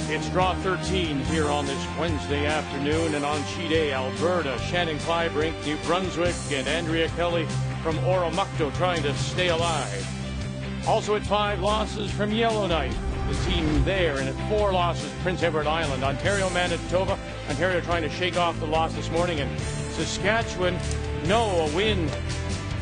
It's draw 13 here on this Wednesday afternoon, and on sheet A, Alberta, Shannon Clybrink, New Brunswick, and Andrea Kelly from Oromocto trying to stay alive. Also at 5 losses from Yellowknife, the team there, and at 4 losses, Prince Edward Island, Ontario, Manitoba. Ontario trying to shake off the loss this morning, and Saskatchewan, a win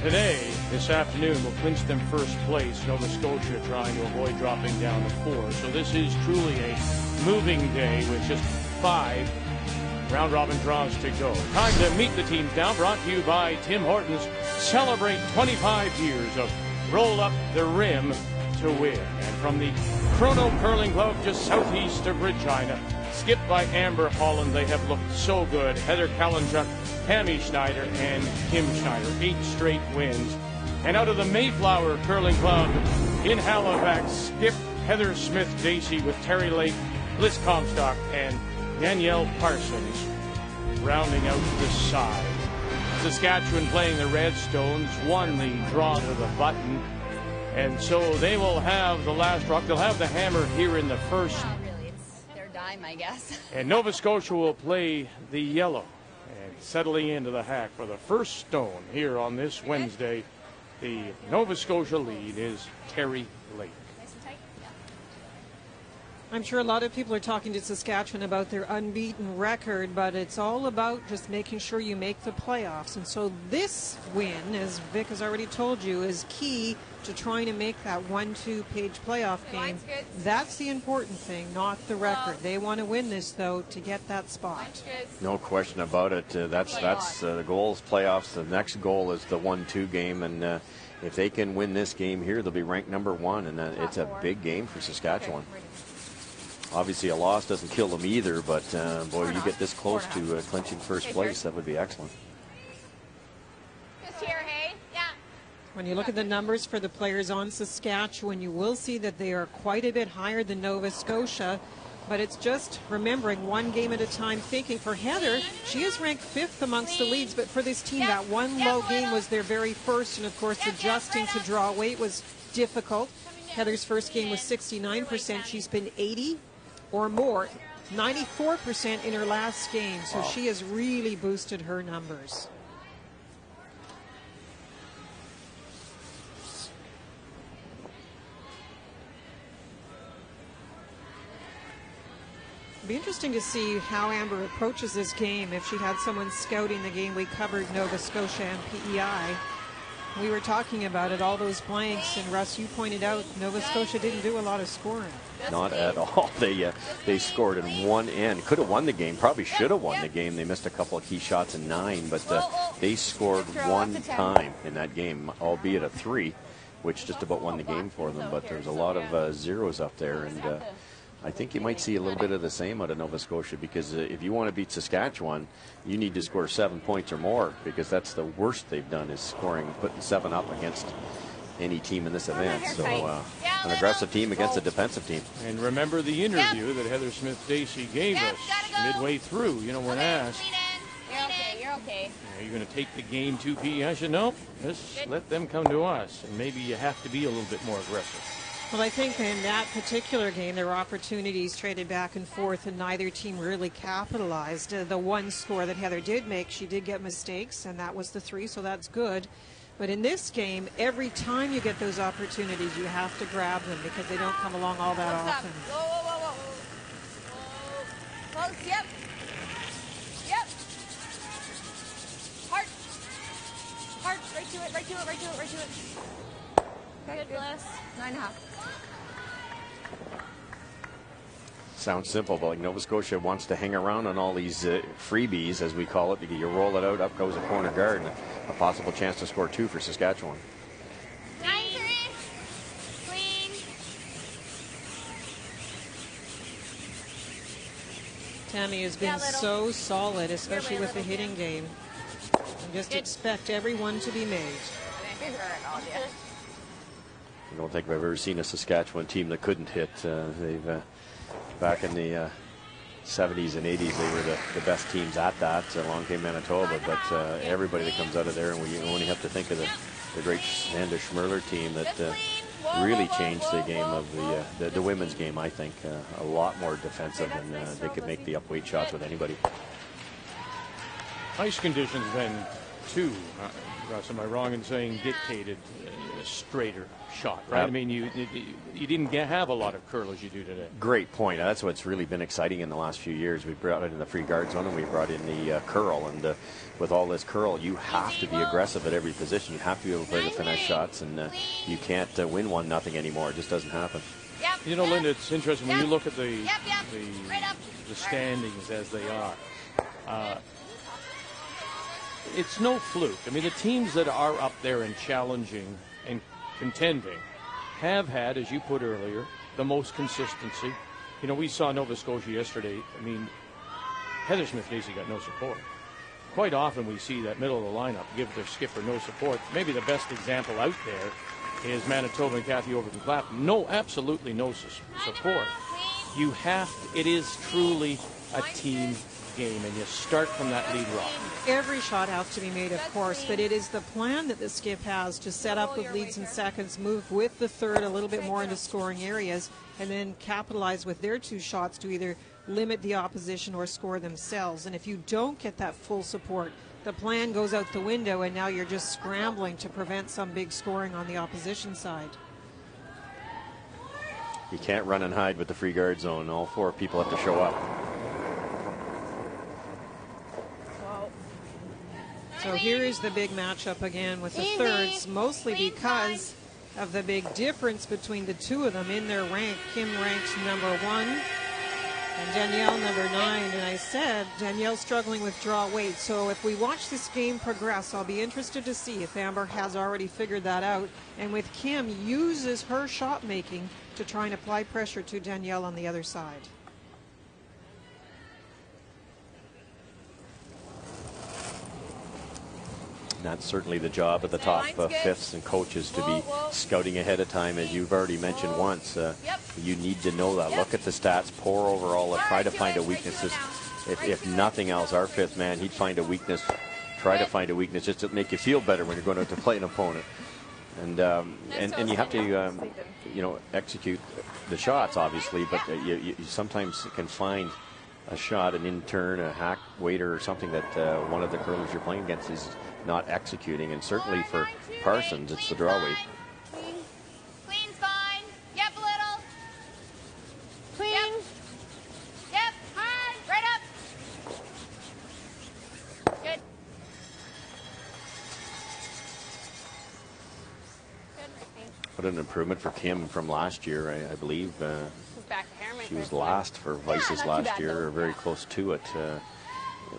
today. This afternoon will clinch them first place. Nova Scotia trying to avoid dropping down to 4. So this is truly a moving day with just 5 round-robin draws to go. Time to meet the teams now, brought to you by Tim Hortons. Celebrate 25 years of roll up the rim to win. And from the Chrono Curling Club just southeast of Regina, skipped by Amber Holland, they have looked so good. Heather Kalinchuk, Tammy Schneider, and Kim Schneider. 8 straight wins. And out of the Mayflower Curling Club in Halifax, skip Heather Smith-Dacey with Terry Lake, Bliss Comstock, and Danielle Parsons rounding out the side. Saskatchewan playing the Redstones, won the draw to the button, and so they will have the last rock. They'll have the hammer here in the first. Not really, it's their dime, I guess. And Nova Scotia will play the yellow, and settling into the hack for the first stone here on this Wednesday. The Nova Scotia lead is Terry Lake. I'm sure a lot of people are talking to Saskatchewan about their unbeaten record, but it's all about just making sure you make the playoffs. And so this win, as Vic has already told you, is key to trying to make that 1-2 page playoff game. That's the important thing, not the record. They want to win this, though, to get that spot. No question about it. That's the goal, playoffs. The next goal is the 1-2 game, and if they can win this game here, they'll be ranked number 1, and it's a big game for Saskatchewan. Obviously, a loss doesn't kill them either, but boy, you get this close to clinching first place, that would be excellent. Just here, hey? Yeah. When you look at the numbers for the players on Saskatchewan, you will see that they are quite a bit higher than Nova Scotia. But it's just remembering one game at a time, thinking for Heather, she is ranked 5th amongst the leads, but for this team, that one low game was their very first, and of course, adjusting to draw weight was difficult. Heather's first game was 69%. She's been 80 or more, 94% in her last game, so she has really boosted her numbers. It'd be interesting to see how Amber approaches this game. If she had someone scouting the game, we covered Nova Scotia and PEI. We were talking about it, all those blanks, and Russ, you pointed out Nova Scotia didn't do a lot of scoring. Not at all. They scored in one end. Could have won the game. Probably should have won the game. They missed a couple of key shots in 9, but they scored one time in that game, albeit a 3, which just about won the game for them. But there's a lot of zeros up there, and I think you might see a little bit of the same out of Nova Scotia, because if you want to beat Saskatchewan, you need to score 7 points or more, because that's the worst they've done, is putting 7 up against any team in this event. So an aggressive team against a defensive team. And remember the interview that Heather Smith-Dacey gave us midway through, when asked, You're okay. are you going to take the game to PEI? I said, no, just let them come to us, and maybe you have to be a little bit more aggressive. Well, I think in that particular game, there were opportunities traded back and forth, and neither team really capitalized. The one score that Heather did make, she did get mistakes, and that was the 3, so that's good. But in this game, every time you get those opportunities, you have to grab them, because they don't come along all that often. Whoa. Close, yep. Heart, right to it. Good, Bliss. 9.5. Sounds simple, but like Nova Scotia wants to hang around on all these freebies, as we call it. You roll it out, up goes a corner guard, and a possible chance to score 2 for Saskatchewan. 9-3. Clean. Tammy has been so solid, especially with the hitting game. And just expect everyone to be made. I don't think I've ever seen a Saskatchewan team that couldn't hit. They've back in the 70s and 80s, they were the best teams at that. Along came Manitoba, but everybody that comes out of there, and we only have to think of the great Sandra Schmerler team that really changed the game of the women's game, I think. A lot more defensive, and they could make the upweight shots with anybody. Ice conditions then, too, Russ, am I wrong in saying, dictated a straighter shot, right? Yep. I mean, you didn't have a lot of curl as you do today. Great point. That's what's really been exciting in the last few years. We brought it in the free guard zone, and we brought in the curl. And with all this curl, you have to be aggressive at every position. You have to be able to play the finesse shots, and you can't win 1-0 anymore. It just doesn't happen. You know, Linda, it's interesting when you look at the standings as they are. It's no fluke. I mean, the teams that are up there and challenging and contending have had, as you put earlier, the most consistency. You know, we saw Nova Scotia yesterday. I mean, Heather Smith-Dacey got no support. Quite often we see that middle of the lineup give their skipper no support. Maybe the best example out there is Manitoba and Kathy Overton-Clapp. No, absolutely no support. You have to, it is truly a team game, and you start from that lead rock. Every shot has to be made, of course, but it is the plan that the skip has to set up with leads in seconds, move with the third a little bit more into scoring areas, and then capitalize with their 2 shots to either limit the opposition or score themselves. And if you don't get that full support, the plan goes out the window, and now you're just scrambling to prevent some big scoring on the opposition side. You can't run and hide with the free guard zone. All 4 people have to show up. So here is the big matchup again with the thirds, mostly because of the big difference between the 2 of them in their rank. Kim ranks number 1 and Danielle number 9. And I said Danielle's struggling with draw weight. So if we watch this game progress, I'll be interested to see if Amber has already figured that out. And with Kim uses her shot making to try and apply pressure to Danielle on the other side. That's certainly the job of the top fifths and coaches to be scouting ahead of time, as you've already mentioned once. You need to know that. Look at the stats, pour over all, try to find a weaknesses. If nothing else, our fifth man, he'd find a weakness, try to find a weakness just to make you feel better when you're going out to play an opponent. And you have to execute the shots, obviously, but you sometimes can find a shot, an in-turn, a hack waiter or something that one of the curlers you're playing against is not executing. And certainly for Parsons, it's the draw weight. Clean's fine. Yep, a little. Clean. Yep. Hard. Right up. Good. What an improvement for Kim from last year, I believe. Back to Harriman. She was last for Vices last year, or very close to it,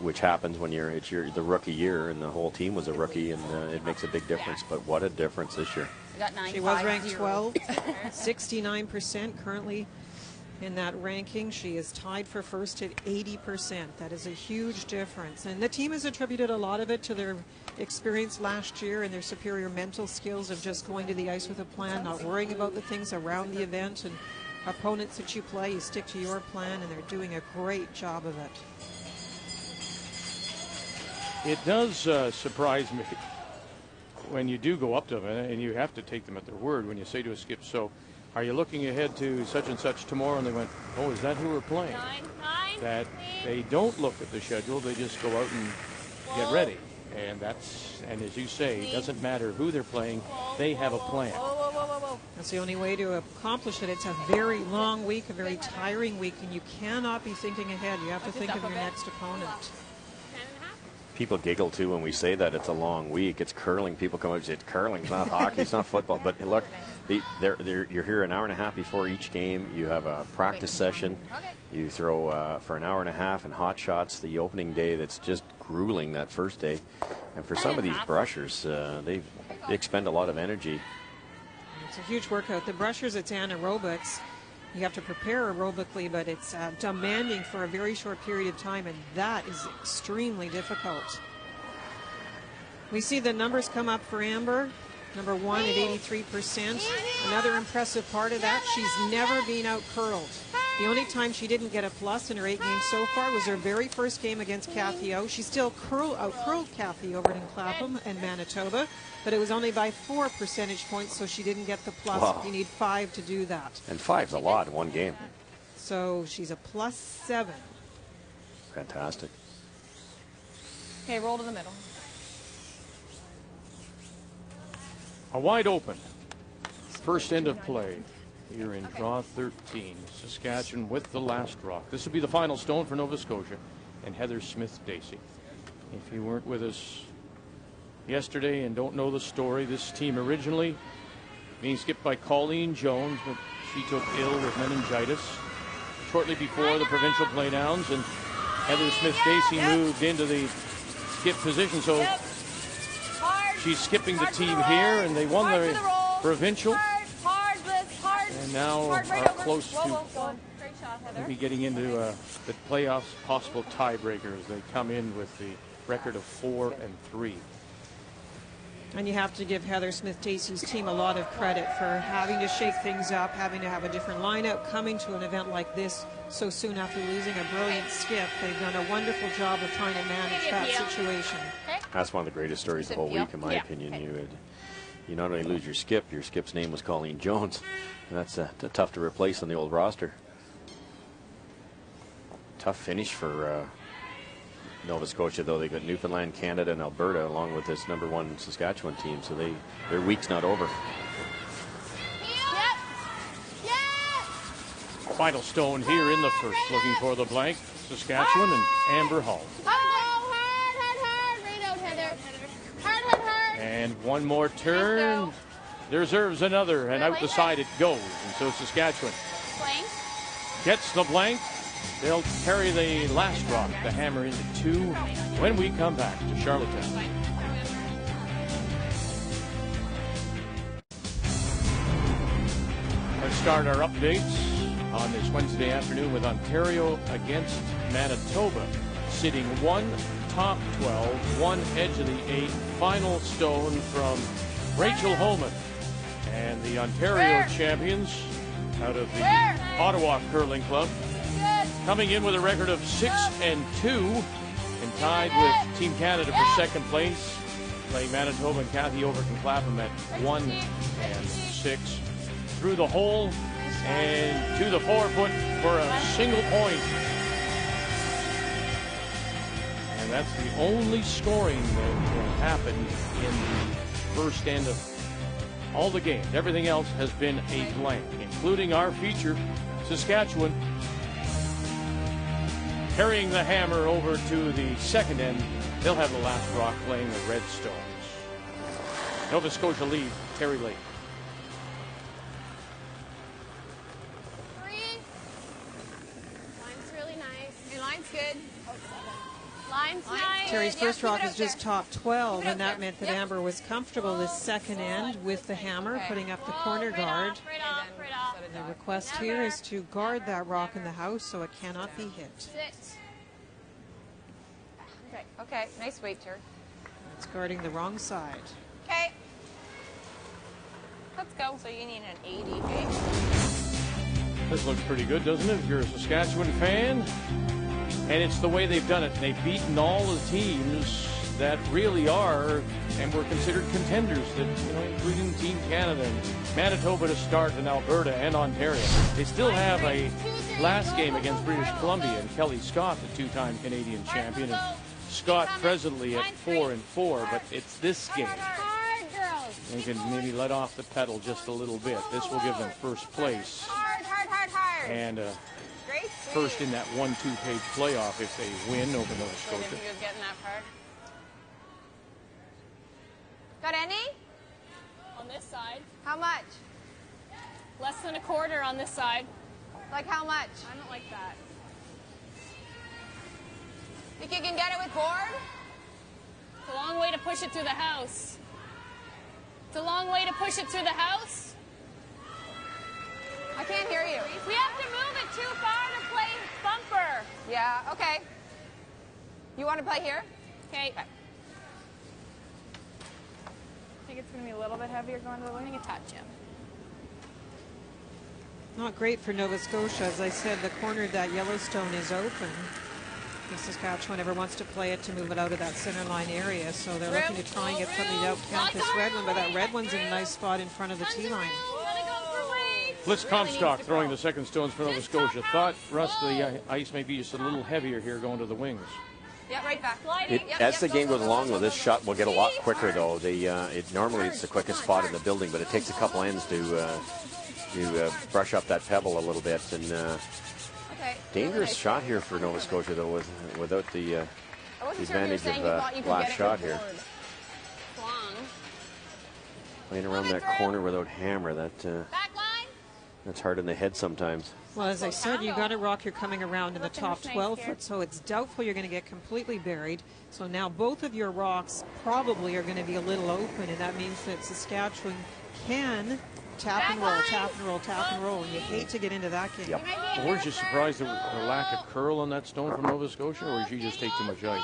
which happens when it's the rookie year, and the whole team was a rookie, and it makes a big difference. But what a difference this year. She was ranked 12, 69% currently in that ranking. She is tied for first at 80%. That is a huge difference. And the team has attributed a lot of it to their experience last year and their superior mental skills of just going to the ice with a plan, not worrying about the things around the event, and opponents that you play, you stick to your plan, and they're doing a great job of it. It does surprise me when you do go up to them, and you have to take them at their word when you say to a skip, so are you looking ahead to such and such tomorrow? And they went, oh, is that who we're playing? That they don't look at the schedule, they just go out and get ready. And as you say, it doesn't matter who they're playing, they have a plan. That's the only way to accomplish it. It's a very long week, a very tiring week, and you cannot be thinking ahead. You have to think of your next opponent. People giggle too when we say that it's a long week. It's curling. People come out and say it's curling. It's not hockey. It's not football. But look, you're here an hour and a half before each game. You have a practice session. You throw for an hour and a half in hot shots the opening day. That's just grueling, that first day. And for some of these brushers, they expend a lot of energy. It's a huge workout. The brushers, it's anaerobics. You have to prepare aerobically, but it's demanding for a very short period of time, and that is extremely difficult. We see the numbers come up for Amber. number 1 at 83%. Another impressive part of that, she's never been out-curled. The only time she didn't get a plus in her 8 games so far was her very first game against Kathy O. She still out-curled Kathy over in Clapham and Manitoba, but it was only by 4 percentage points, so she didn't get the plus. Wow. You need 5 to do that. And 5's a lot in one game. So she's a +7. Fantastic. Okay, roll to the middle. A wide open first end of play here in draw 13. Saskatchewan with the last rock. This will be the final stone for Nova Scotia and Heather Smith-Dacey. If you weren't with us yesterday and don't know the story, this team originally being skipped by Colleen Jones, but she took ill with meningitis shortly before the provincial playdowns, and Heather Smith-Dacey moved into the skip position, so she's skipping the team here, and they won the provincial, and now are close to maybe getting into the playoffs, possible tiebreakers. They come in with the record of 4-3. And you have to give Heather Smith-Dacey's team a lot of credit for having to shake things up, having to have a different lineup, coming to an event like this so soon after losing a brilliant skip. They've done a wonderful job of trying to manage that situation. That's one of the greatest stories of the whole week, in my opinion. You not only lose your skip's name was Colleen Jones, and that's tough to replace on the old roster. Tough finish for Nova Scotia, though. They got Newfoundland, Canada, and Alberta along with this #1 Saskatchewan team, so their week's not over. Final stone here in the first, looking for the blank. Saskatchewan and Amber Hall. And one more turn. Deserves another, and out the side it goes. And so Saskatchewan gets the blank. They'll carry the last rock, the hammer, into 2 when we come back to Charlottetown. Let's start our updates on this Wednesday afternoon with Ontario against Manitoba, sitting 1 top 12, 1 edge of the 8. Final stone from Rachel Holman. And the Ontario champions out of the Ottawa Curling Club, coming in with a record of 6-2 and tied with Team Canada for second place, playing Manitoba and Kathy over in Clapham at 1-6. Through the hole and to the forefoot for a single point. And that's the only scoring that happened in the first end of all the games. Everything else has been a blank, including our feature, Saskatchewan, carrying the hammer over to the second end. They'll have the last rock playing the Red Stones. Nova Scotia lead, Terry Lake. Line's really nice. Your line's good. Line's nice. Terry's first rock is just top 12, and that meant that Amber was comfortable this second end with the hammer, putting up the corner guard. Right off. The request here is to guard that rock in the house so it cannot be hit. Sit. Okay, nice weight, Terry. It's guarding the wrong side. Okay. Let's go. So you need an 80, okay? This looks pretty good, doesn't it, if you're a Saskatchewan fan? And it's the way they've done it. They've beaten all the teams that really are and were considered contenders, that, including Team Canada and Manitoba to start, and Alberta and Ontario. They still have a last game against British Columbia and Kelly Scott, the 2-time Canadian champion, and Scott presently at 4-4, but it's this game. They can maybe let off the pedal just a little bit. This will give them first place. And first in that 1-2-page playoff if they win over Nova Scotia. Got any? On this side. How much? Less than a quarter on this side. Like how much? I don't like that. Think you can get it with board? It's a long way to push it through the house. It's a long way to push it through the house. I can't hear you. We have to move it too far to play bumper. Yeah, okay. You want to play here? Okay. think it's going to be a little bit heavier going to the wing. I touch him. Not great for Nova Scotia. As I said, the corner of that Yellowstone is open. If Saskatchewan ever wants to play it to move it out of that center line area, so they're looking to try and get something to outcount this red one, but that red one's in a nice spot in front of the tee line. Blitz Comstock throwing the second stones for Nova Scotia. Thought, Russ, the ice may be just a little heavier here going to the wings. Yeah, right back. As the game goes along, well, this shot will get a lot quicker, though. Normally it's the quickest spot in the building, but it takes a couple ends to brush up that pebble a little bit. And dangerous shot here for Nova Scotia, though, without the advantage of last shot here. Playing around that corner without hammer, that's hard in the head sometimes. Well, as I said, you got a rock you're coming around in the top 12 foot, so it's doubtful you're going to get completely buried. So now both of your rocks probably are going to be a little open, and that means that Saskatchewan can tap and roll, tap and roll, tap and roll, and you hate to get into that game. Yep. Well, weren't you surprised at the lack of curl on that stone from Nova Scotia, or did you just take too much ice?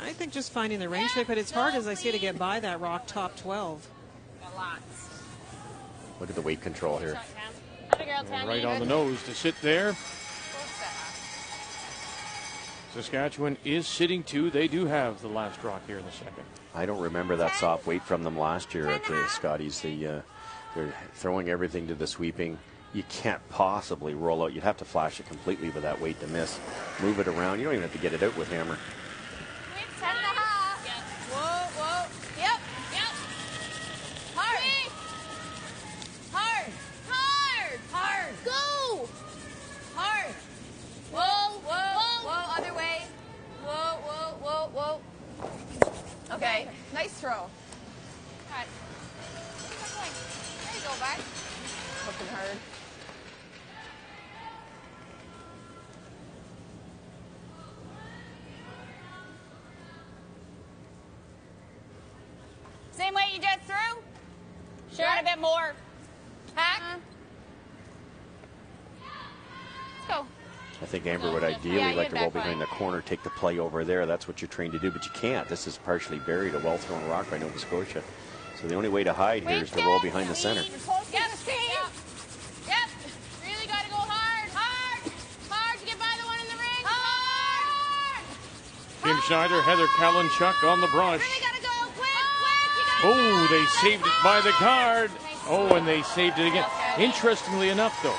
I think just finding the range shape, but it's hard, as I say, to get by that rock top 12. Look at the weight control here. Right on the nose to sit there. Saskatchewan is sitting two. They do have the last rock here in the second. I don't remember that soft weight from them last year at the Scotties. They're throwing everything to the sweeping. You can't possibly roll out. You'd have to flash it completely with that weight to miss. Move it around. You don't even have to get it out with hammer. 10.5. Yep. Whoa. Yep. Hard. Go. Hard. Whoa. Other way. Whoa. Okay. Nice throw. Cut. There you go, bud. Hooking hard. Same way you just threw? Sure, a bit more. Hack. Let's go. I think Amber would ideally like to roll behind the corner, take the play over there. That's what you're trained to do, but you can't. This is partially buried, a well-thrown rock by Nova Scotia. So the only way to hide here is to roll behind the center. Yep. Really got to go hard. Hard to get by the one in the ring. Hard. Kim Schneider, Heather Kalinchuk on the brush. Really got to go quick. Oh, they saved it by the guard. Oh, and they saved it again. Interestingly enough, though,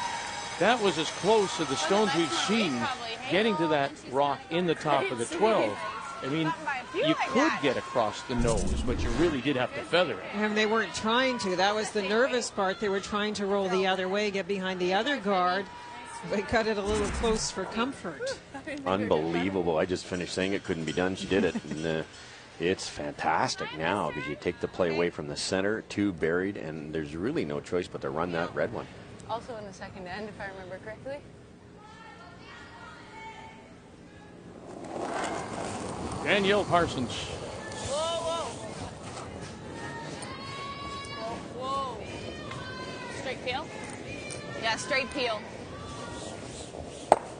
that was as close to the stones we've seen getting to that rock in the top of the 12. I mean, you could get across the nose, but you really did have to feather it. And they weren't trying to. That was the nervous part. They were trying to roll the other way, get behind the other guard. They cut it a little close for comfort. Unbelievable. I just finished saying it couldn't be done. She did it. And it's fantastic now because you take the play away from the center, two buried, and there's really no choice but to run that red one. Also in the second end, if I remember correctly. Danielle Parsons. Whoa. Straight peel? Yeah, straight peel.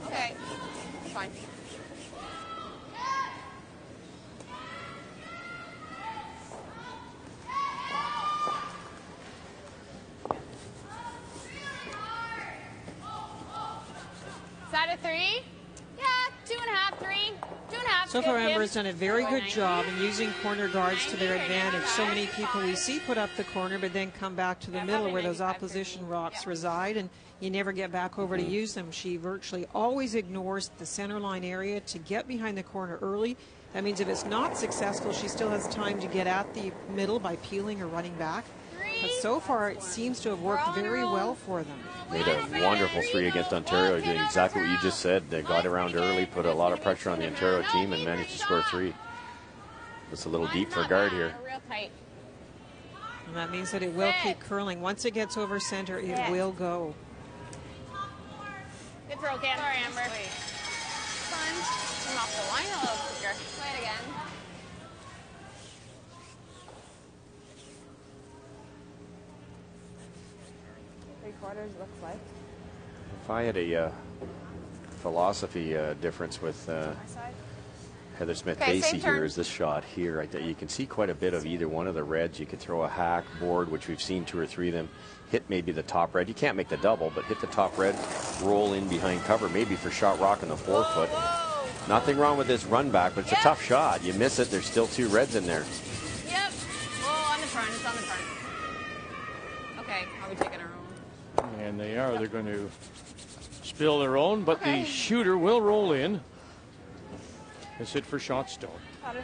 Okay. Fine. Is that a 3? Yeah, 2.5, 3. 2.5. So far, Amber has done a very good job in using corner guards to their advantage. So many people we see put up the corner, but then come back to the middle where those opposition rocks reside, and you never get back over to use them. She virtually always ignores the center line area to get behind the corner early. That means if it's not successful, she still has time to get at the middle by peeling or running back. But so far, it seems to have worked very well for them. Made a wonderful 3 against Ontario. Did exactly what you just said. They got around early, put a lot of pressure on the Ontario team, and managed to score 3. It's a little deep for guard here. Real tight. And that means that it will keep curling. Once it gets over center, it will go. Good throw, Cam. Sorry, Amber. Fun. I'm off the line a little quicker. Play it again. Quarters looks like. If I had a philosophy difference with Heather Okay, Smith-Dacey same turn. here is this shot here. You can see quite a bit of either one of the reds. You could throw a hack board, which we've seen 2 or 3 of them. Hit maybe the top red. You can't make the double, but hit the top red, roll in behind cover, maybe for shot rock in the 4-foot. Nothing wrong with this run back, but it's a tough shot. You miss it, there's still 2 reds in there. Yep. Oh, on the front. It's on the front. Okay, are we taking our own? And they are. They're going to spill their own, but Okay. the shooter will roll in. That's it for shot stone.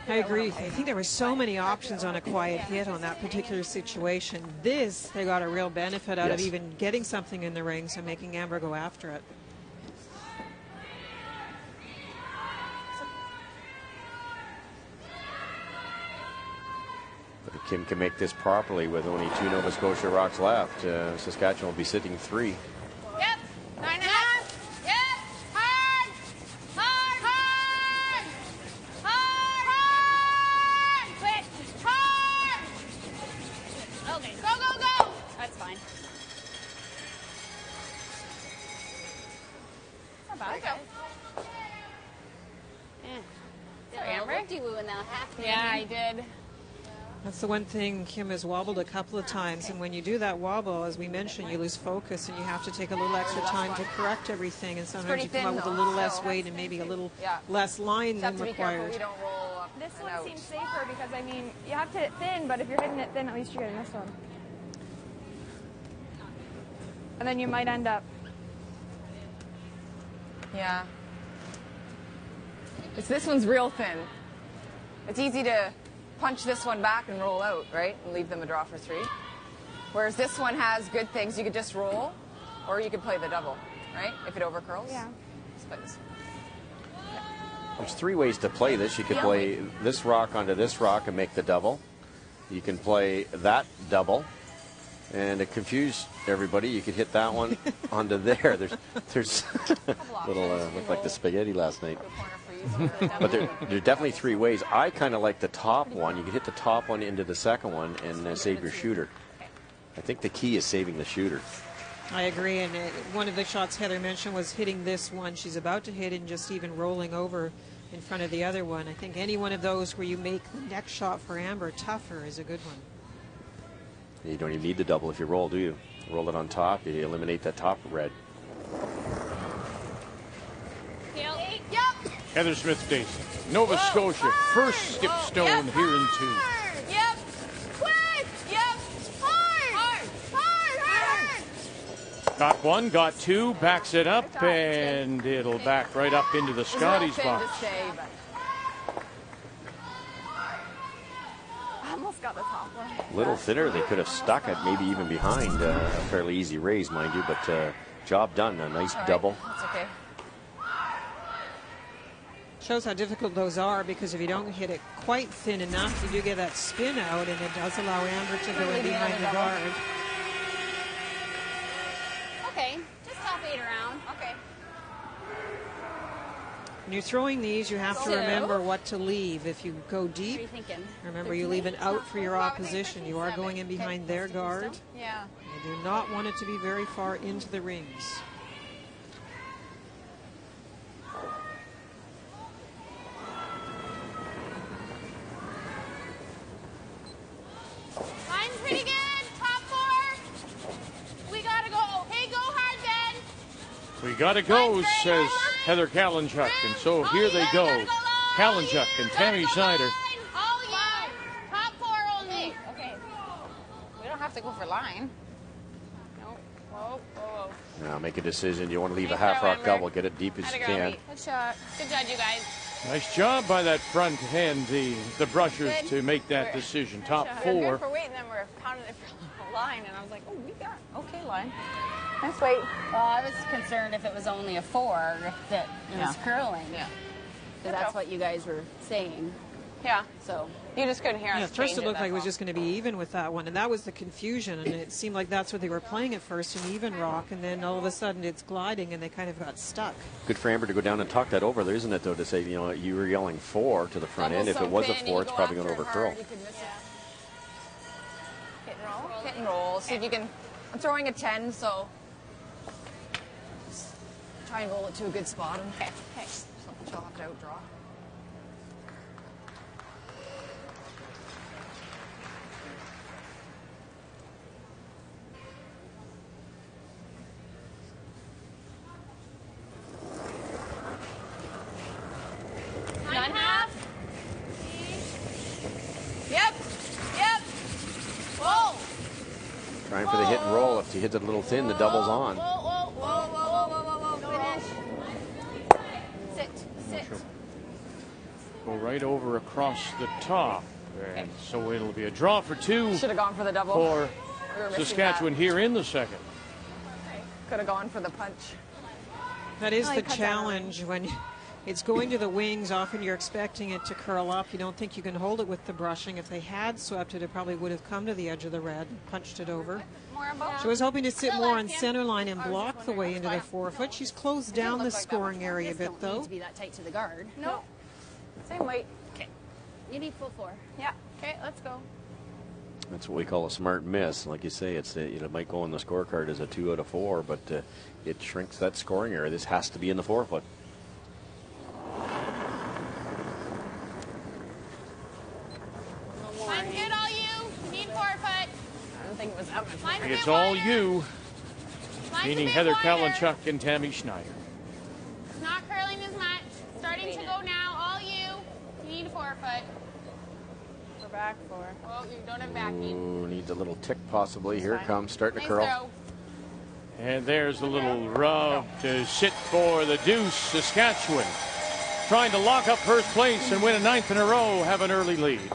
I agree. I think there were so many options on a quiet hit on that particular situation. This, they got a real benefit out of Yes. even getting something in the ring, so making Amber go after it. But if Kim can make this properly with only 2 Nova Scotia rocks left, Saskatchewan will be sitting 3. Yep. 9.5. Yep. Hard. Hard. Hard. Hard. Hard. Quit. Hard. Okay. Go, go, go. That's fine. Not bad. Okay. Yeah. Sorry, Amber. You in that half. Yeah, I did. That's the one thing. Kim has wobbled a couple of times, and when you do that wobble, as we mentioned, you lose focus, and you have to take a little extra time to correct everything, and sometimes you come out with a little less weight and maybe a little less line than required. We don't roll up. This one seems safer because, I mean, you have to hit thin, but if you're hitting it thin, at least you're getting this one. And then you might end up. Yeah. This one's real thin. It's easy to punch this one back and roll out, right? And leave them a draw for 3. Whereas this one has good things. You could just roll, or you could play the double, right? If it overcurls. Yeah. Let's play this. There's 3 ways to play this. You could play this rock onto this rock and make the double. You can play that double. And to confuse everybody, you could hit that one onto there. There's little looked like the spaghetti last night. But there are definitely 3 ways. I kind of like the top one. You could hit the top one into the second one and save your shooter. I think the key is saving the shooter. I agree, and one of the shots Heather mentioned was hitting this one. She's about to hit and just even rolling over in front of the other one. I think any one of those where you make the next shot for Amber tougher is a good one. You don't even need the double if you roll, do you? Roll it on top, you eliminate that top red. Yep. Heather Smith-Dacey, Nova Scotia, first skip stone here in 2. Yep. Quick. Yep. Hard. Hard. Hard. Got 1, got 2, backs it up, and it'll back right up into the Scotties box. I almost got the top one. A little thinner, they could have stuck it, maybe even behind. A fairly easy raise, mind you, but job done. A nice double. That's okay. Shows how difficult those are, because if you don't hit it quite thin enough, you do get that spin out, and it does allow Amber to go in behind the guard. Okay. Just top 8 around. Okay. When you're throwing these, you have to remember what to leave. If you go What are deep, you thinking? remember you leave an out for your opposition. You are going in behind their guard. Yeah. You do not want it to be very far into the rings. Line's pretty good. Top 4. We gotta go. Hey, go hard, Ben. We gotta go, says Heather Kalinchuk, and so here they go. Kalinchuk and Tammy Snyder. All you. Top 4 only. Okay. We don't have to go for line. No. Whoa, whoa, whoa. Now make a decision. You want to leave a Nice half throw, rock Amber. double, get it deep as you can. Good shot. Good job, you guys. Nice job by that front end, the brushers, to make that decision. Top We're 4. good for weight, and then we're pounding it for line, and I was like, oh, we got okay line. Nice weight. Well, I was concerned if it was only a 4 that it was curling. Yeah. Because that's what you guys were saying. Yeah. So You just couldn't hear us. Yeah, at first change it looked like it was that's just going to be even with that one, and that was the confusion, and it seemed like that's what they were playing at first, an even rock, and then all of a sudden it's gliding, and they kind of got stuck. Good for Amber to go down and talk that over there, isn't it, though, to say, you know, you were yelling 4 to the front end. If it was a 4, it's probably going to overcurl. Hit and roll. Hit and roll. See if you can. I'm throwing a 10, so try and roll it to a good spot. And okay. Chopped out draw. Trying for the hit and roll. If she hits it a little thin, the double's on. Whoa, whoa, whoa, whoa, whoa, whoa, whoa. Finish. Sit. Go right over across the top. And so it'll be a draw for two. Should have gone for the double. For We were missing Saskatchewan that. here in the second. Could have gone for the punch. That is the challenge when it's going to the wings. Often you're expecting it to curl up. You don't think you can hold it with the brushing. If they had swept it, it probably would have come to the edge of the red and punched it over. She was hoping to sit more on center line and block the way into the 4-foot. She's closed down the scoring area a bit, though. To be that tight to the guard. No. Same weight. Okay. You need full 4. Yeah. Okay, let's go. That's what we call a smart miss. Like you say, it might go on the scorecard as a 2 out of 4, but it shrinks that scoring area. This has to be in the 4-foot. Mine's good, all you. You need 4-foot. I don't think it was that much. Mine's a It's bit all wider. you, Mine's a meaning bit Heather wider. Kalinchuk and Tammy Schneider. It's not curling as much. Starting to go now. All you. You need a 4-foot. We're back 4. Oh, you don't have backing. Ooh, needs a little tick possibly. Here it comes, starting to Nice curl. throw. And there's a little rub to sit for the deuce. Saskatchewan trying to lock up first place and win a 9th in a row, have an early lead. Good.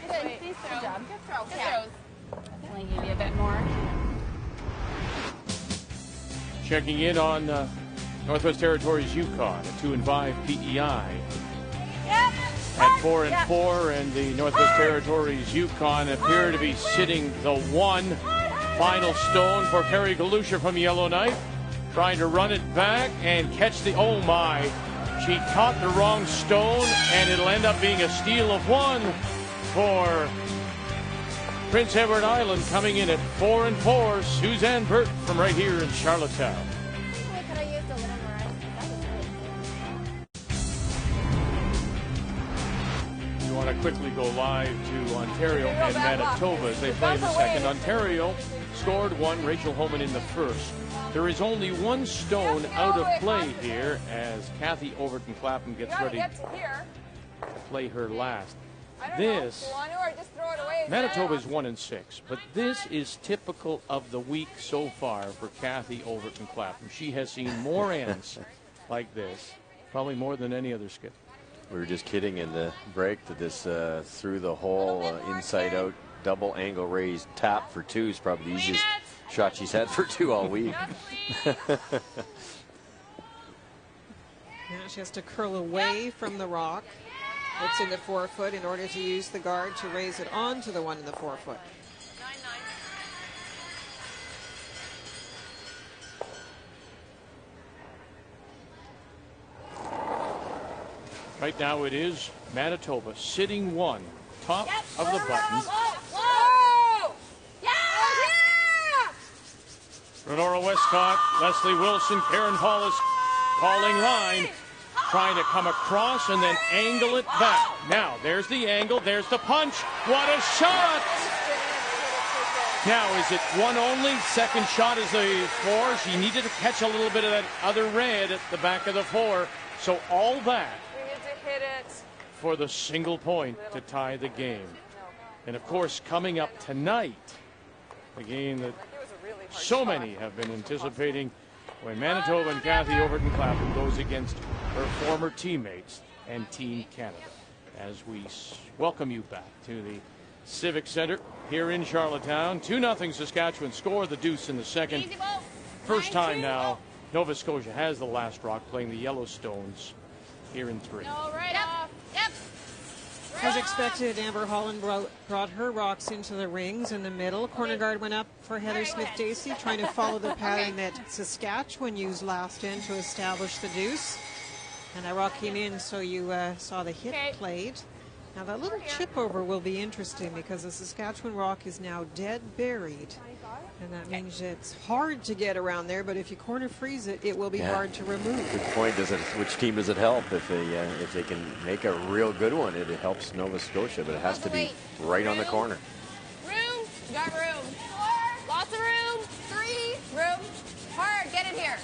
Nice throw. Good job. Good throw. Good throws. Definitely give you a bit more. Checking in on Northwest Territories Yukon, a 2-5 PEI. At 4-4, and the Northwest Territories Yukon appear to be sitting the one final stone for Kerry Galusha from Yellowknife. Trying to run it back and catch the, oh my, she caught the wrong stone, and it'll end up being a steal of 1 for Prince Edward Island, coming in at 4-4. Suzanne Burt from right here in Charlottetown. Could I used a little more ice? That was really You want to quickly go live to Ontario and Manitoba as they play in the second. Ontario scored 1, Rachel Homan in the first. There is only 1 stone out of play here as Kathy Overton Clapham gets ready to play her last. This, Manitoba is 1-6, but this is typical of the week so far for Kathy Overton Clapham. She has seen more ends like this, probably more than any other skip. We were just kidding in the break that this through the hole, inside out, double angle raised tap for 2 is probably the easiest shot she's had for 2 all week. Now she has to curl away from the rock. It's in the 4-foot in order to use the guard to raise it onto the one in the 4-foot. Right now it is Manitoba sitting 1, top of the button. Renora Westcott, Leslie Wilson, Karen Hollis calling line, trying to come across and then angle it back. Now, there's the angle, there's the punch. What a shot! Now, is it 1 only? Second shot is a 4. She needed to catch a little bit of that other red at the back of the 4. So all that for the single point to tie the game. And of course, coming up tonight, a game that so many have been anticipating, when Manitoba and Kathy Overton Clapham goes against her former teammates and Team Canada. As we welcome you back to the Civic Center here in Charlottetown. 2-0 Saskatchewan score the deuce in the second. First time now Nova Scotia has the last rock, playing the Yellowstones here in 3. No, right off. Yep. As expected, Amber Holland brought her rocks into the rings in the middle. Corner guard went up for Heather Smith-Dacey, trying to follow the pattern that Saskatchewan used last end to establish the deuce. And that rock came in, so you saw the hit played. Now that little chip over will be interesting because the Saskatchewan rock is now dead buried. And that means it's hard to get around there, but if you corner freeze it, it will be hard to remove. Good point. Which team does it help? If they can make a real good one, it helps Nova Scotia, but it has to be right on the corner. Room. You got room. 4. Lots of room. 3. Room. Hard. Get in here.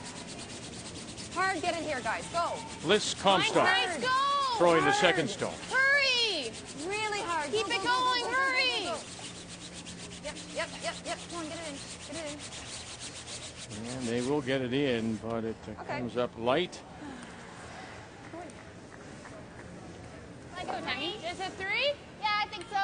Hard. Get in here, guys. Go. Liz Comstock Nice go. throwing the second stone. Hurry. Really hard. Keep it going. Hurry. Yep, come on, get it in. Get it in. And they will get it in, but it comes up light. Let's go, Tammy. Is it 3? Yeah, I think so.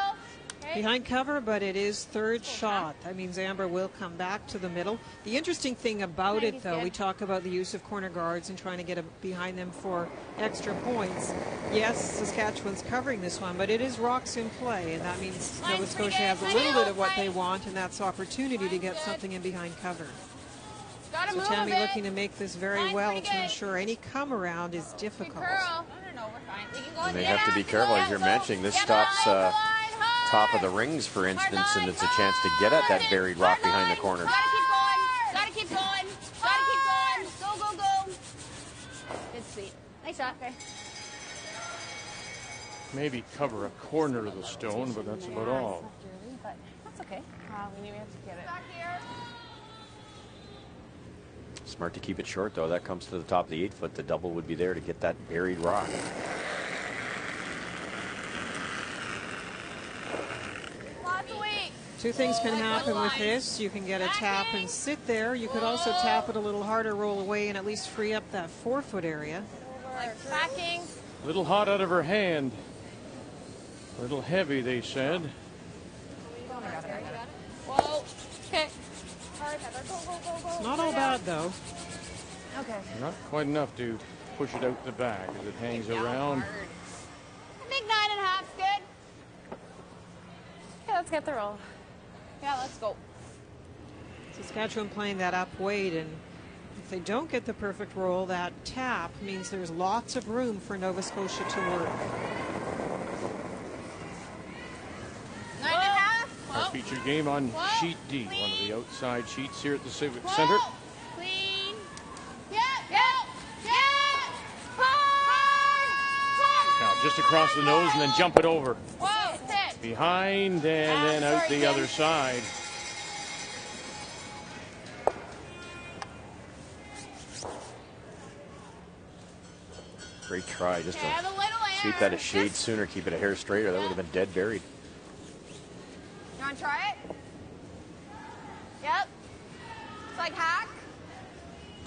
Okay. Behind cover, but it is third shot. That means Amber will come back to the middle. The interesting thing about it, though, we talk about the use of corner guards and trying to get behind them for extra points. Yes, Saskatchewan's covering this one, but it is rocks in play, and that means Nova Scotia has a little bit of what they want, and that's opportunity to get something in behind cover. So Tammy looking to make this very well to ensure any come around is difficult. And they have to be careful, as you're mentioning. This stops top of the rings, for instance, and it's a chance to get at that buried rock behind the corner. Gotta keep going. Gotta keep going. Go, go, go. Good sweet. Nice shot. Okay. Maybe cover a corner of the stone, but that's about all. But that's okay. We knew we had to get it. Smart to keep it short, though. That comes to the top of the 8-foot. The double would be there to get that buried rock. Two things can happen with this. You can get a tap and sit there. You could also tap it a little harder, roll away, and at least free up that 4-foot area. Like backing. A little hot out of her hand. A little heavy, they said. Whoa. Okay. It's not all bad, though. Okay. Not quite enough to push it out the back as it hangs around. I think 9.5 is good. Okay, let's get the roll. Yeah, let's go. Saskatchewan playing that up weight, and if they don't get the perfect roll, that tap means there's lots of room for Nova Scotia to work. 9.5. Our featured game on sheet D, one of the outside sheets here at the Civic Center. Clean. Now just across the nose and then jump it over. Whoa, sit. Behind and then out the other side. Great try. Just to Have a little air. sweep that a shade sooner, keep it a hair straighter. That would have been dead buried. You want to try it? Yep. It's like hack.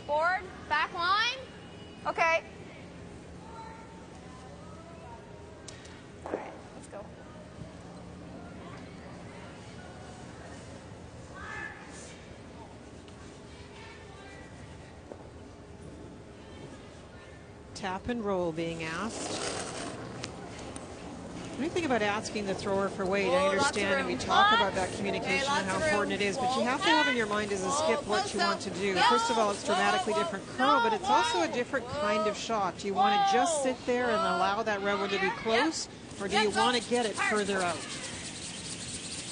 Board. Back line. Okay. All right, let's go. Tap and roll being asked. What do you think about asking the thrower for weight? I understand, and we talk about that communication and how important it is, but you have to have in your mind as a skip what you want to do. First of all, it's dramatically different curl, but it's also a different kind of shot. Do you want to just sit there and allow that rebel to be close, or do you want to get it further out?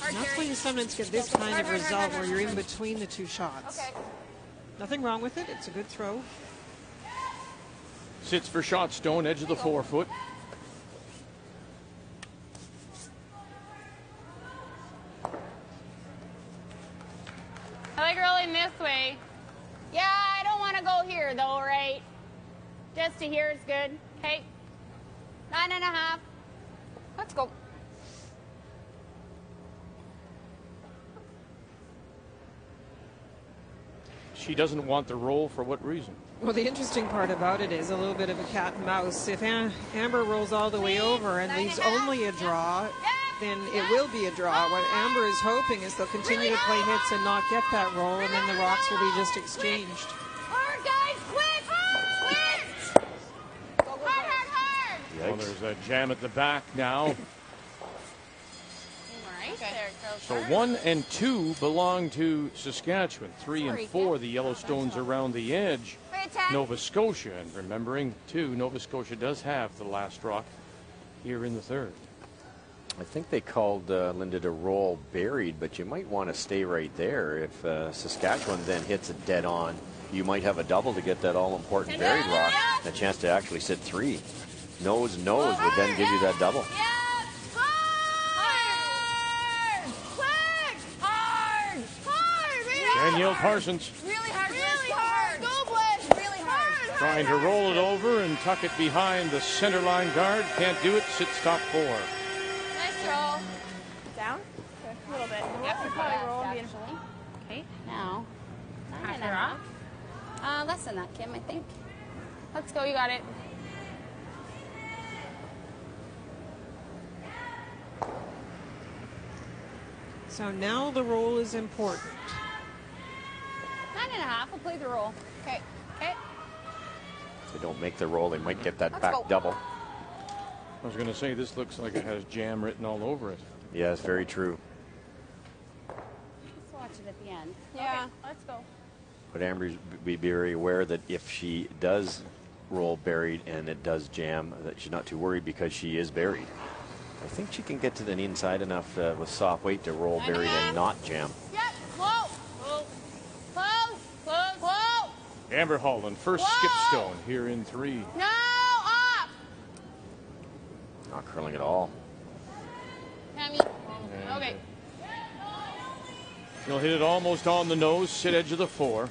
And that's when you sometimes get this kind of result where you're in between the two shots. Okay. Nothing wrong with it. It's a good throw. Sits for shot stone, edge of the 4-foot. I like rolling this way. Yeah, I don't want to go here though, right? Just to here is good. Okay. 9.5. Let's go. She doesn't want the roll for what reason? Well, the interesting part about it is a little bit of a cat and mouse. If Amber rolls all the way over and leaves only a draw, then it will be a draw. What Amber is hoping is they'll continue to play hits and not get that roll, and then the rocks will be just exchanged. Hard, guys, quick! Quick! Hard! Well, there's a jam at the back now. Right there, girls. So 1 and 2 belong to Saskatchewan. 3 and 4, the Yellowstones around the edge. Nova Scotia, and remembering too, Nova Scotia does have the last rock here in the third. I think they called Linda to roll buried, but you might want to stay right there. If Saskatchewan then hits it dead on, you might have a double to get that all-important buried rock, and a chance to actually sit 3. Nose would then give you that double. Danielle Parsons Really hard. Go, Bliss. Really hard. trying to roll it over and tuck it behind the center line guard. Can't do it. Sits top 4. Nice roll. Down? Okay, a little bit. Yep. Probably roll and be in front. 9.5. Less than that, Kim, I think. Let's go. You got it. So now the roll is important. 9.5. We'll play the roll. Okay. Okay. If they don't make the roll, they might get that Let's back go. double. I was going to say, this looks like it has jam written all over it. Yes, very true. Let's watch it at the end. Yeah. Okay, let's go. But Amber, be very aware that if she does roll buried and it does jam, that she's not too worried because she is buried. I think she can get to the inside enough with soft weight to roll buried and not jam. Yep. Whoa. Whoa. Close. Close. Whoa. Amber Holland, first Whoa! skipstone here in 3. No. Off. Not curling at all. Tammy. Okay. She'll hit it almost on the nose, sit edge of the 4.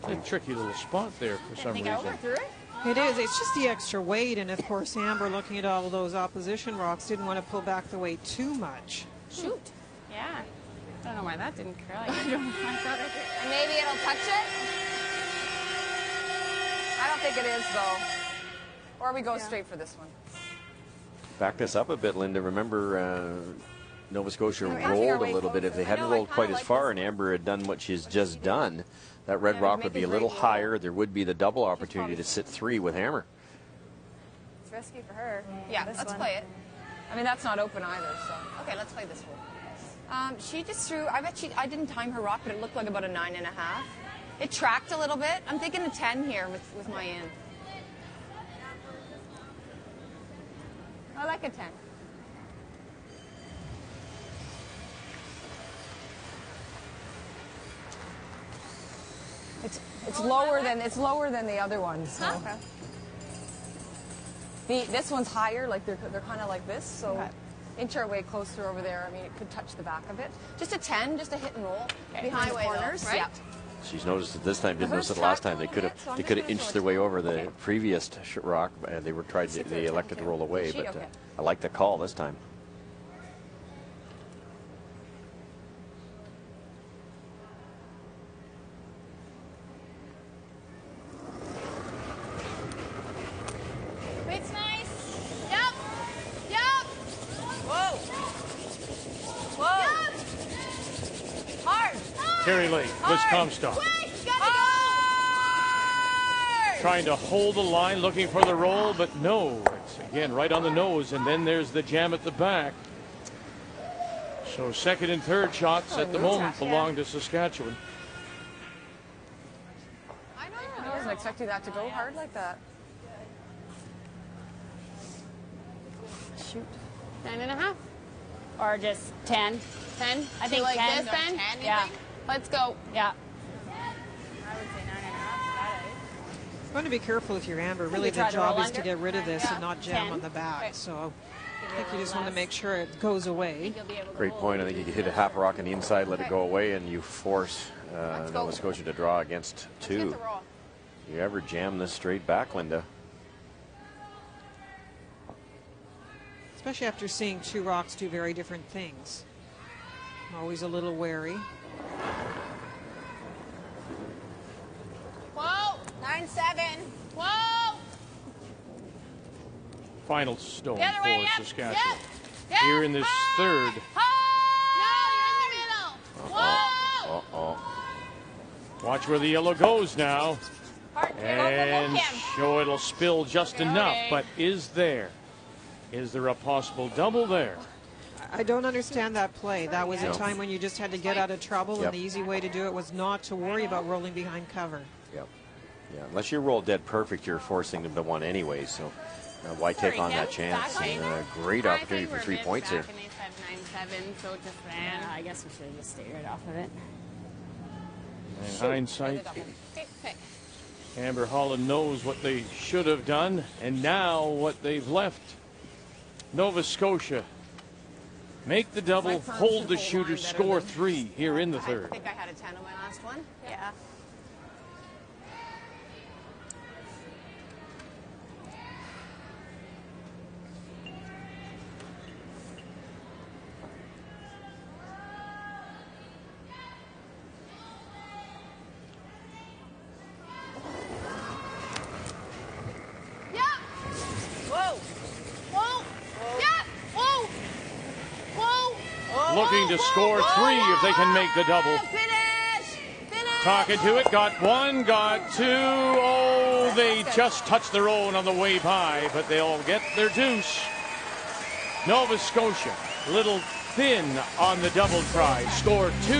A tricky little spot there for some reason. Through it? It is. It's just the extra weight. And, of course, Amber, looking at all of those opposition rocks, didn't want to pull back the weight too much. Shoot. Yeah. I don't know why that didn't curl. I don't know. I thought it did. And maybe it'll touch it? I don't think it is, though. Or we go straight for this one. Back this up a bit, Linda. Remember, Nova Scotia We're edging our rolled a way little bit. If they closer. hadn't I know, I rolled quite kinda as like far this and one. Amber had done what she's just done, that red Yeah, rock make would be a a little great roll. higher. There would be the double opportunity probably- to sit 3 with Hammer. It's risky for her. Yeah, This let's one. play it. I mean, that's not open either, so. Okay, let's play this one. She just threw, I didn't time her rock, but it looked like about a 9.5. It tracked a little bit. I'm thinking a 10 here with my in. I like a 10. It's lower than the other ones. So. Huh? This one's higher, like they're kind of like this, so inch our way closer over there. I mean, it could touch the back of it. Just a 10, just a hit and roll behind the Highway though, corners. right? Yeah. She's noticed it this time. Didn't notice Reverse it last track time. They a could little have bit, so I'm they just could have gonna inched show their it way to you. over the Okay. previous rock, and they were tried. They elected to roll away, Sheet, but okay. I like the call this time. It's nice. Yep. Yep. Whoa! Whoa! Hard! Terry Lake, Comstock, Quick. Gotta trying to hold the line, looking for the roll, but no. It's again right on the nose, and then there's the jam at the back. So second and third shots at the moment belong to Saskatchewan. I wasn't expecting that to go hard like that. Shoot. 9.5. Or just 10. 10. I think like 10. this or 10, you Yeah. think? Let's go. Yeah. I would say 9.5. You want to be careful if you're Amber. Really, you try the to roll job is to under? get rid of this Yeah. and not jam 10. on the back. Okay. So I think you just want to make sure it goes away. You'll be able to Great hold point. I it. think you could hit a half rock on the inside, let it Okay. go away, and you force go. Nova Scotia to draw against Get 2. the roll. You ever jam this straight back, Linda? Especially after seeing 2 rocks do very different things. I'm always a little wary. Whoa. 9-7. Whoa. Final stone The other way. for Yep. Saskatchewan. Yep. Here in this third. Hard. No, you're in the middle. Whoa. Uh-oh. Watch where the yellow goes now. Hard. And show it'll spill just enough, Okay. but is there a possible double there? I don't understand that play. That was No. a time when you just had to get out of trouble, Yep. and the easy way to do it was not to worry about rolling behind cover. Yep. Yeah, unless you roll dead perfect, you're forcing them to 1 anyway, so why take on that chance? And a great opportunity for 3 points here. And they said 9-7, so just ran. I guess we should have just stayed right off of it. In hindsight, Okay. Amber Holland knows what they should have done, and now what they've left. Nova Scotia make the double, hold the shooter, score 3 here in the I third. think I had a 10 on my last one. Yeah. looking to score 3 if they can make the double. Talking to it, got 1, got 2. Oh, they just touched their own on the way by, but they'll get their deuce. Nova Scotia, a little thin on the double try, scored 2,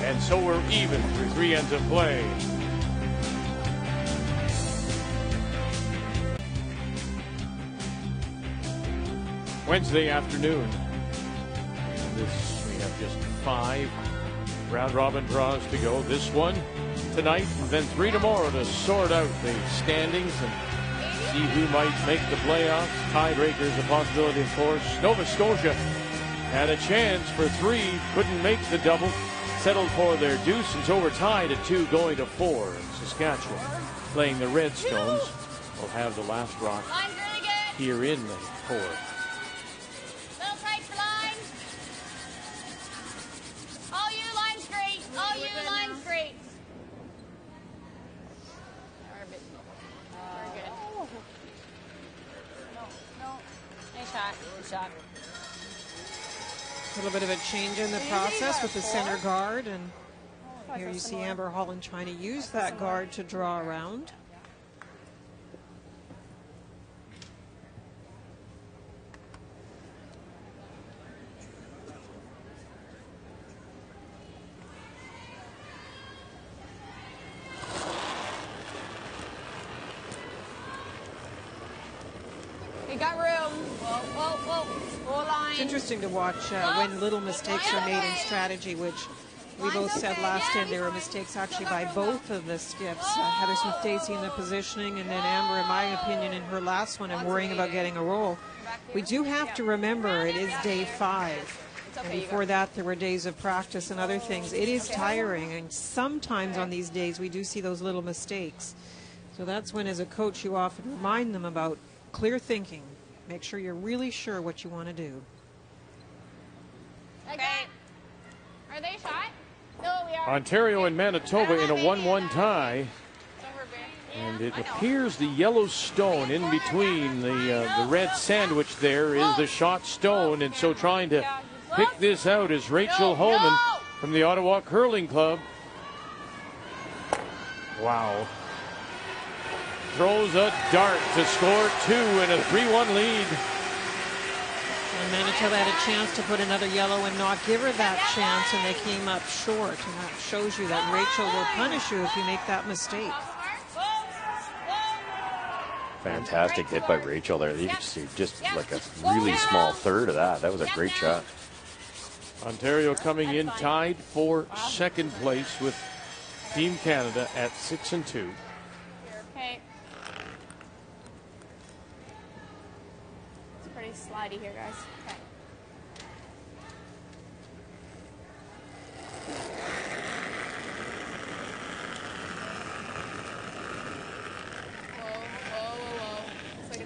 and so we're even through 3 ends of play. Wednesday afternoon. We have just 5 round-robin draws to go. This one tonight, and then 3 tomorrow to sort out the standings and see who might make the playoffs. Tiebreakers a possibility, of course. Nova Scotia had a chance for 3, couldn't make the double, settled for their deuce, and so we're tied at 2 going to 4. Saskatchewan playing the Redstones will have the last rock here in the 4th. Shot. A little bit of a change in the process with the center guard, and here you see Amber Holland trying to use that guard to draw around. He got room. It's interesting to watch when little mistakes are made in strategy, which we both said last time there were mistakes actually by both of the skips. Heather Smith-Dacey in the positioning, and then Amber, in my opinion, in her last one and worrying about getting a roll. We do have to remember it is day 5. And before that, there were days of practice and other things. It is tiring, and sometimes on these days we do see those little mistakes. So that's when, as a coach, you often remind them about clear thinking. Make sure you're really sure what you want to do. Okay. Are they shot? No, we are. Ontario and Manitoba in a 1-1 tie. And it appears the yellow stone in between the red sandwich there is the shot stone. And so trying to pick this out is Rachel Holman from the Ottawa Curling Club. Wow. Throws a dart to score 2 and a 3-1 lead. And Manitoba had a chance to put another yellow and not give her that chance, and they came up short. And that shows you that Rachel will punish you if you make that mistake. Fantastic hit by Rachel there. You can see just like a really small third of that. That was a great shot. Ontario coming in tied for 2nd place with Team Canada at 6-2. Okay. It's pretty slidey here, guys. Okay.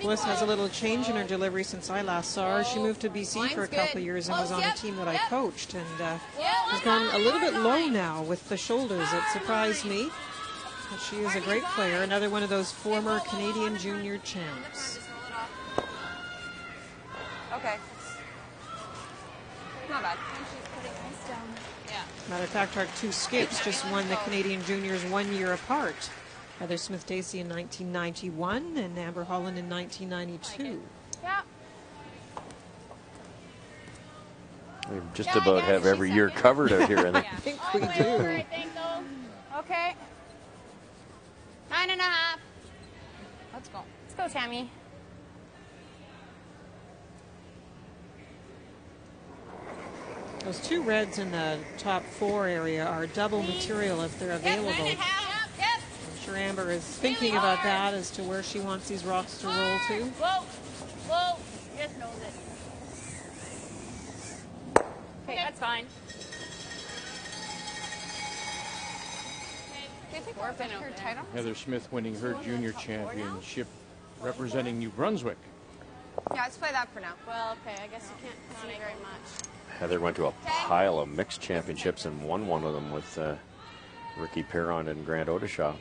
Bliss has a little change in her delivery since I last saw her. She moved to BC for a couple of years and was on a team that I coached, and has gone a little bit low now with the shoulders. It surprised me. But she is a great player, another one of those former Canadian junior champs. Okay. Not bad. Matter of fact, our 2 skips just won the Canadian juniors 1 year apart. Heather Smith-Dacey in 1991 and Amber Holland in 1992. Yeah. We just about have every year covered out here. I think we do. I think so. Okay. 9.5. Let's go. Let's go, Tammy. Those 2 reds in the top 4 area are double material if they're available. Yep. I'm sure Amber is thinking about that as to where she wants these rocks to roll to. Whoa. Just knows it. Okay, that's fine. Heather Smith winning her junior championship representing New Brunswick. Yeah, let's play that for now. Well, okay, I guess you can't see very much. Heather went to a pile of mixed championships and won one of them with Ricky Perron and Grant Odishaw.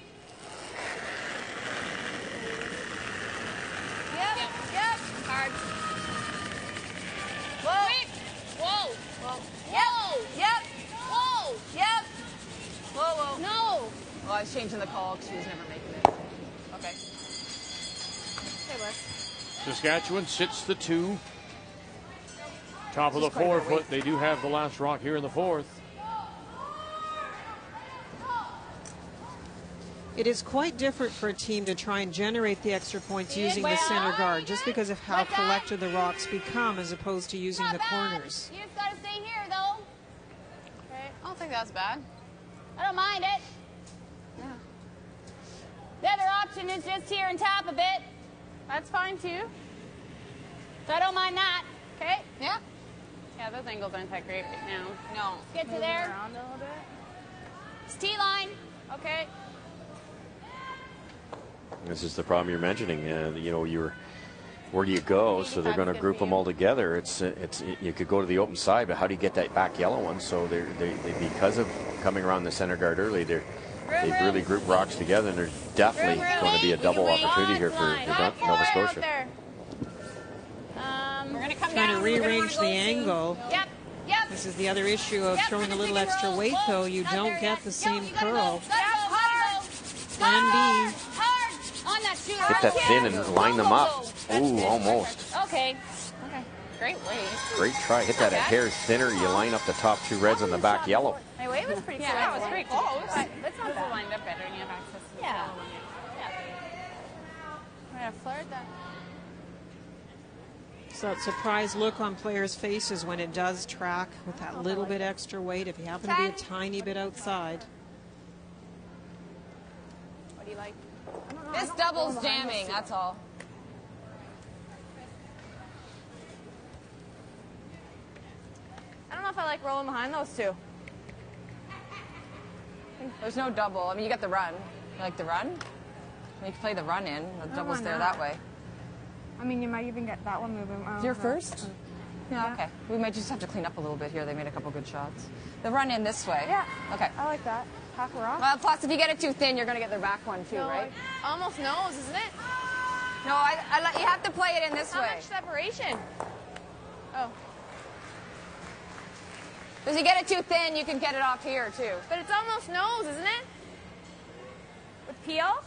Yep. Hard. Whoa. Well, I was changing the call because she was never making it. Okay. Okay, Liz. Saskatchewan sits the 2. Top of the Just quite a bit of 4 foot. weight. They do have the last rock here in the 4th. It is quite different for a team to try and generate the extra points using the center guard, just because of how collected the rocks become as opposed to using the corners. You just gotta stay here, though. Okay. I don't think that's bad. I don't mind it. Yeah. The other option is just here and tap a bit. That's fine, too. So I don't mind that. Okay? Yeah. Yeah, those angles aren't that great right now. No. Get to Moving there. around a little bit. It's T-line. Okay. This is the problem you're mentioning. You know, where do you go? So they're going to group them all together. It's you could go to the open side, but how do you get that back yellow one? So they because of coming around the center guard early, they really group rocks together, and there's definitely going to be a double opportunity here for Nova Scotia. We're gonna come Trying down. to rearrange the angle. Yep. Yep. This is the other issue of throwing a little extra weight, though. You don't get the same curl. Plan B. Hit that thin and line them up. Ooh, almost. Okay. Okay. Great weight. Great try. Hit that a hair thinner. You line up the top 2 reds on the back yellow. My weight was pretty Yeah, close. that was pretty close. But it's not This will bad. wind up better and you have access to the Yeah. one. Yeah. We're gonna flirt that. So that surprised look on players' faces when it does track with that little bit extra weight, if you happen to be a tiny bit outside. What do you like? This double's jamming, that's all. I don't know if I like rolling behind those two. There's no double. I mean, you got the run. You like the run? You can play the run in. The double's why there not? that way. I mean, you might even get that one moving. You're first? Yeah, okay. We might just have to clean up a little bit here. They made a couple good shots. The run in this way. Yeah. Okay. I like that. Pack a rock. Well, plus, if you get it too thin, you're going to get their back one too, No, right? almost nose, isn't it? No, you have to play it in this How way. much separation? Oh, Because you get it too thin, you can get it off here too. but it's almost nose, isn't it? With peel?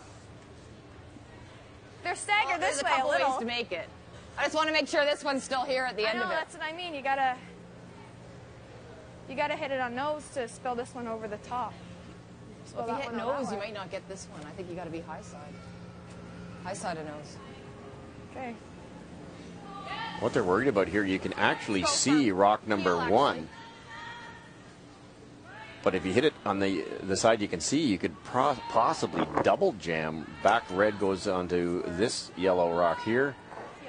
They're staggered There's this a way a couple little. ways to make it. I just want to make sure this one's still here at the I end know, of it. that's what I mean. You gotta hit it on nose to spill this one over the top. Spill Well, if you that hit one out nose, that you way. might not get this one. I think you got to be high side. High side of nose. Okay. What they're worried about here, you can actually see rock number 1. But if you hit it on the side you can see, you could possibly double jam. Back red goes onto this yellow rock here,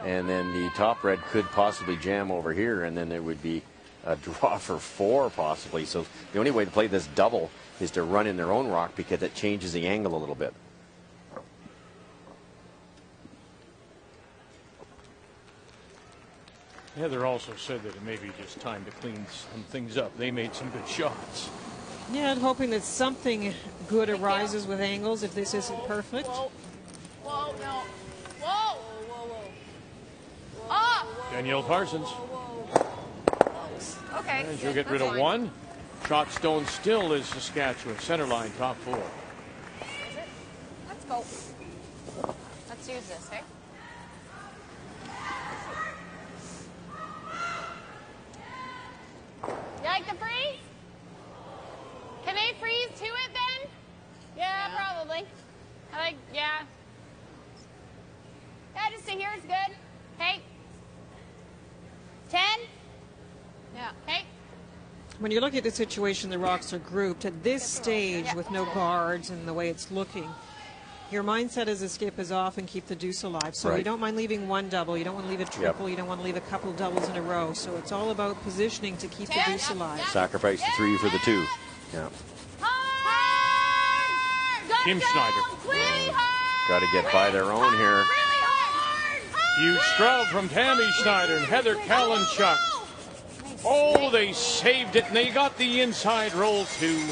and then the top red could possibly jam over here, and then there would be a draw for 4 possibly. So the only way to play this double is to run in their own rock because it changes the angle a little bit. Heather also said that it may be just time to clean some things up. They made some good shots. Yeah, and hoping that something good arises with angles if this isn't perfect. Whoa. Whoa, no. Whoa. Whoa, whoa. Ah! Danielle Parsons. Okay. And she'll get rid of 1. Shot stone still is Saskatchewan. Center line, top 4. Let's go. Let's use this, hey? You like the freeze? Can they freeze to it then? Yeah, probably. Yeah. Yeah, just stay here is good. Okay. 10? Yeah. Okay. When you look at the situation, the rocks are grouped at this stage with no guards and the way it's looking. Your mindset as a skip is off and keep the deuce alive. So Right. you don't mind leaving 1 double. You don't want to leave a triple. You don't want to leave a couple doubles in a row. So it's all about positioning to keep the deuce alive. Sacrifice the 3 for the 2. Yeah. Hard! Kim Schneider. Really hard! Got to get by their own here. Really hard! Huge straddle from Tammy Schneider and Heather Kalinchuk. Oh, they saved it, and they got the inside roll, too.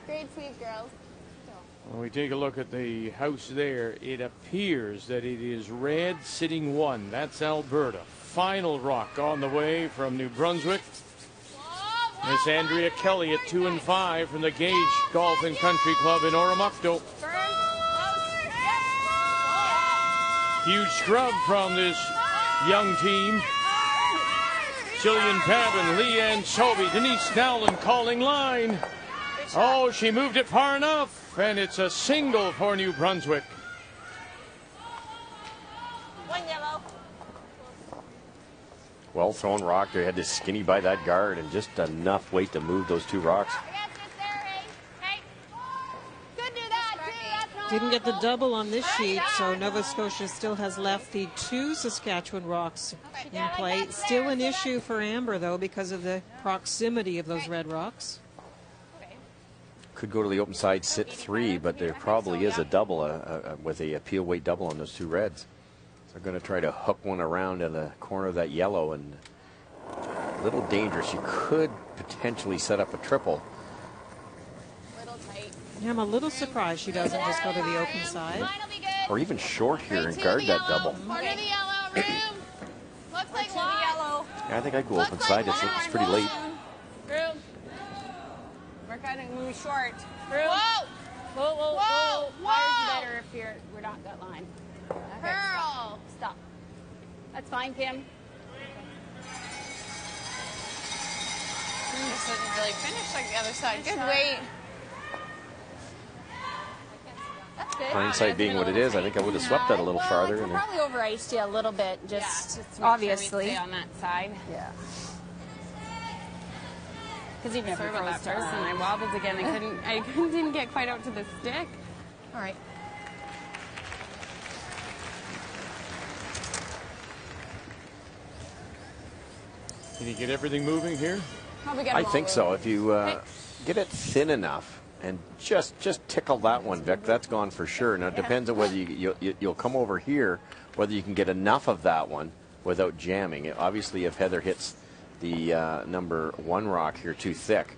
Great sweep, girls. When we take a look at the house there, it appears that it is red sitting 1. That's Alberta. final rock on the way from New Brunswick. Miss Andrea Kelly at 2 and 5 from the Gage Golf and Country Club in Oromocto. Huge scrub from this young team. Jillian Pabin, Leanne Sobey, Denise Nowlin calling line. Oh, she moved it far enough, and it's a single for New Brunswick. One yellow. Well thrown rock. They had to skinny by that guard and just enough weight to move those 2 rocks. Didn't get the double on this sheet, so Nova Scotia still has left the 2 Saskatchewan rocks in play. Still an issue for Amber, though, because of the proximity of those red rocks. Could go to the open side, sit 3, but there probably is a double with a peel weight double on those 2 reds. So they're going to try to hook one around in the corner of that yellow, and a little dangerous. You could potentially set up a triple. Yeah, I'm a little surprised she doesn't just go to the open side. Or even short here and guard that double. Corner the yellow, room. Looks like yellow. Yeah, I think I'd go open side. It's pretty late. Room. We're kind of moving short. Room. Whoa. Wire's better if we're not gut line. Pearl. Stop. That's fine, Kim. This didn't really finish like the other side. Good weight. That's good. Hindsight being what it is, I think I would have swept that a little farther. Well, probably over iced you a little bit, just make obviously. sure we stay on that side. Yeah. Because even if it goes first and I wobbled again, I didn't get quite out to the stick. All right. Can you get everything moving here? Probably get I them all think so. moving. If you get it thin enough and just tickle that one, Vic, that's gone for sure. Now it depends on whether you'll come over here, whether you can get enough of that one without jamming. Obviously, if Heather hits the number 1 rock here too thick,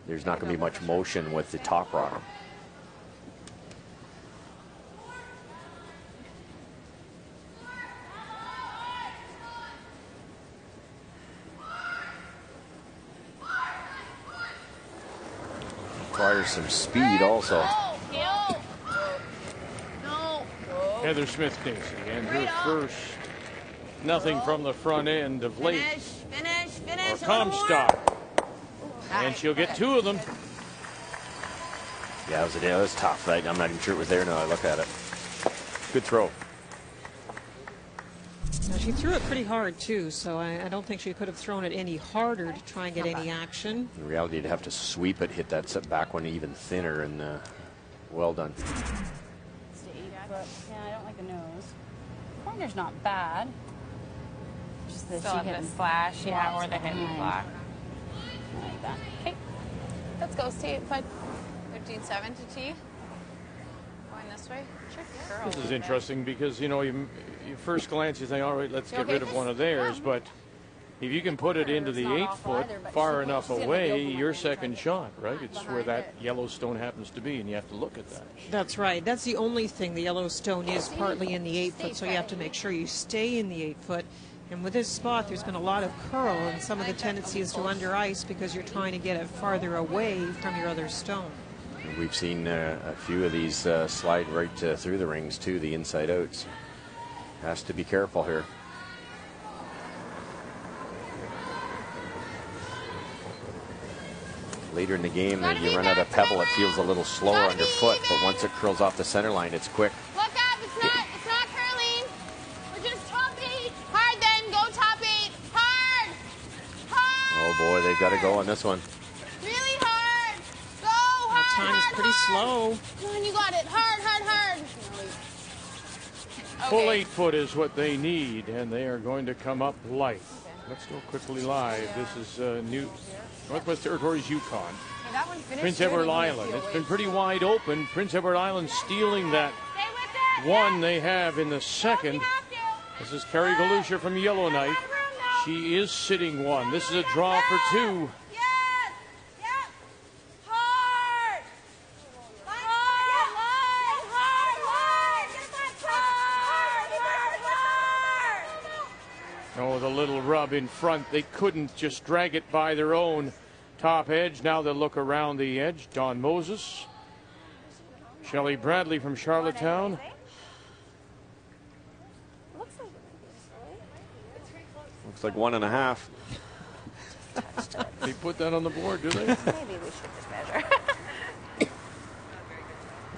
there's not going to be much motion with the top rock. Requires some speed also. Heather Smith-Dacey and her first nothing from the front end of late. Or Comstock. And she'll get 2 of them. Yeah, it was tough. I'm not even sure it was there now I look at it. Good throw. Now, she threw it pretty hard, too, so I don't think she could have thrown it any harder to try and get any action. In reality, you'd have to sweep it, hit that back one even thinner, and well done. Yeah, I don't like the nose. Corner's not bad. Just that Still she have hit the slash, yeah, or the hit and block. I like that. Okay. Let's go, Steve. 13-7 to tee. Going this way. Sure. This is interesting because, you first glance, you think, all right, let's get rid of one of theirs. But if you can put it into the 8-foot far enough away, your second shot, right? It's where that Yellowstone happens to be, and you have to look at that. That's right. That's the only thing. The Yellowstone is partly in the 8-foot, so you have to make sure you stay in the 8-foot. And with this spot, there's been a lot of curl, and some of the tendency is to under ice because you're trying to get it farther away from your other stone. We've seen a few of these slide right through the rings, too, the inside outs. Has to be careful here. Later in the game, you run out of pebble, it feels a little slower underfoot, but once it curls off the center line, it's quick. Look up, it's not curling. We're just top 8. Hard then, go top 8. Hard. Oh boy, they've got to go on this one. Really hard. Go hard. That time is pretty slow. Come on, you got it. Hard. Full 8-foot is what they need, and they are going to come up light. Let's go quickly live. This is New Northwest Territories, Yukon. That one finished Prince Edward Island. It's been pretty wide open. Prince Edward Island stealing that one they have in the second. This is Carrie Galusha from Yellowknife. She is sitting 1. This is a draw for 2. Oh, the little rub in front. They couldn't just drag it by their own top edge. Now they'll look around the edge. Dawn Moses. Shelley Bradley from Charlottetown. Looks like 1.5. They put that on the board, do they? Maybe we should just measure.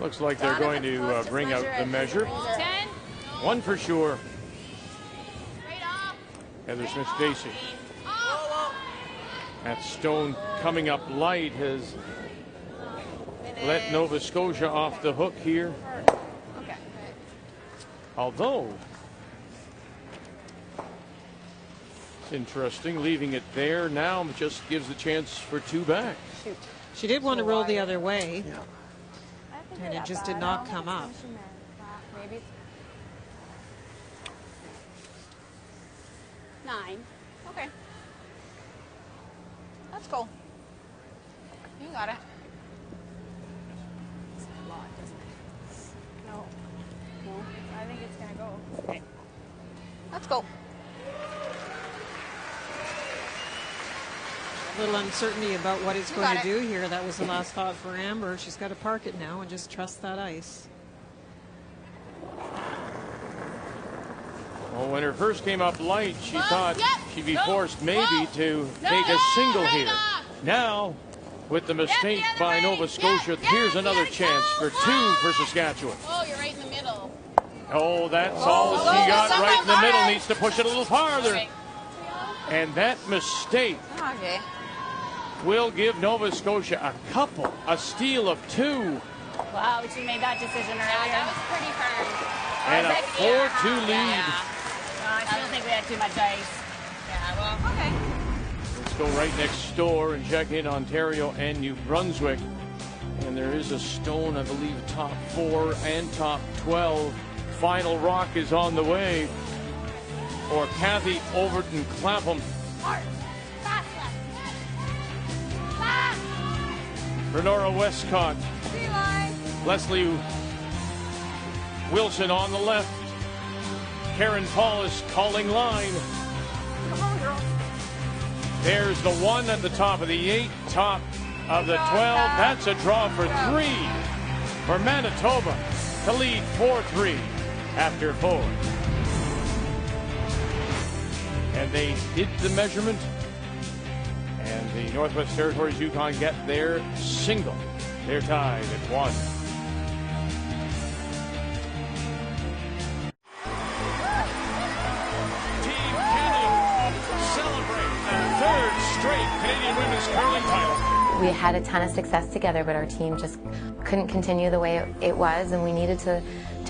Looks like they're going to bring out the measure. 10. One for sure. Heather Smith-Dacey. That stone coming up light has let Nova Scotia off the hook here. Okay. Although, it's interesting, leaving it there now just gives the chance for 2 back. Shoot. She did want to roll the other way, I think and they're it just that did bad. not come up. Maybe it's 9. okay. Let's go. You got it. It's a lot, doesn't it? No. No. I think it's gonna go. Okay. Let's go. A little uncertainty about what it's You going got to it. do here. That was the last thought for Amber. She's got to park it now and just trust that ice. Well, when her first came up light, she thought she'd be Go. forced maybe Go. to No. take a single Right here. off. Now, with the mistake the other by way. Nova Scotia, Yes, here's yes, another yes, chance go. for 2 for Saskatchewan. Oh, you're right in the middle. Oh, that's all she go. got right in the middle. Someone Needs to push it a little farther. Okay. And that mistake Okay. will give Nova Scotia a steal of 2, Wow, we should have made that decision earlier. That was pretty firm. and a 4-2 lead. I still think we had too much ice. Yeah, well, Okay. Let's go right next door and check in Ontario and New Brunswick. And there is a stone, I believe, top 4 and top 12. Final rock is on the way for Kathy Overton Clapham. fast left. Fast. Renora Westcott. Leslie Wilson on the left. Karen Paulus calling line. Come on, girl. There's the 1 at the top of the 8, top of the 12. That's a draw for 3 for Manitoba to lead 4-3 after 4. And they did the measurement. And the Northwest Territories Yukon get their single. They're tied at 1. Team Canada celebrate a 3rd straight Canadian women's curling title. We had a ton of success together, but our team just couldn't continue the way it was, and we needed to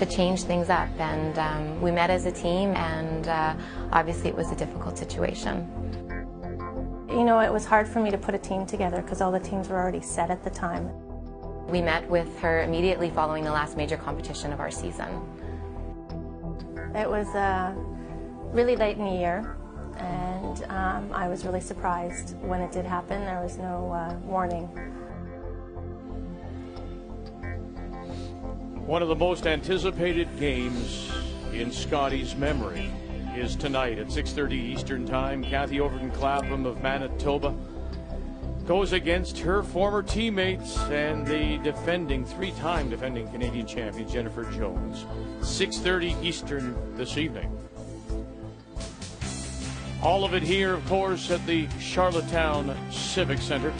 change things up. And we met as a team, and obviously it was a difficult situation. You know, it was hard for me to put a team together because all the teams were already set at the time. We met with her immediately following the last major competition of our season. It was really late in the year, and I was really surprised when it did happen. There was no warning. One of the most anticipated games in Scotties' memory is tonight at 6:30 Eastern Time. Kathy Overton Clapham of Manitoba goes against her former teammates and the 3-time defending Canadian champion Jennifer Jones. 6:30 Eastern this evening. All of it here, of course, at the Charlottetown Civic Center.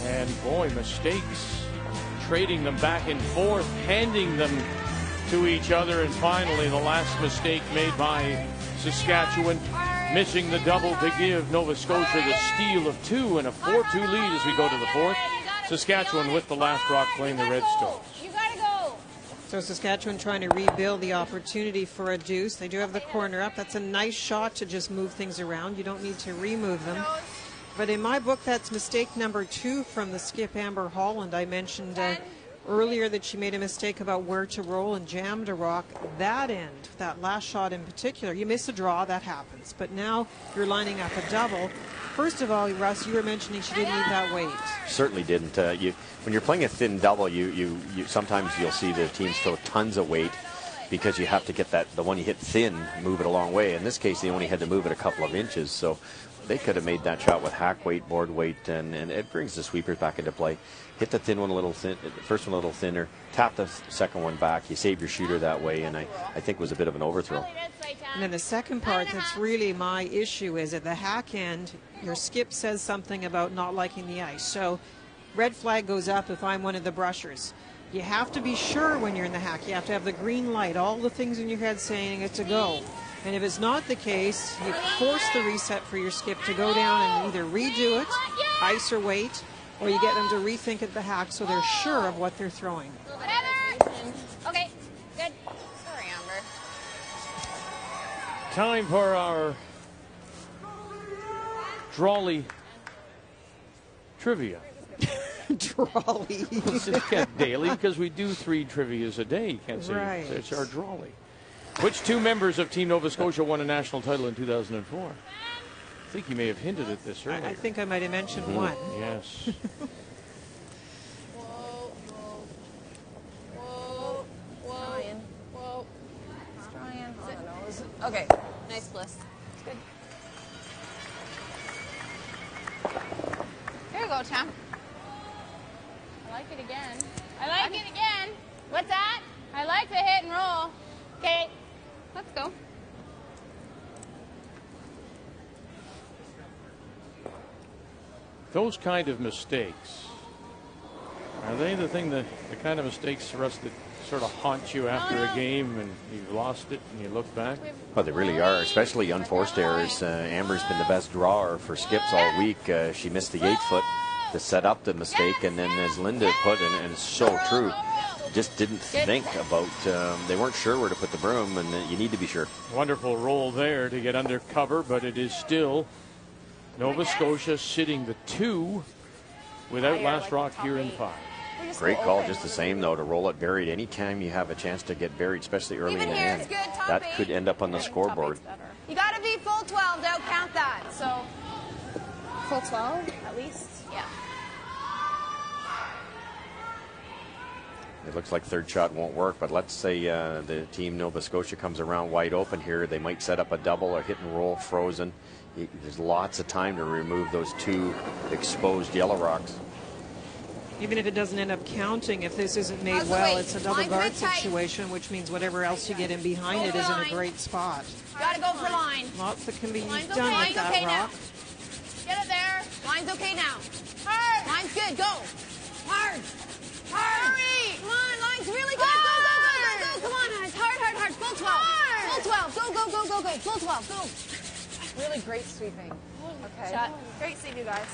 And boy, mistakes, trading them back and forth, handing them to each other, and finally the last mistake made by Saskatchewan, missing the double to give Nova Scotia the steal of 2 and a 4-2 lead as we go to the 4th. Saskatchewan with the last rock playing the Redstones. You gotta go. So Saskatchewan trying to rebuild the opportunity for a deuce. They do have the corner up. That's a nice shot to just move things around. You don't need to remove them. But in my book, that's mistake number 2 from the skip, Amber Holland. I mentioned earlier that she made a mistake about where to roll and jammed a rock. That end, that last shot in particular, you miss a draw, that happens. But now you're lining up a double. First of all, Russ, you were mentioning she didn't need that weight. Certainly didn't. When you're playing a thin double, you sometimes you'll see the teams throw tons of weight because you have to get the one you hit thin, move it a long way. In this case, they only had to move it a couple of inches, so they could have made that shot with hack weight, board weight, and it brings the sweepers back into play. Hit the thin one a little thin, first one a little thinner, tap the second one back. You save your shooter that way, and I think it was a bit of an overthrow. And then the second part that's really my issue is at the hack end, your skip says something about not liking the ice. So red flag goes up if I'm one of the brushers. You have to be sure when you're in the hack. You have to have the green light, all the things in your head saying it's a go. And if it's not the case, you force the reset for your skip to go down and either redo it, ice or wait, or you get them to rethink at the hack so they're sure of what they're throwing. Okay, good. Sorry, Amber. Time for our Drawley trivia. Drawley. It's not daily because we do 3 trivias a day. You can't say it's our Drawley. Which 2 members of Team Nova Scotia won a national title in 2004? I think you may have hinted at this earlier. I think I might have mentioned one. Yes. Whoa. Australian. Okay. Nice bliss. It's good. Here you go, champ. I like it again. I like it again. What's that? I like the hit and roll. Okay, let's go. Those kind of mistakes, are they the kind of mistakes for us that sort of haunt you after a game and you've lost it and you look back? Well, they really are, especially unforced errors. Amber's been the best drawer for skips all week. She missed the 8-foot to set up the mistake, and then as Linda put, and it's so true, just didn't think about, they weren't sure where to put the broom, and you need to be sure. Wonderful roll there to get under cover, but it is still Nova Scotia sitting the 2 without last rock here in 5. Great call just the same, though, to roll it buried. Anytime you have a chance to get buried, especially early in the end, that could end up on the scoreboard. You got to be full 12 to count that. So Full 12 at least. yeah. It looks like third shot won't work, but let's say the team Nova Scotia comes around wide open here. They might set up a double or hit and roll frozen. There's lots of time to remove those 2 exposed yellow rocks. Even if it doesn't end up counting, if this isn't made well, it's a double guard situation, which means whatever else you get in behind it is in a great spot. Got to go for line. Lots that can be done Line's with that okay rock. now. Get it there. Line's okay now. Hard. Line's good. Go. Hard. Hurry. Come on. Line's really good. Go. Come on. It's hard. Full 12. Full 12. Go. Full 12. Go. Really great sweeping. Okay. Shot. Great save, you guys.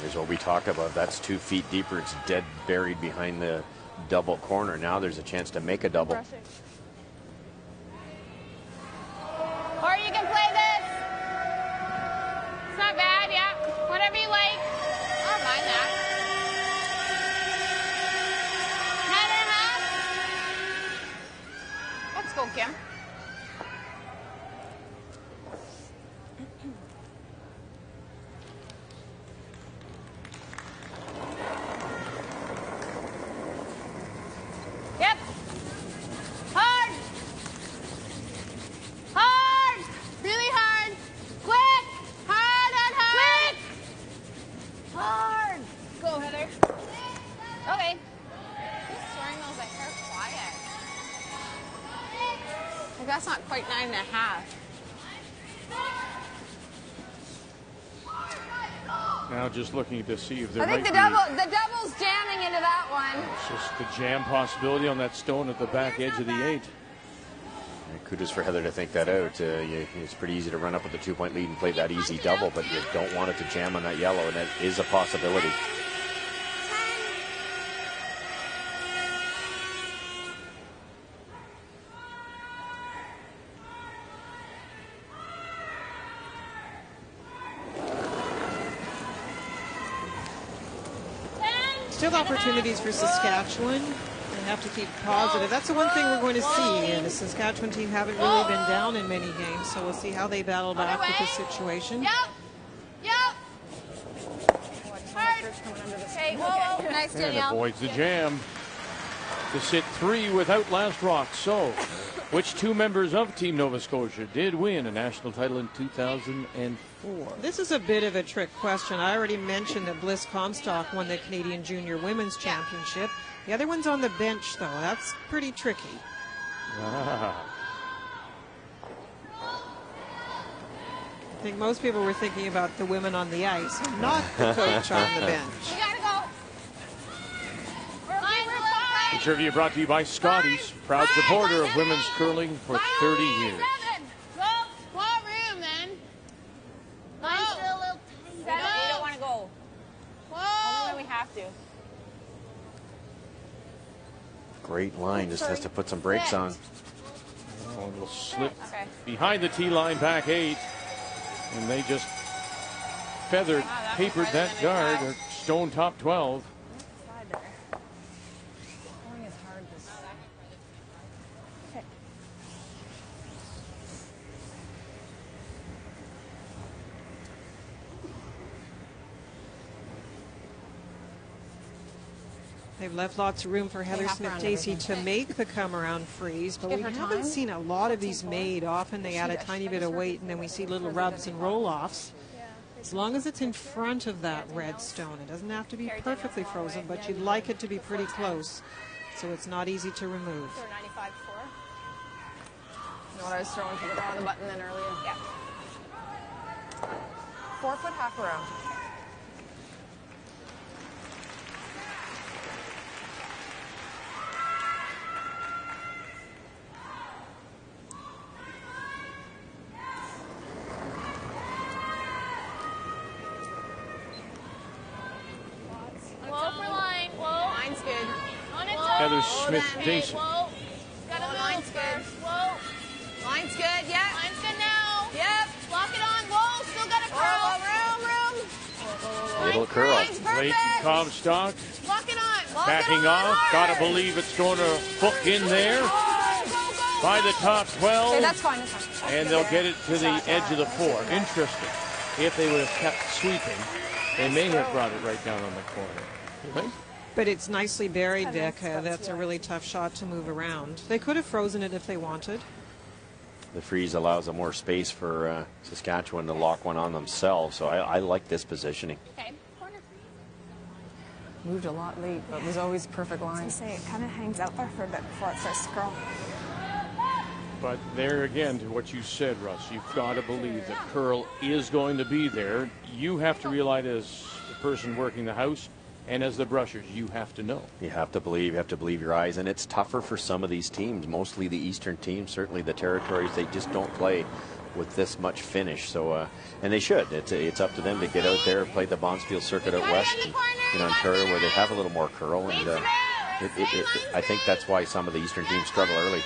Here's what we talk about. That's 2 feet deeper. It's dead buried behind the double corner. Now there's a chance to make a double. Or you can play this. It's not bad, yeah. Whatever you like. I don't mind that. 9.5. Let's go, Kim. Yep. Hard. Hard. Really hard. Quick. Hard. Quick. Hard. Go, Heather. Okay. Who's throwing those like her quiet? Like, that's not quite 9.5. Now just looking to see if there I think might the double's jamming into that one. It's just the jam possibility on that stone at the back edge of the 8. Kudos for Heather to think that out. It's pretty easy to run up with a 2-point lead and play that easy double, but you don't want it to jam on that yellow, and that is a possibility. Still opportunities for Saskatchewan. They have to keep positive. That's the one thing we're going to see. And the Saskatchewan team haven't really been down in many games, so we'll see how they battle back with this situation. Hard. Okay, whoa. Nice, And Danielle. avoids the jam. to sit 3 without last rock. So, which 2 members of Team Nova Scotia did win a national title in 2004? This is a bit of a trick question. I already mentioned that Bliss Comstock won the Canadian Junior Women's Championship. The other one's on the bench, though. That's pretty tricky. Ah. I think most people were thinking about the women on the ice, not the coach on the bench. You gotta go. The trivia brought to you by Scotties, proud supporter of women's curling for 30 years. More room then. Mine's still a little tight. You don't want to go. Only when we have to. Great line, just has to put some brakes on. Oh, a little slip behind the T line, back 8. And they just feathered, papered that guard, or stone top 12. They've left lots of room for Heather Smith-Dacey to make the come-around freeze, but we haven't seen a lot of these made. Often they add a tiny bit of weight, and then we see little rubs and roll-offs. As long as it's in front of that red stone, it doesn't have to be perfectly frozen, but you'd like it to be pretty close, so it's not easy to remove. You know what I was throwing for the wrong button then earlier? Yeah. 4 foot half around. Heather Smith-Dacey. Line's good. Line's good, yeah. Line's good now. Yep. Lock it on. Whoa, still got a curl. Room. Little curl. Late Comstock. Lock it on. Backing off. Gotta believe it's going to hook in there by the top 12. Okay, that's fine. That's fine. And they'll get it to the edge of the 4. Interesting. If they would have kept sweeping, they may have brought it right down on the corner. You think? But it's nicely buried, Vic. That's a really tough shot to move around. They could have frozen it if they wanted. The freeze allows them more space for Saskatchewan to lock one on themselves, so I like this positioning. Okay. Corner. Moved a lot late, but was always perfect line. I was going to say, it kind of hangs out there for a bit before it starts to curl. But there again, to what you said, Russ, you've got to believe that curl is going to be there. You have to realize, as the person working the house, and as the brushers, you have to know. You have to believe your eyes, and it's tougher for some of these teams, mostly the Eastern teams, certainly the territories. They just don't play with this much finish, so and they should. It's up to them to get out there, play the Bonspiel circuit out west in Ontario, where they have a little more curl, and I think that's why some of the Eastern teams struggle early.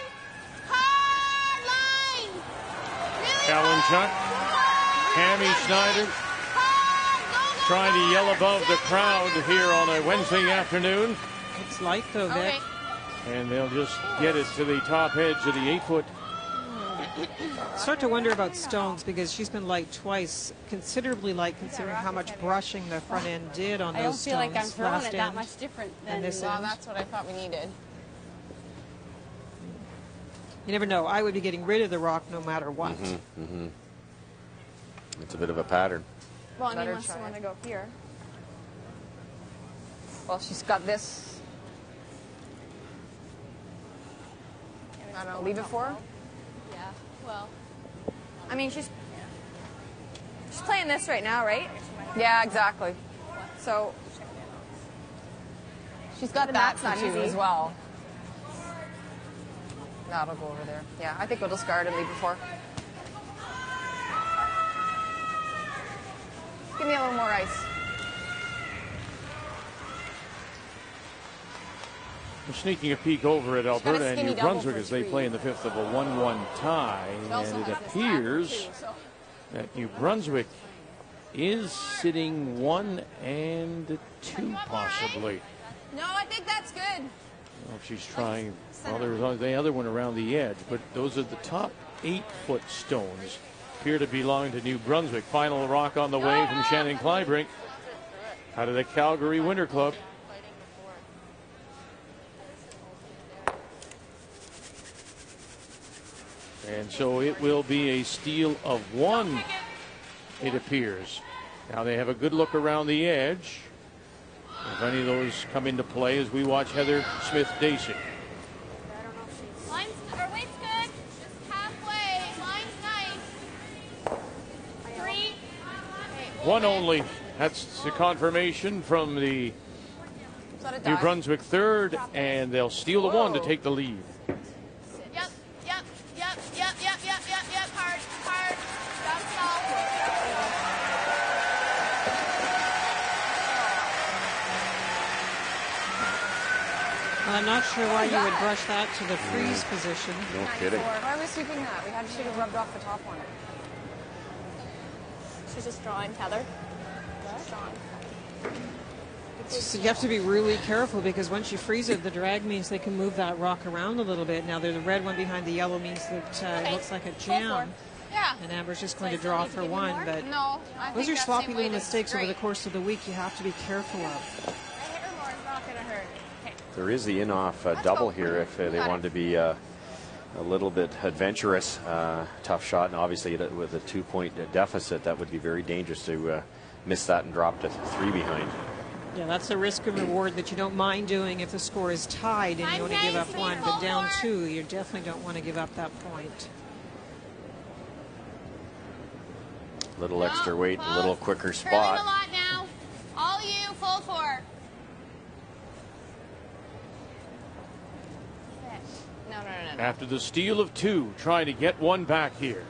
Alan Chuck, Tammy Snyder, trying to yell above the crowd here on a Wednesday afternoon. It's light, though, Vic. And they'll just get it to the top edge of the 8 foot. Start to wonder about Stones, because she's been light twice, considerably light considering how much brushing the front end did on those stones. I don't feel like I'm throwing last it that end much different than and this Well, end. that's what I thought we needed. You never know. I would be getting rid of the rock no matter what. It's a bit of a pattern. Well, I mean, Better unless try you want it. to go here. Well, she's got this. I don't know, leave it for her? Yeah. Well. I mean, she's playing this right now, right? Yeah, exactly. So She's got The that map's not for two easy. as well. That'll go over there. Yeah, I think we'll discard and leave it for her. Give me a little more ice. We're sneaking a peek over at Alberta got a and skinny New double Brunswick for as they three. play in the fifth of a 1-1 tie. also And it has this appears back, too, so. that New Brunswick is sitting 1 and 2 possibly. No, I think that's good. Well, she's trying. Well, there's the other one around the edge, but those are the top 8-foot stones. Appear to belong to New Brunswick. Final rock on the way from Shannon Clybrink out of the Calgary Winter Club. And so it will be a steal of 1, it appears. Now they have a good look around the edge. If any of those come into play as we watch Heather Smith-Dacey. Line's, or weight's good. Just halfway. Line's nice. 3. 1 only. That's the confirmation from the New Brunswick third, and they'll steal the 1 to take the lead. Yep. Hard. Down slow. Well, I'm not sure why you would brush that to the freeze position. No kidding. Why are we sweeping that? We should have rubbed off the top one. She's just drawing, Heather. Just drawing. So you have to be really careful because once you freeze it, the drag means they can move that rock around a little bit. Now, the red one behind the yellow means that it looks like a jam. Yeah. And Amber's just going to draw for 1. But No. those are sloppy little mistakes over the course of the week you have to be careful of. I hit her more. It's not going to hurt. Okay. There is the in-off double here if they wanted to be a little bit adventurous. Tough shot, and obviously with a 2-point deficit, that would be very dangerous to miss that and drop to 3 behind. Yeah, that's a risk and reward that you don't mind doing if the score is tied and you only give up 1. But down 2, you definitely don't want to give up that point. Little extra weight, a little quicker Curling a spot. lot now. All you, full 4. No. After the steal of 2, trying to get 1 back here.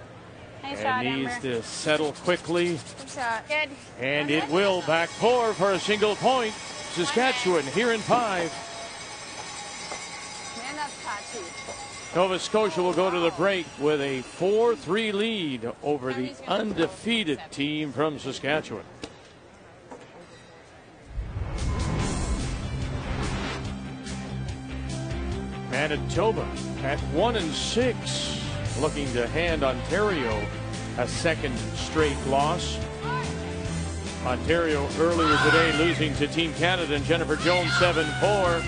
Nice And shot, needs Amber. to settle quickly. Good shot. Good. And it will back 4 for a single point. Saskatchewan here in 5. Man, that's patchy. Nova Scotia will go to the break with a 4-3 lead over the undefeated team from Saskatchewan. Manitoba at 1-6, looking to hand Ontario a 2nd straight loss. Ontario earlier today losing to Team Canada and Jennifer Jones 7-4.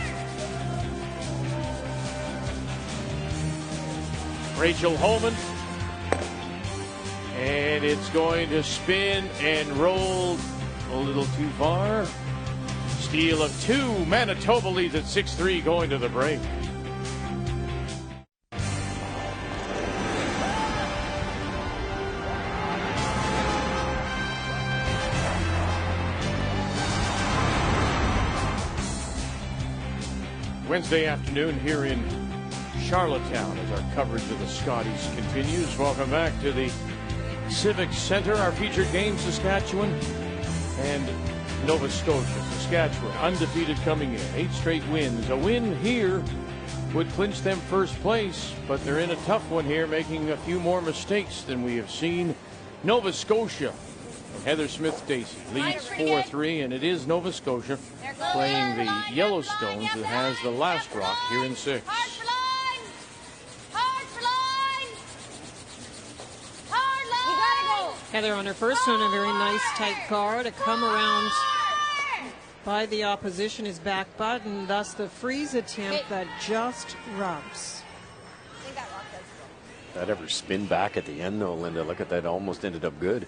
Rachel Holman, and it's going to spin and roll a little too far. Steal of 2. Manitoba leads at 6-3 going to the break. Wednesday afternoon here in Charlottetown as our coverage of the Scotties continues. Welcome back to the Civic Center. Our featured game, Saskatchewan and Nova Scotia. Saskatchewan undefeated coming in, 8 straight wins. A win here would clinch them first place, but they're in a tough one here, making a few more mistakes than we have seen. Nova Scotia, Heather Smith-Dacey leads 4-3, and it is Nova Scotia playing the Yellowstones that has the last rock here in 6. Heather on her first one, a very nice tight car to come around by the opposition is back button, thus the freeze attempt that just rubs. That ever spin back at the end though, Linda? Look at that, almost ended up good.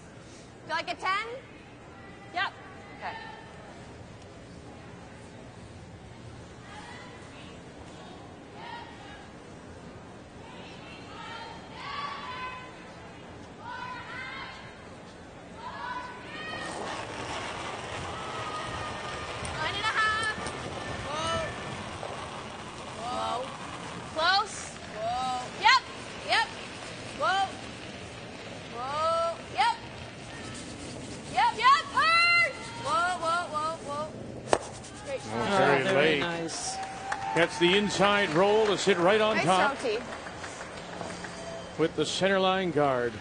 Feel like a 10? Yep. Okay. That's the inside roll to sit right on top Nice with the center line guard.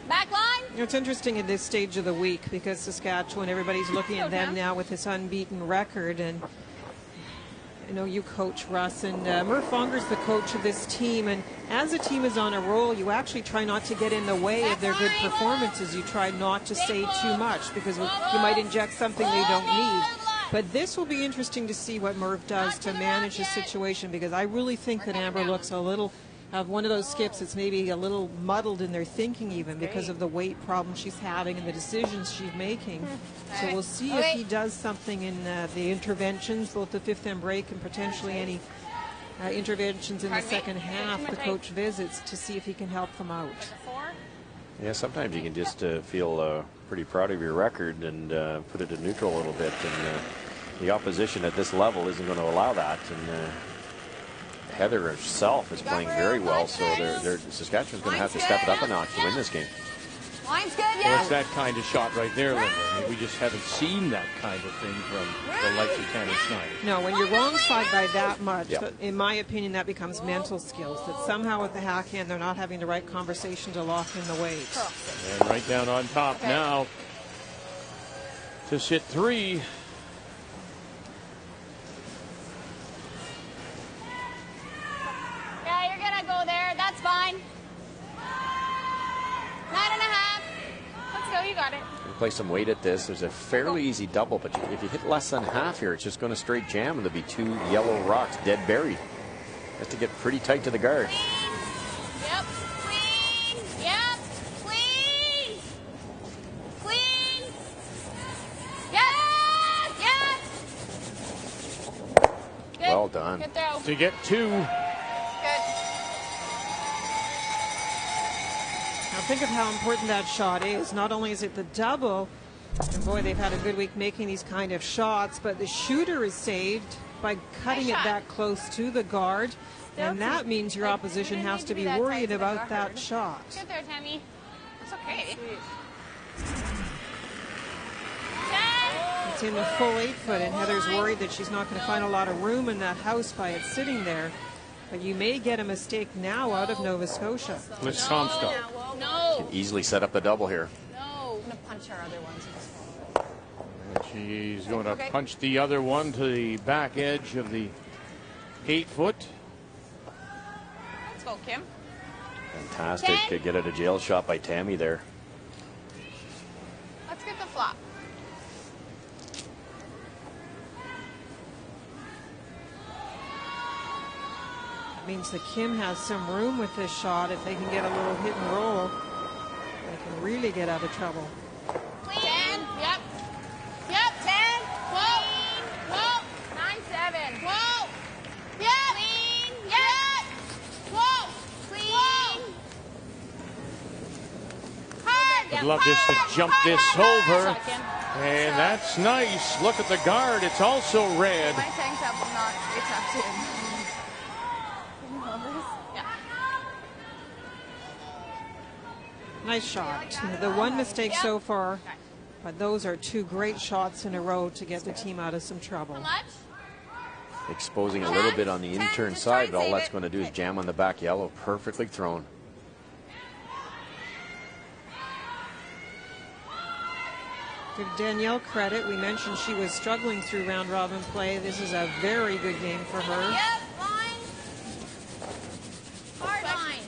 Back line. You know, it's interesting at this stage of the week because Saskatchewan, everybody's looking at them now with this unbeaten record. And I know you coach, Russ, and Murph Onger's the coach of this team. And as a team is on a roll, you actually try not to get in the way of their good performances. You try not to say too much because you might inject something they don't need. But this will be interesting to see what Murph does to manage the situation, because I really think that Amber looks a little, one of those skips that's maybe a little muddled in their thinking even because of the weight problem she's having and the decisions she's making. So we'll see if he does something in the interventions, both the fifth and break and potentially any interventions in the second half, the coach visits, to see if he can help them out. Yeah, sometimes you can just feel pretty proud of your record and put it in neutral a little bit. And the opposition at this level isn't going to allow that. And Heather herself is playing very well, so Saskatchewan's going to have to step it up a notch to win this game. Line's good, yeah. Well, it's that kind of shot right there, Linda. I mean, we just haven't seen that kind of thing from the likes of Tanner Snyder. No, when you're wrong side by that much, in my opinion, that becomes mental skills. That somehow with the backhand, they're not having the right conversation to lock in the weight. And right down on top now to sit 3. Yeah, you're going to go there. That's fine. 9.5. Let's go. You got it. Play some weight at this. There's a fairly easy double, but if you hit less than half here, it's just going to straight jam, and there'll be 2 yellow rocks dead buried. Has to get pretty tight to the guard. Yep. Clean. Yep. Clean. Clean. Yes. Yes. Good. Well done. Good throw. To get 2. Now think of how important that shot is. Not only is it the double, and boy, they've had a good week making these kind of shots, but the shooter is saved by cutting it that close to the guard, and that means your opposition has to be worried about that shot. Good there, Tammy. It's okay. It's in the full 8-foot, and Heather's worried that she's not going to find a lot of room in that house by it sitting there. But you may get a mistake now out of Nova Scotia. Let's Comstock. No. Can easily set up the double here. No. I'm going to punch our other ones. And she's going to punch the other one to the back edge of the 8-foot. Let's go, Kim. Fantastic. Could get a jail shot by Tammy there. Let's get the flop. Means that Kim has some room with this shot. If they can get a little hit and roll, they can really get out of trouble. 10. Yep. Yep. 10. Whoa. Whoa. 9-7. Whoa. Yep. Clean. Yep. Whoa. Clean. Hard. I'd love just to jump this over. And that's nice. Look at the guard. It's also red. My tank top will not stay tucked in. Nice shot. The one mistake so far, but those are 2 great shots in a row to get the team out of some trouble. Exposing a little bit on the in-turn side, but all that's going to do is jam on the back yellow. Perfectly thrown. Give Danielle credit. We mentioned she was struggling through round robin play. This is a very good game for her. Yep. Line. Hard line.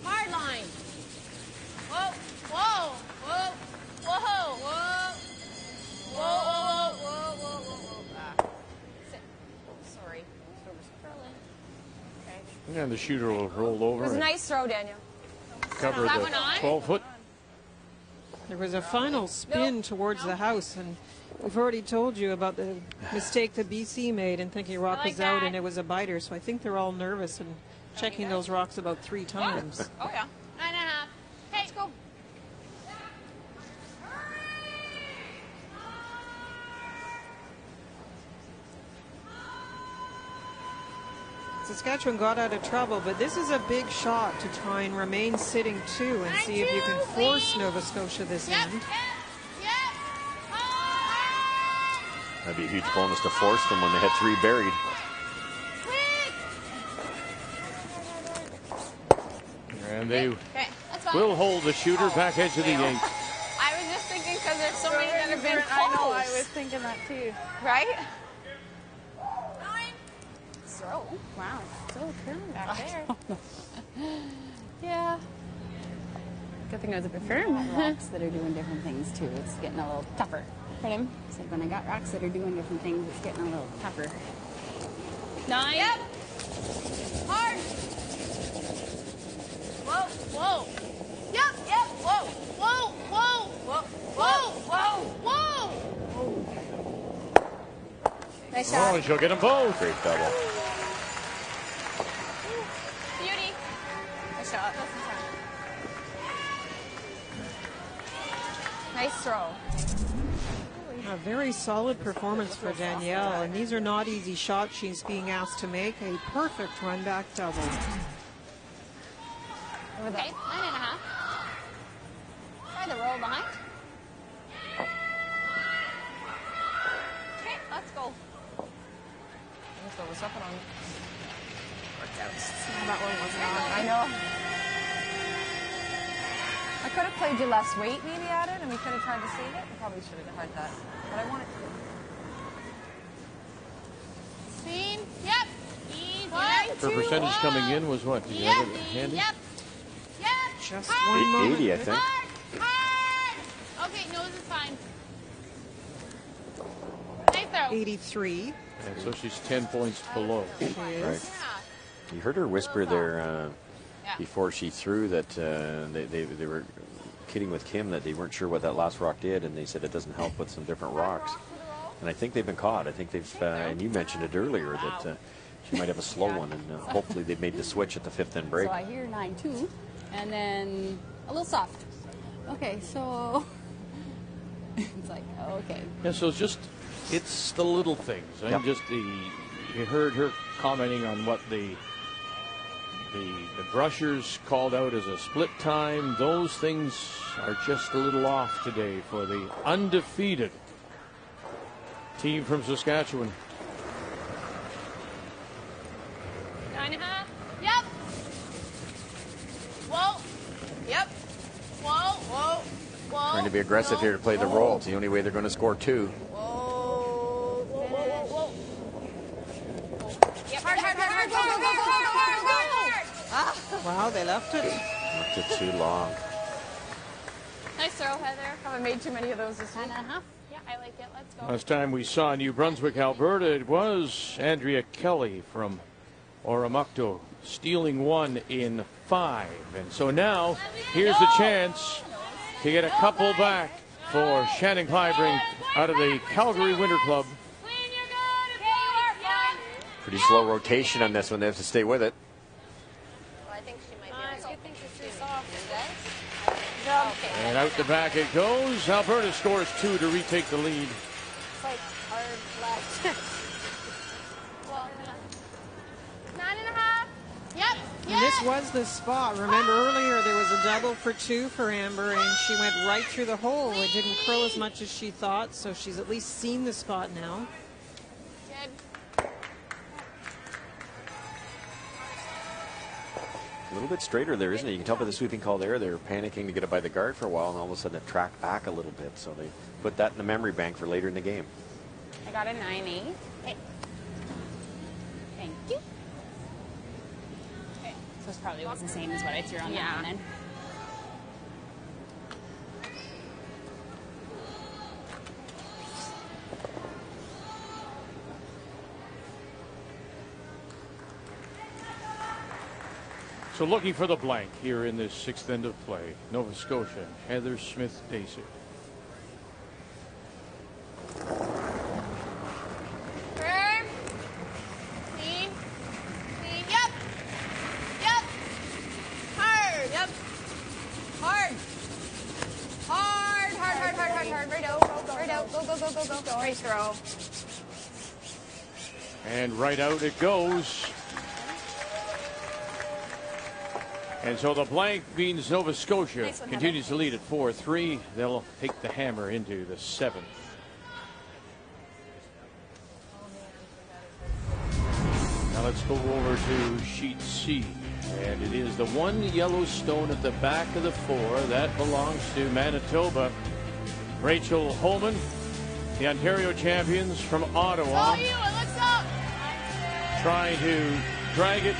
Hard line. Whoa. Whoa. Whoa. Whoa. Whoa. Whoa. Whoa. Whoa. Whoa. Sit. Sorry. Okay. And the shooter will roll over. It was a nice throw, Daniel. Cover the 12-foot. There was a final spin towards the house, and we've already told you about the mistake that BC made in thinking rock was out and it was a biter, so I think they're all nervous and checking those rocks about 3 times. Oh, yeah. 9.5. Hey, let's go. Saskatchewan got out of trouble, but this is a big shot to try and remain sitting 2 and see if you can force Nova Scotia this end. That'd be a huge bonus to force them when they had 3 buried. And they will hold the shooter back edge of the 8. I was just thinking because there's so many that have been I know, I holes. was thinking that too. Right? So, wow, so firm back there. Yeah. Good thing there's a bit firm rocks that are doing different things too. It's getting a little tougher. him. I said, when I got rocks that are doing different things, it's getting a little tougher. 9. Yep. Hard. Whoa. Whoa. Yep. Yep. Whoa. Whoa. Whoa. Whoa. Whoa. Whoa. Nice shot. Oh, and she'll get them both. Great double. Beauty. Nice shot. Nice throw. A very solid performance for Danielle, and these are not easy shots she's being asked to make. A perfect run back double. Okay, 9.5. Try the roll behind. Okay, let's go. Let's go. What's up on? Worked out. That one wasn't on. I know. I could have played you less weight maybe at it, and we could have tried to save it. I probably should have had that, but I wanted to. Spin. Yep. Easy. Her percentage coming in was what? Did you have it handy? Yep. Yep. Just one moment. 80, I think. Hard. Okay, nose is fine. Nice throw. 83. And so she's 10 points below. She is. Right. You heard her whisper there before she threw that they were kidding with Kim that they weren't sure what that last rock did, and they said it doesn't help with some different rocks. And I think they've been caught. I think they've, and you mentioned it earlier, that she might have a slow one, and hopefully they've made the switch at the 5th end break. So I hear 9-2, and then a little soft. Okay, so it's like, okay. Yeah, so it's the little things. I mean, just you heard her commenting on what the brushers called out as a split time. Those things are just a little off today for the undefeated team from Saskatchewan. 9.5. Yep. Whoa. Yep. Whoa. Whoa. Whoa. Trying to be aggressive here to play the roll. It's the only way they're going to score 2. Whoa. Whoa. Whoa. Yep. Hard. Wow, they left it. Left it too long. Nice throw, Heather. Haven't made too many of those this week. 9.5. Yeah, I like it. Let's go. Last time we saw New Brunswick, Alberta, it was Andrea Kelly from Oromocto stealing 1 in 5. And so now, here's the chance to get a couple back for Shannon Clybring out of the Calgary Winter Club. Pretty slow rotation on this one. They have to stay with it. And out the back it goes. Alberta scores 2 to retake the lead. It's like hard left. 9.5. Yep. And this was the spot. Remember earlier there was a double for 2 for Amber, and she went right through the hole. It didn't curl as much as she thought, so she's at least seen the spot now. Good. A little bit straighter there, isn't it? You can tell by the sweeping call there. They're panicking to get it by the guard for a while, and all of a sudden it tracked back a little bit. So they put that in the memory bank for later in the game. I got a 9.8. Okay. Thank you. Okay. So this probably was the same as what I threw on that one then. So looking for the blank here in this 6th end of play. Nova Scotia, Heather Smith-Dacey. Firm. Clean. Clean. Yep. Yep. Hard. Yep. Hard. Right out. Right out. Go. Nice throw. And right out it goes. And so the blank means Nova Scotia continues to lead at 4-3. They'll take the hammer into the 7th. Now let's go over to sheet C. And it is the one yellow stone at the back of the 4. That belongs to Manitoba. Rachel Holman, the Ontario champions from Ottawa. Trying to drag it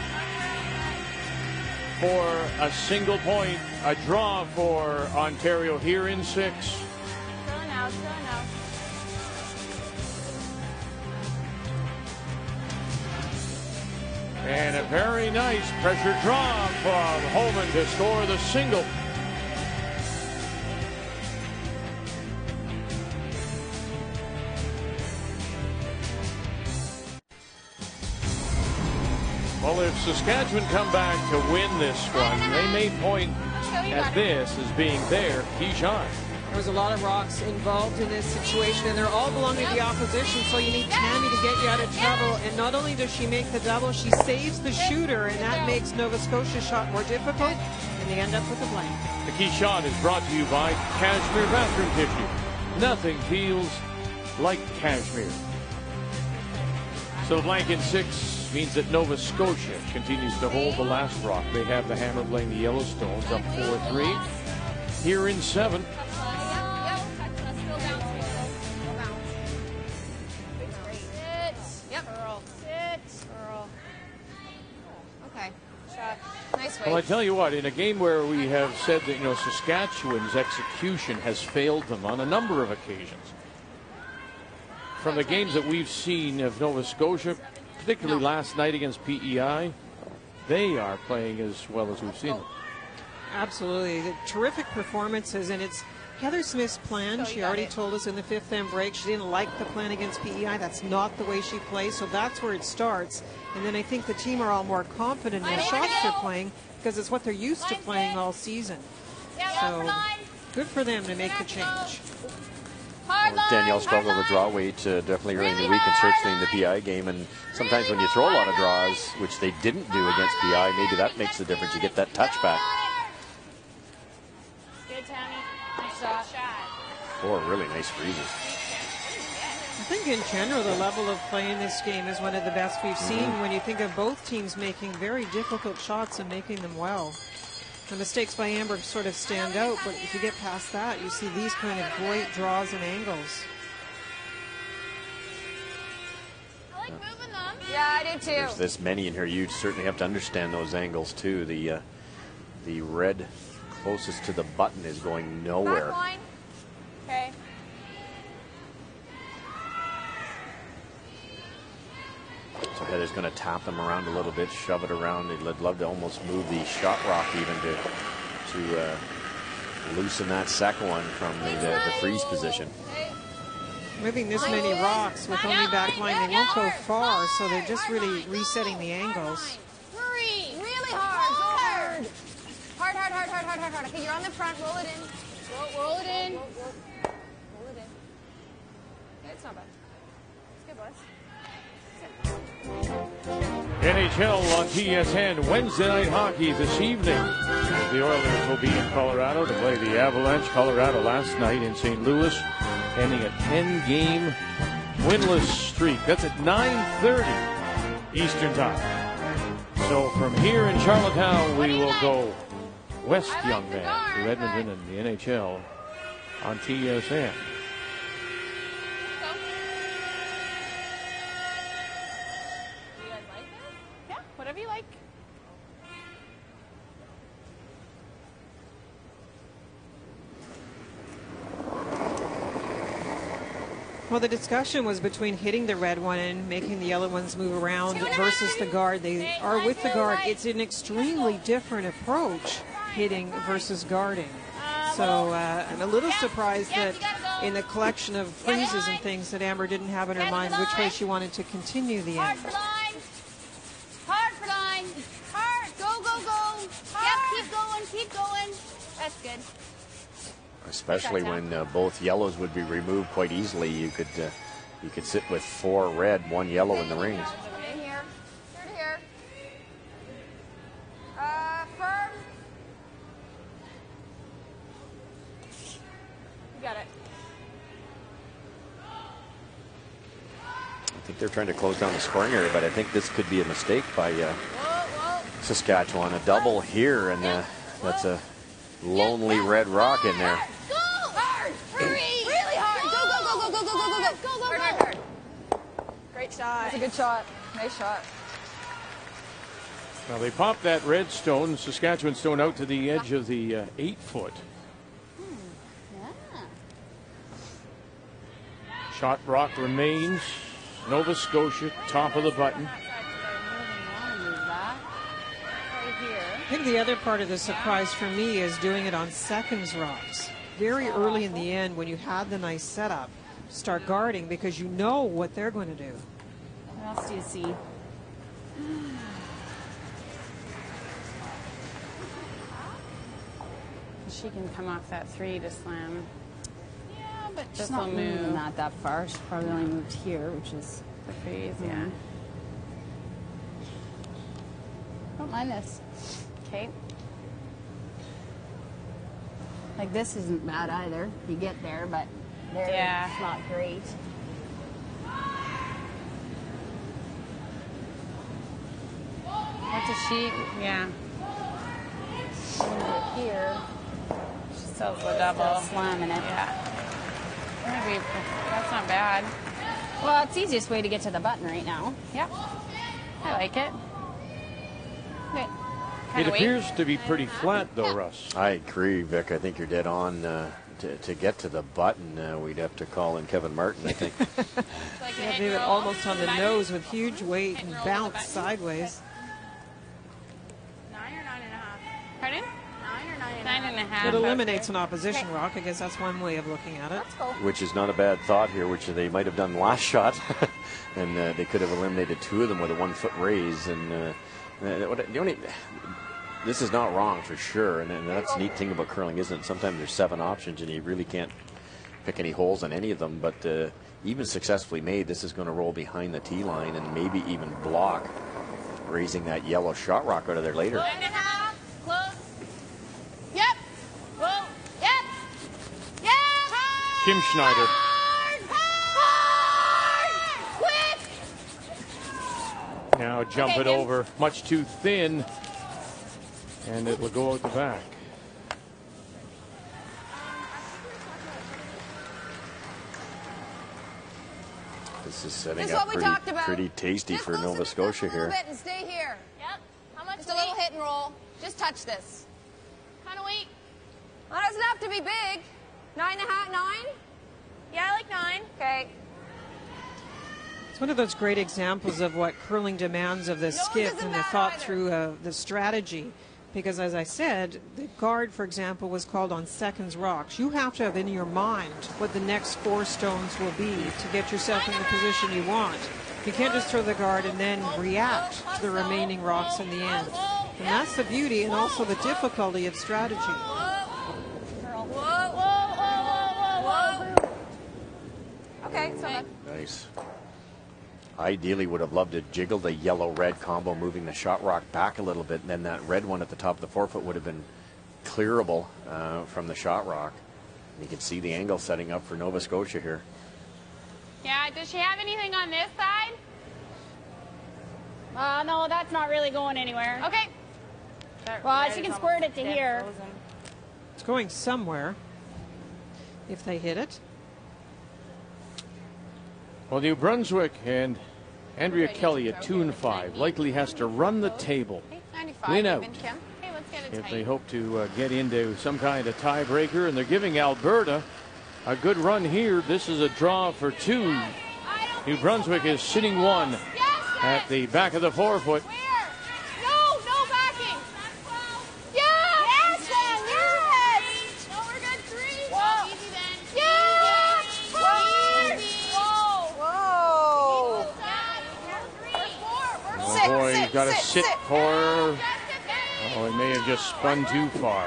for a single point, a draw for Ontario here in 6. Still now. And a very nice pressure draw from Holland to score the single. Well, if Saskatchewan come back to win this one, they may point at this as being their key shot. There was a lot of rocks involved in this situation, and they're all belonging to the opposition, so you need Tammy to get you out of trouble. And not only does she make the double, she saves the shooter, and that makes Nova Scotia's shot more difficult, and they end up with a blank. The key shot is brought to you by Cashmere Bathroom Tissue. Nothing feels like cashmere. So the blank in 6 means that Nova Scotia continues to hold the last rock. They have the hammer playing the Yellowstones up 4-3. Here in 7. Well, I tell you what, in a game where we have said that, Saskatchewan's execution has failed them on a number of occasions. From the games that we've seen of Nova Scotia, particularly last night against PEI, they are playing as well as we've seen them. Absolutely. The terrific performances, and it's Heather Smith's plan. She already told us in the 5th end break she didn't like the plan against PEI. That's not the way she plays, so that's where it starts. And then I think the team are all more confident in the shots they're playing because it's what they're used to playing all season. So good for them to make the change. Well, Danielle struggled with draw weight definitely early in the week and certainly in the PI game. And sometimes when you throw a lot of draws, which they didn't do against PI, maybe that makes the difference. You get that touchback. Good, Tammy. Nice shot. 4 really nice freezes. I think in general the level of play in this game is one of the best we've seen when you think of both teams making very difficult shots and making them well. The mistakes by Amber sort of stand out, but if you get past that, you see these kind of great draws and angles. I like moving them. Yeah, I do too. There's this many in here. You certainly have to understand those angles too. The red closest to the button is going nowhere. Back line. Okay. So Heather's going to tap them around a little bit, shove it around. They'd love to almost move the shot rock even to loosen that second one from the freeze position. Moving this many rocks with only back line, they won't go far, so they're just really resetting the angles. Hurry! Really hard. Go hard. Hard. Okay, you're on the front. Roll it in. Roll it in. Roll it in. Okay, it's not bad. It's good, boys. NHL on TSN Wednesday night hockey this evening. The Oilers will be in Colorado to play the Avalanche. Colorado last night in St. Louis, ending a 10-game winless streak. That's at 9:30 Eastern time. So from here in Charlottetown, we will go west, young man, to Edmonton and the NHL on TSN. Whatever you like. Well, the discussion was between hitting the red one and making the yellow ones move around versus the guard. They are with the guard. It's an extremely different approach, hitting versus guarding. So I'm a little surprised that in the collection of freezes and things that Amber didn't have in her mind which way she wanted to continue the end. Hard for line. Hard. Go. Yep, keep going. That's good. Especially when both yellows would be removed quite easily. You could sit with 4 red, 1 yellow in the rings. In here. Here. Firm. You got it. I think they're trying to close down the scoring area, but I think this could be a mistake by Saskatchewan. A double here, and that's a lonely red rock in there. Go! Hard! Hurry! Really hard! Go! Hard. Great shot. That's a good shot. Nice shot. Now they popped that red stone, Saskatchewan stone, out to the edge of the 8-foot. Yeah. Shot rock remains. Nova Scotia, top of the button. I think the other part of the surprise for me is doing it on seconds rocks. Very early in the end when you had the nice setup, start guarding because you know what they're going to do. What else do you see? She can come off that 3 to slam. Yeah, but she's This not will moving move. that far. She probably only moved here, which is The phase, yeah. don't mind this. Okay. Like this isn't bad either. You get there, but there Yeah. it's not great. What does she? Yeah. Here, She sells the double. slamming it. Yeah. Maybe that's not bad. Well, it's the easiest way to get to the button right now. Yep. I like it. Good. It Kinda weak. appears to be pretty flat, though, Russ. I agree, Vic. I think you're dead on. To get to the button, we'd have to call in Kevin Martin, I think. Like a Yeah, hit do it roll. almost on the Button. nose with huge weight Hit and roll to the bounce button. sideways. 9 or 9.5? Pardon? 9 or 9.5. 9.5. It eliminates an opposition rock. I guess that's one way of looking at it. Let's go. Which is not a bad thought here, which they might have done last shot. And they could have eliminated 2 of them with a 1-foot raise. And the only... This is not wrong for sure, and that's the neat thing about curling, isn't it? Sometimes there's 7 options, and you really can't pick any holes on any of them. But even successfully made, this is going to roll behind the tee line and maybe even block raising that yellow shot rock out of there later. 9.5. Close. Yep. Whoa. Yep. Yep. Kim Schneider. Hard. Quick. Now jump Okay, it Kim. over. Much too thin. And it will go out the back. This is setting This is up what we talked about. pretty tasty Just for loosen Nova it up Scotia a little here. bit and stay here. Yep. How much Just a little hit and roll. Just touch this. Kind of weak. Well, it doesn't have to be big. 9.5, 9? Yeah, I like 9. Okay. It's one of those great examples of what curling demands of the it skip doesn't and the matter thought either. through the strategy. Because as I said, the guard, for example, was called on seconds rocks. You have to have in your mind what the next 4 stones will be to get yourself in the position you want. You can't just throw the guard and then react to the remaining rocks in the end. And that's the beauty and also the difficulty of strategy. Okay, so that, Nice. Ideally would have loved to jiggle the yellow-red combo, moving the shot rock back a little bit, and then that red one at the top of the forefoot would have been clearable from the shot rock. You can see the angle setting up for Nova Scotia here. Yeah. Does she have anything on this side? No, that's not really going anywhere. Okay. Well, she can squirt it to here. It's going somewhere if they hit it. Well, New Brunswick and Andrea Kelly at 2 and 5 likely has to run the table 95. Win out. Kim. Okay, let's get it if tight. they hope to get into some kind of tiebreaker. And they're giving Alberta a good run here. This is a draw for 2. New Brunswick is sitting 1 at the back of the forefoot. Where? No backing. Yes, then. Yes. No, we're good. 3. Whoa. Easy then. Yeah. Easy. Whoa. Easy. Oh Sit, boy, sit, you've got to sit, sit sit. for. Oh, he may have just spun too far.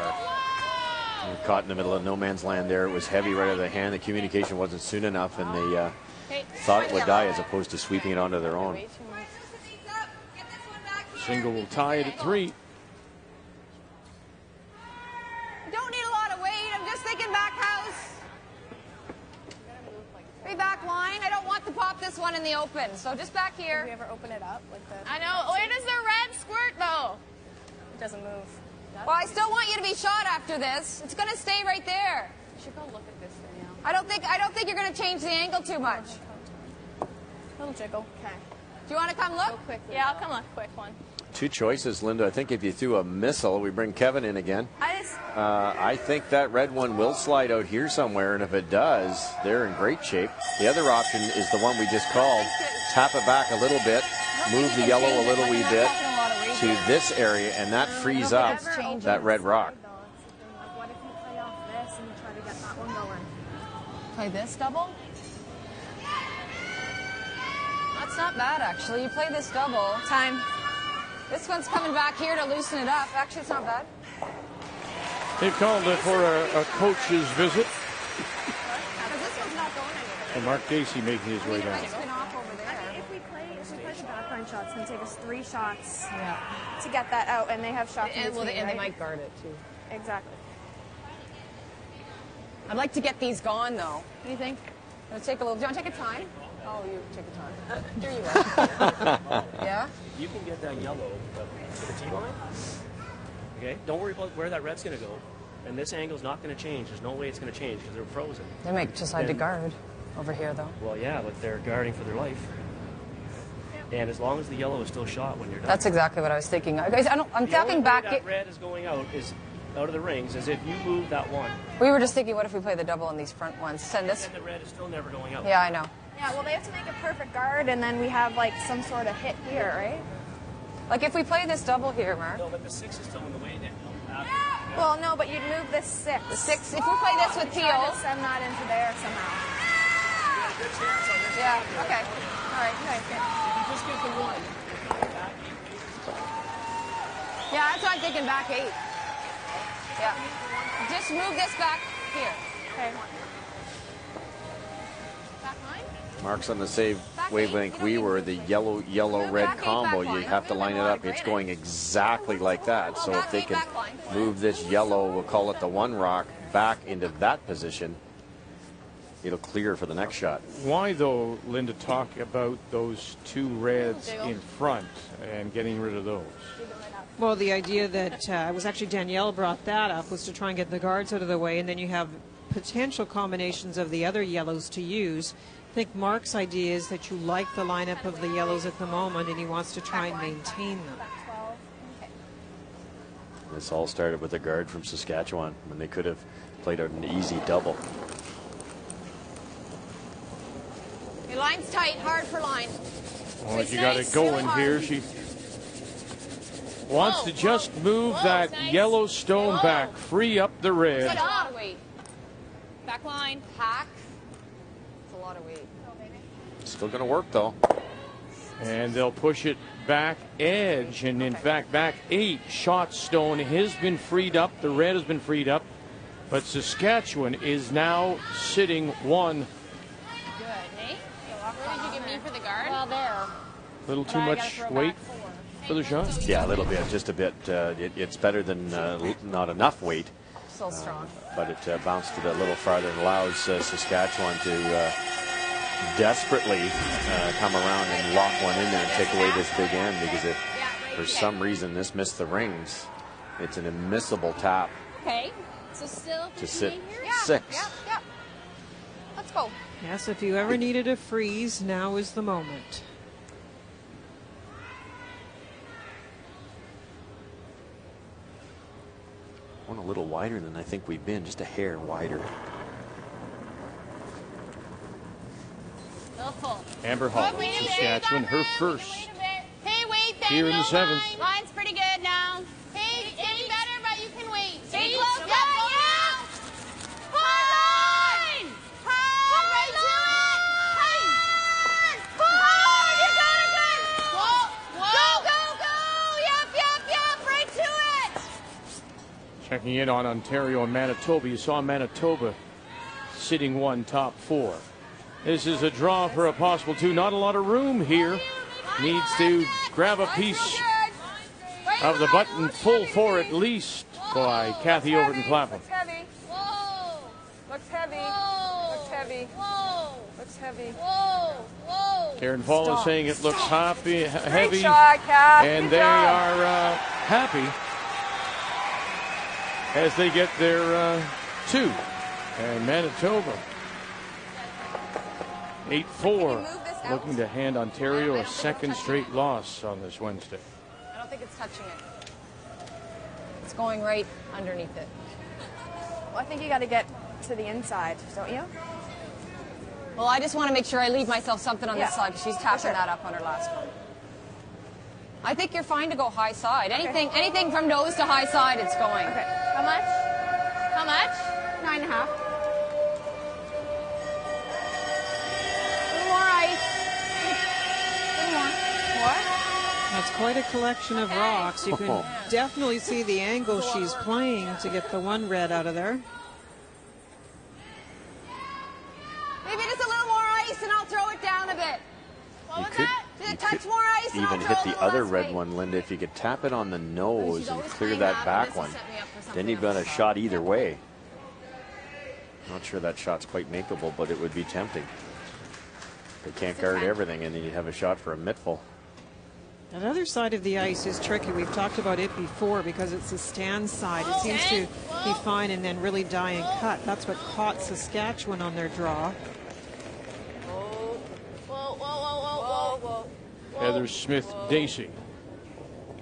You're caught in the middle of no man's land there. It was heavy right out of the hand. The communication wasn't soon enough, and they thought it would die as opposed to sweeping it onto their own. Single will tie it at 3. Don't need a lot of weight. I'm just thinking back house. Be back line. I don't want to pop this one in the open. So just back Do we here. ever open it up? Like the, I know. Where does the red squirt though? it doesn't move. Well, I still want you to be shot after this. It's going to stay right there. You should go look at this thing now. I don't think you're going to change the angle too much. Little jiggle. Okay. Do you want to come look? Go quickly. Yeah, I'll come look. Quick one. 2 choices, Linda. I think if you threw a missile, we bring Kevin in again. I think that red one will slide out here somewhere, and if it does, they're in great shape. The other option is the one we just called. Tap it back a little bit, move the yellow a little wee bit, to this area, and that frees up that red rock. What if you play off this and you try to get that one going? Play this double? That's not bad, actually. You play this double. Time. This one's coming back here to loosen it up. Actually, it's not bad. They've called it for a coach's visit. Because this one's not going anywhere. And Mark Dacey making his way It down. might spin off over there. I mean, if we play the backline shots, it's going to take us 3 shots to get that out, and they have shots in between, And they right? might guard it, too. Exactly. I'd like to get these gone, though. What do you think? It'll take a little. Do you want to take a time? Oh, you take a time. Here you go. Yeah? You can get that yellow to the tee line. Okay? Don't worry about where that red's going to go. And this angle's not going to change. There's no way it's going to change because they're frozen. They might decide to guard over here, though. Well, yeah, but they're guarding for their life. And as long as the yellow is still shot when you're done. That's exactly what I was thinking. Guys, I'm the talking only back. way that red is going out of the rings is if you move that one. We were just thinking, what if we play the double on these front ones? Send this. And the red is still never going out. Yeah, I know. Yeah, well, they have to make a perfect guard, and then we have, like, some sort of hit here, right? Like, if we play this double here, Mark. No, but the 6 is still in the way then. Well, no, but you'd move this 6. The 6, if we play this with Try Teal. to send that into there somehow. Yeah, okay. All right. If you just get the 1. Yeah, that's what I'm thinking, back 8. Yeah. Just move this back here. Okay. Back 9? Mark's on the same wavelength we were, the yellow-red combo. You have to line it up. It's going exactly like that. So if they can move this yellow, we'll call it the 1 rock, back into that position, it'll clear for the next shot. Why, though, Linda, talk about those 2 reds in front and getting rid of those? Well, the idea that was actually Danielle brought that up was to try and get the guards out of the way, and then you have potential combinations of the other yellows to use. I think Mark's idea is that you like the lineup of the yellows at the moment, and he wants to try and maintain them. This all started with a guard from Saskatchewan when they could have played out an easy double. Your line's tight, hard for line. Well, you got it going here. She wants to just move that yellow stone back, free up the red. That's a lot of weight. Back line, hack. It's a lot of weight. Still going to work, though. And they'll push it back edge, and in fact, back 8. Shot stone has been freed up. The red has been freed up. But Saskatchewan is now sitting 1. Good, hey? Where did you give me for the guard? Well, there. A little too much weight for the shot? Yeah, a little bit, just a bit. It's better than not enough weight. Still strong. But it bounced it a little farther and allows Saskatchewan to desperately come around and lock one in there and take away this big end, because if for some reason this missed the rings, it's an admissible tap. Okay. So still to sit here? 6. Yep. Let's go. Yes, if you ever needed a freeze, now is the moment. One a little wider than I think we've been, just a hair wider. Little pull. Amber Hall, Wait a minute, Saskatchewan, her first. Hey, wait, Here in the 7th. Line's pretty good now. Hey, it's getting better, but you can wait. Stay close. Yeah. Hard line! Hard to it! Hard! You got it good! Go! Yep! Right to it! Checking in on Ontario and Manitoba. You saw Manitoba sitting 1, top 4. This is a draw for a possible 2. Not a lot of room here. Needs to grab a piece of the button, pull for at least by Kathy Overton Clapham. Looks heavy. Whoa! Looks heavy. Whoa! Looks heavy. Whoa! Looks heavy. Whoa! Karen Paul is saying it looks heavy, Great shot, Kath. and Good they job. are happy as they get their 2. And Manitoba 8-4, looking to hand Ontario a 2nd straight loss on this Wednesday. I don't think it's touching it. It's going right underneath it. Well, I think you got to get to the inside, don't you? Well, I just want to make sure I leave myself something on this Yeah. side, because she's tapping Sure. that up on her last one. I think you're fine to go high side. Anything from nose to high side, it's going. Okay. How much? How much? 9.5. A little more ice. A little more. More? That's quite a collection of rocks. You can definitely see the angle she's playing to get the one red out of there. Maybe just a little more ice and I'll throw it down a bit. You could even hit the other red one, Linda, if you could tap it on the nose and clear that back one. Then you've got a shot either way. Not sure that shot's quite makeable, but it would be tempting. They can't guard everything, and then you have a shot for a mittful. That other side of the ice is tricky. We've talked about it before because it's the stand side. It seems to be fine and then really die and cut. That's what caught Saskatchewan on their draw. Heather Smith-Dacey.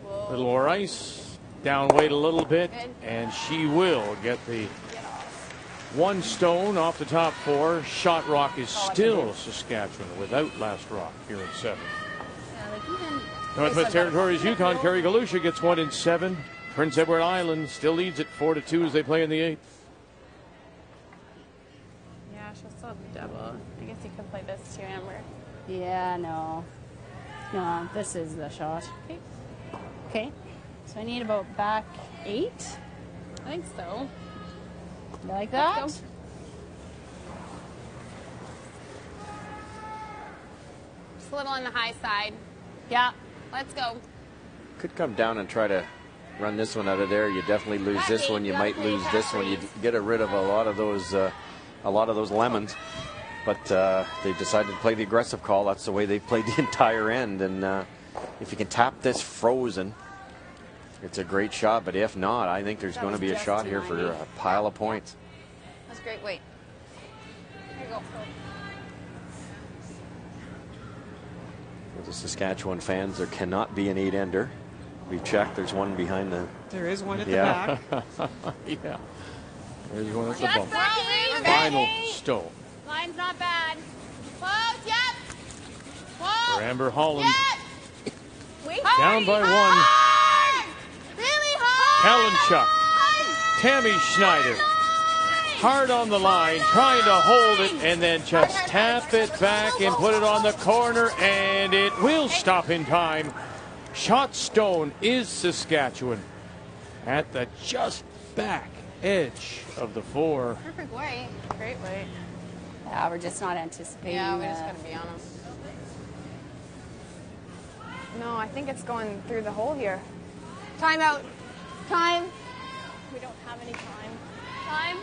A little more ice, down weight a little bit, and she will get the one stone off the top four. Shot rock is still Saskatchewan without last rock here in 7. Northwest Territories Yukon, Kerry Galusha gets 1 in 7. Prince Edward Island still leads it 4-2 as they play in the 8th. Yeah, she'll still double. I guess you could play this too, Amber. Yeah, no. No, this is the shot. Okay. Okay. So I need about back 8. I think so. You like that? Let's go. Just a little on the high side. Yeah. Let's go. Could come down and try to run this one out of there. You definitely lose this one. You might lose this one. You get rid of a lot of those lemons. But they decided to play the aggressive call. That's the way they played the entire end. And if you can tap this frozen, it's a great shot. But if not, I think there's going to be a shot here for a pile of points. That's great weight. There you go. For the Saskatchewan fans, there cannot be an 8-ender. We've checked. There's one behind the... There is one at the back. Yeah. There's one at the bump. Rolling, Final stone. Line's not bad. Close, yep. For Amber Holland. Yep. Down by 1. Hard. Really hard. Kalinchuk. Tammy Schneider. Hard on the line, trying to hold it, and then just tap it back and put it on the corner, and it will stop in time. Shot stone is Saskatchewan at the just back edge of the 4. Perfect weight. Great weight. Yeah, we're just not anticipating. Yeah, we just got to be on them. No, I think it's going through the hole here. Time out. Time. We don't have any time. Time.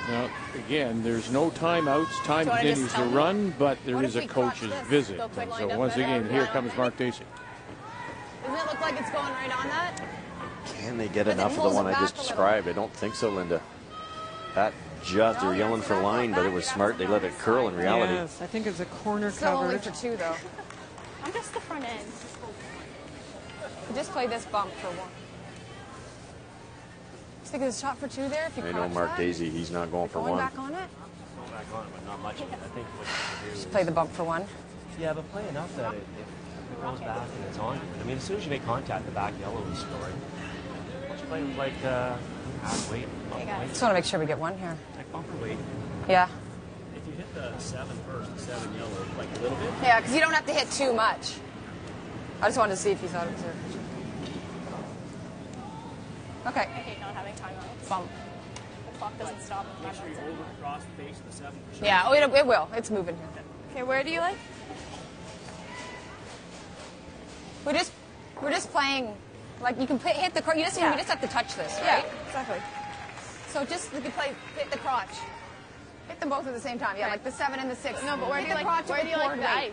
Now, again, there's no timeouts. Time continues to run, but there is a coach's visit. So once again, here comes Mark Dacey. Doesn't it look like it's going right on that? Can they get enough of the one I just described? I don't think so, Linda. That just, they're yelling for line, but it was smart. They let it curl in reality. Yes, I think it's a corner Still only covered. for 2, though. I'm just the front end. Just play this bump for 1. Just think it's a shot for 2 there. If you I know Mark Dacey, he's not going for 1. Going back on it? Go back on it, but not much of it. I think what you do Just play the bump for 1. yeah, but play enough that if it goes back and it's on. I mean, as soon as you make contact, the back yellow is scoring. Why don't you play with like half weight, bump weight? Just want to make sure we get 1 here. Like bumper weight. Yeah. If you hit the 7 first, the 7 yellow, like a little bit. Yeah, because you don't have to hit too much. I just wanted to see if you thought it was there. Okay. I hate not having timeouts. Bump. The clock doesn't stop. Make sure you over across the face of the 7. Yeah, oh, it will. It's moving here. Okay, where do you like? We're just playing. Like you can hit the crotch. You just have to touch this, right? Yeah, exactly. So just you can hit the crotch. Hit them both at the same time. Yeah, like the 7 and the 6. No, but where do you like the ice?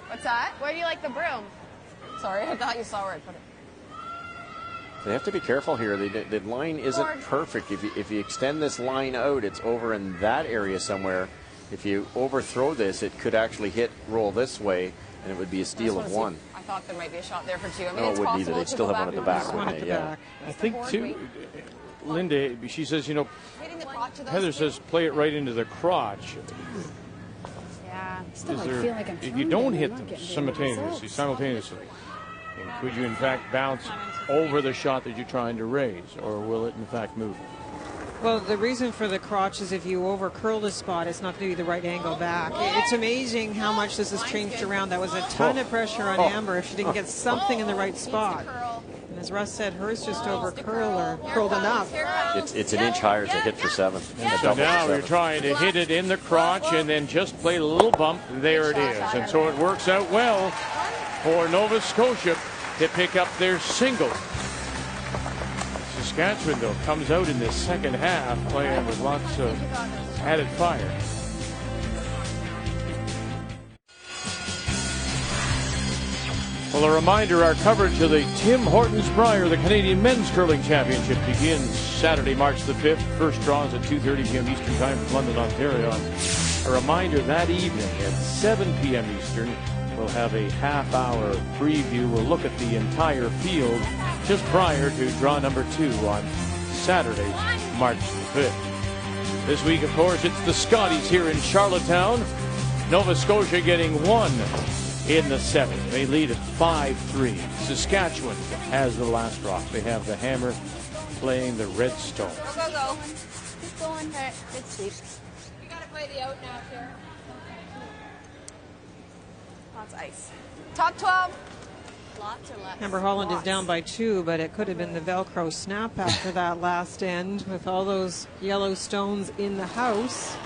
What's that? Where do you like the broom? Sorry, I thought you saw where I put it. They have to be careful here. The line isn't perfect. If you extend this line out, it's over in that area somewhere. If you overthrow this, it could actually roll this way, and it would be a steal of 1. I thought there might be a shot there for 2. I mean, No, it's it wouldn't either. possible They'd still have one at the back, wouldn't they? Yeah. I think, too, Linda, she says, hitting the crotch of those Heather says play it right into the crotch. Yeah. If you don't hit them simultaneously, And could you, in fact, bounce over the shot that you're trying to raise, or will it, in fact, move? Well, the reason for the crotch is if you over curl the spot, it's not going to be the right angle back. It's amazing how much this has changed around. That was a ton of pressure on Amber if she didn't get something in the right spot. And as Russ said, hers just over curled enough. It's an inch higher to hit for 7. So now you're trying to hit it in the crotch and then just play a little bump. There it is. And so it works out well for Nova Scotia to pick up their single. Saskatchewan, though, comes out in the second half playing with lots of added fire. Well, a reminder, our coverage of the Tim Hortons Brier, the Canadian Men's Curling Championship, begins Saturday, March the 5th. First draw is at 2:30 p.m. Eastern Time from London, Ontario. A reminder, that evening at 7 p.m. Eastern, we'll have a half-hour preview. We'll look at the entire field just prior to draw number 2 on Saturday, March the 5th. This week, of course, it's the Scotties here in Charlottetown. Nova Scotia getting 1 in the 7th. They lead at 5-3. Saskatchewan has the last rock. They have the Hammer playing the Red Stone. Go, go, go. Keep going. All right, it's deep. You got to play the out now, Tara. Lots of ice. Top 12. Lots or less? Amber Holland is down by 2, but it could have been the Velcro snap after that last end with all those yellow stones in the house.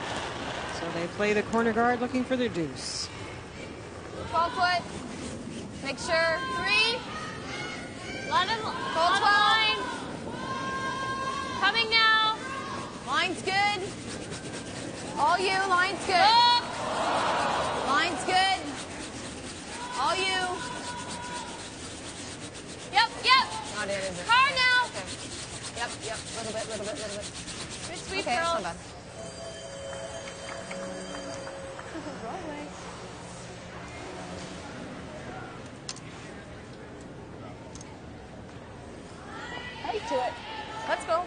So they play the corner guard looking for their deuce. 12 foot. Make sure. 3. London, Hold 12. line. Coming now. Line's good. All you. Line's good. Up. Line's good. All you. Yep, yep. Not in, is it? Hard now. Okay. Yep, yep. Little bit, little bit, little bit. Good sweep, Okay, that's girls. not bad. Right to it. Let's go.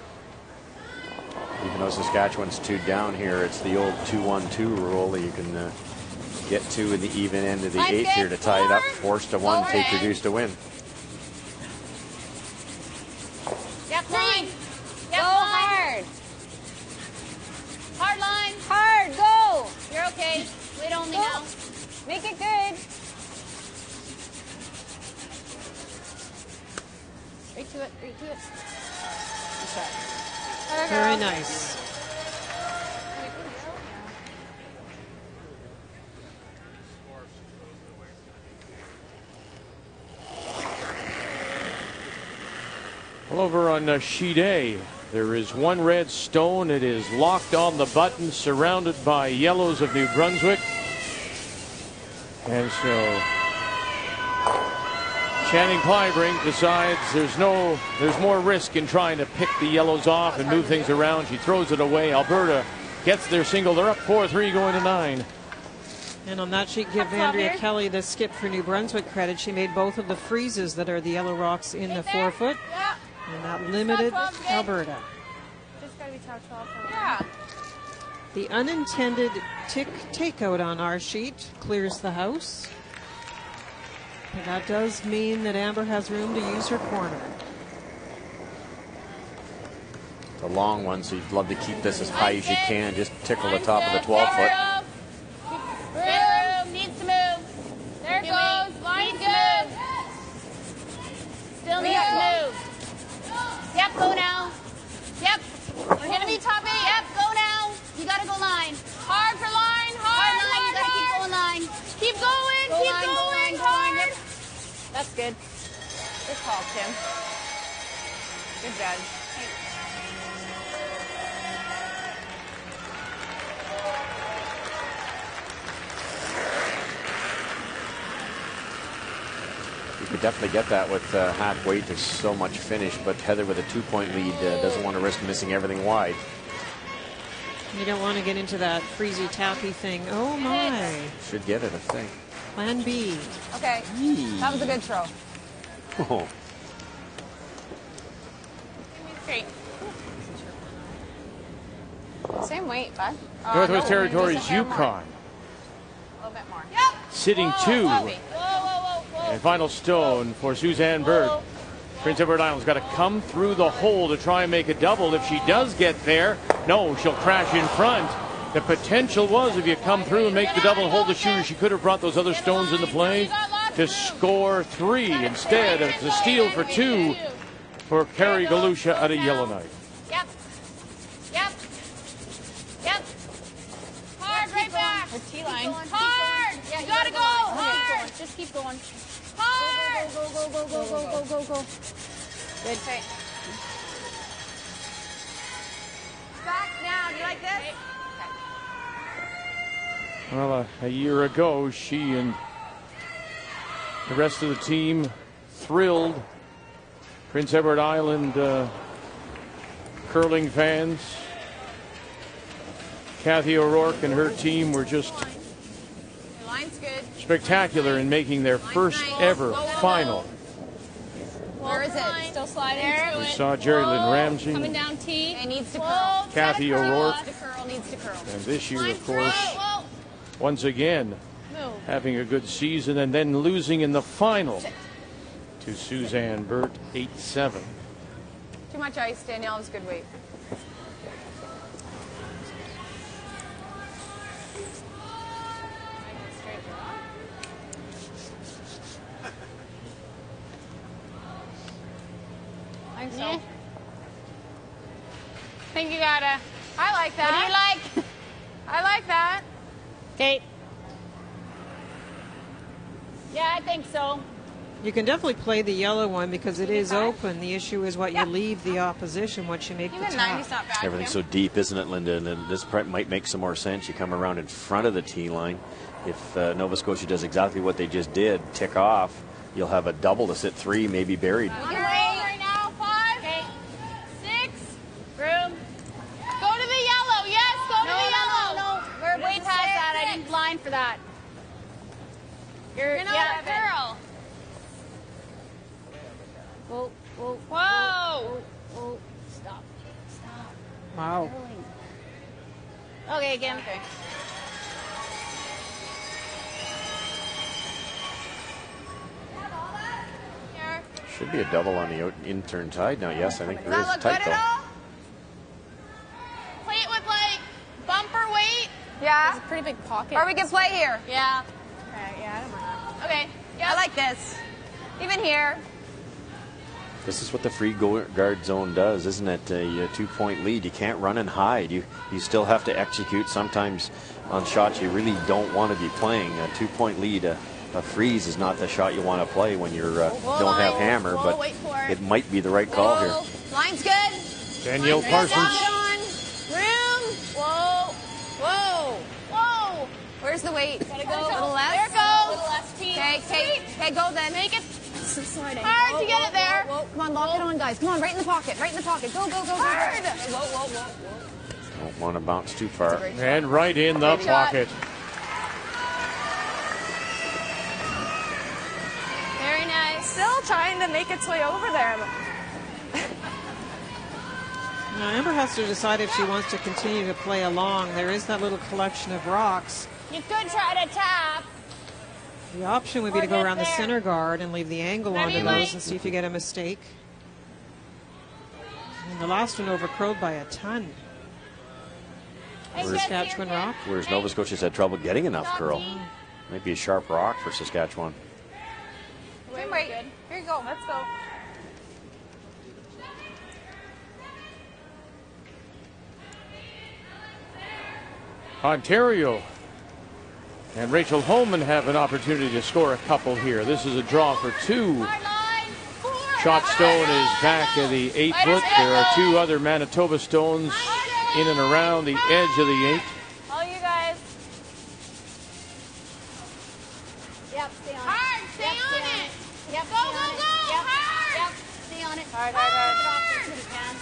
Even though Saskatchewan's 2 down here, it's the old 2-1-2 rule that you can get 2 in the even end of the 8th here to tie it up. Force to 1, take your deuce to win. Yep, line. Yep, Go line. hard. Hard line. Hard. Go. You're okay. Wait only Go. now. Make it good. Right to it, right to it. Very nice. Well, over on sheet A, there is 1 red stone. It is locked on the button, surrounded by yellows of New Brunswick. And so Channing Clybrink decides there's more risk in trying to pick the yellows off and move things around. She throws it away. Alberta gets their single. They're up 4-3 going to 9. And on that sheet, give Andrea Kelly, the skip for New Brunswick, credit. She made both of the freezes that are the yellow rocks in the 4 foot. Yeah. And that limited Alberta. Just gotta be top 12 for Yeah. The unintended tick takeout on our sheet clears the house. And that does mean that Amber has room to use her corner. The long one, so you'd love to keep this as high as you can. Just tickle the top of the 12 foot. Room needs to move. There it goes. Line good. Still needs to move. Yep, go now. Yep. We're gonna be top 8. Yep, go now. You gotta go line. Hard for line. Hard line. You gotta keep going line. Keep going. Keep going. Hard. Yep. That's good. Good call, Tim. Good judge. You could definitely get that with half weight. There's so much finish, but Heather with a 2-point lead doesn't want to risk missing everything wide. You don't want to get into that freezy tappy thing. Oh my. Should get it, I think. Plan B. Okay. That was a good throw. Oh. Great. Same weight, bud. Northwest No, Territories, just a hair more. Yukon. A little bit more. Yep. Sitting Whoa, 2. Whoa, whoa, whoa, whoa. And final stone for Suzanne Bird. Prince Edward Island's got to come through the hole to try and make a double. If she does get there, no, she'll crash in front. The potential was if you come through and make the double and hold the shooter, she could have brought those other stones into play to score 3. Instead, it's a steal for 2 for Carrie Galusha out of Yellowknife. Yep. Yep. Yep. Hard, right back. Her T-line. Hard. You gotta go. Hard. Just keep going. Hard. Go, go, go, go, go, go, go, go. Good. Okay. Back now. Do you like this? Well, a year ago, she and the rest of the team thrilled Prince Edward Island curling fans. Kathy O'Rourke and her team were just spectacular in making their first ever final. Where is it? Still sliding. We saw Jerry Lynn Ramsey, Coming down T. It needs to curl. Kathy O'Rourke, Needs to curl. and this year, of course, once again having a good season and then losing in the final to Suzanne Burt 8-7. Too much ice, Danielle. It was good weight. I think so. Yeah. Think you gotta. I like that. What do you like? I like that. Kate. Yeah, I think so. You can definitely play the yellow one because it is open. The issue is what you leave the opposition once you make the Even tap. 90's not bad. Everything's so deep, isn't it, Linda? And this might make some more sense. You come around in front of the tee line. If Nova Scotia does exactly what they just did, tick off, you'll have a double to sit 3, maybe buried. On the roll right now. 5. Okay. 6. Room. Go to the yellow. Yes, go to the yellow. No, we're way past that. I didn't line for that. You're not a girl. Whoa, whoa, Whoa. whoa. Stop. Stop. Wow. Okay, again. Okay. Should be a double on the in-turn side now. Yes, I think there Does is. that look Tight good though. at all? Play it with like bumper weight. Yeah. It's a pretty big pocket. Or we can play here. Yeah. Okay, yeah, I don't mind. Okay. I like this. Even here. This is what the free guard zone does, isn't it? A 2-point lead. You can't run and hide. You still have to execute. Sometimes on shots you really don't want to be playing. A 2-point lead, a freeze is not the shot you want to play when you don't have hammer, but wait for it. it might be the right call here. Line's good. Danielle Line's Parsons. good. Room. Whoa. Whoa. Whoa. Where's the weight? Gotta go. Little less. There it goes. Little less T. Okay, go then. Make it Sliding. hard to get it there. Whoa. Come on, lock it on, guys. Come on, right in the pocket. Right in the pocket. Go, go, go, go. Hard. Whoa. Don't want to bounce too far. And right in the Great shot. pocket. Very nice. Still trying to make its way over there. Now, Amber has to decide if she wants to continue to play along. There is that little collection of rocks. You could try to tap. The option would be to go Or get around the there. center guard and leave the angle Maybe onto like- those and see if you get a mistake. And the last one overcurled by a ton. Hey, Where's Saskatchewan rock. Whereas Nova Scotia's had trouble getting enough curl. Might be a sharp rock for Saskatchewan. Wait. Here you go. Let's go. Ontario and Rachel Holman have an opportunity to score a couple here. This is a draw for 2. Shot stone is back at the 8 foot. There are 2 other Manitoba stones in and around the edge of the 8. All you guys. Yep, stay on it. Hard. Stay Yep, on stay it. Yep, Go, go, go. Yep, Hard. yep, stay on it. Hard. Get off as soon as you can.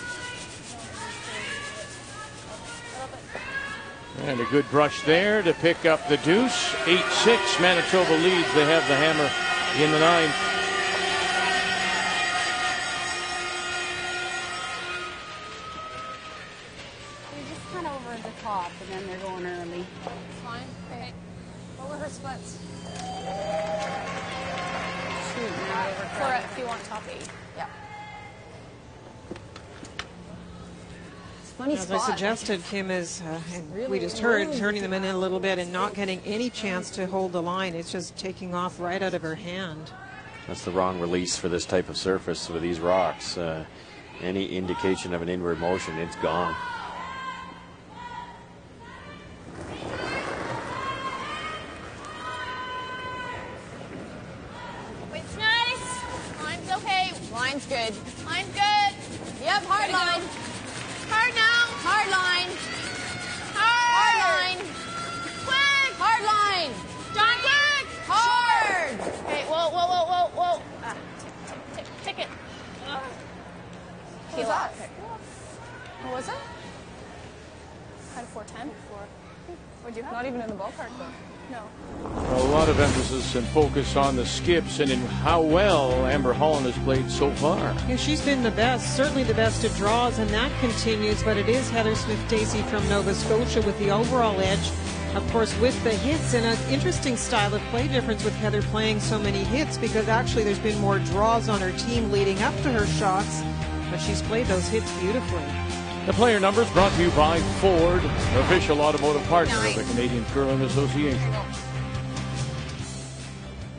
And a good brush there to pick up the deuce. 8-6. Manitoba leads. They have the hammer in the 9th. They're just kind of over the top, and then they're going early. Fine. Okay. What were her splits? For if you want top 8. Yeah. Funny As spot. I suggested, Kim is, and we just heard, turning them in a little bit and not getting any chance to hold the line. It's just taking off right out of her hand. That's the wrong release for this type of surface with these rocks. Any indication of an inward motion, it's gone. It's nice. Line's okay. Line's good. Line's good. Yep, hard line. Hard now. Hard line. Hard. Hard line. Quick. Hard line. John, quick. Hard. Okay, whoa. Ticket. What was that? What was it? Had a 410. What'd you have? Not even in the ballpark, though. No. A lot of emphasis and focus on the skips and in how well Amber Holland has played so far. Yeah, she's been the best, certainly the best at draws, and that continues, but it is Heather Smith-Dacey from Nova Scotia with the overall edge. Of course, with the hits, and an interesting style of play difference with Heather playing so many hits, because actually there's been more draws on her team leading up to her shots, but she's played those hits beautifully. The player numbers brought to you by Ford, official automotive partner of the Canadian Curling Association. You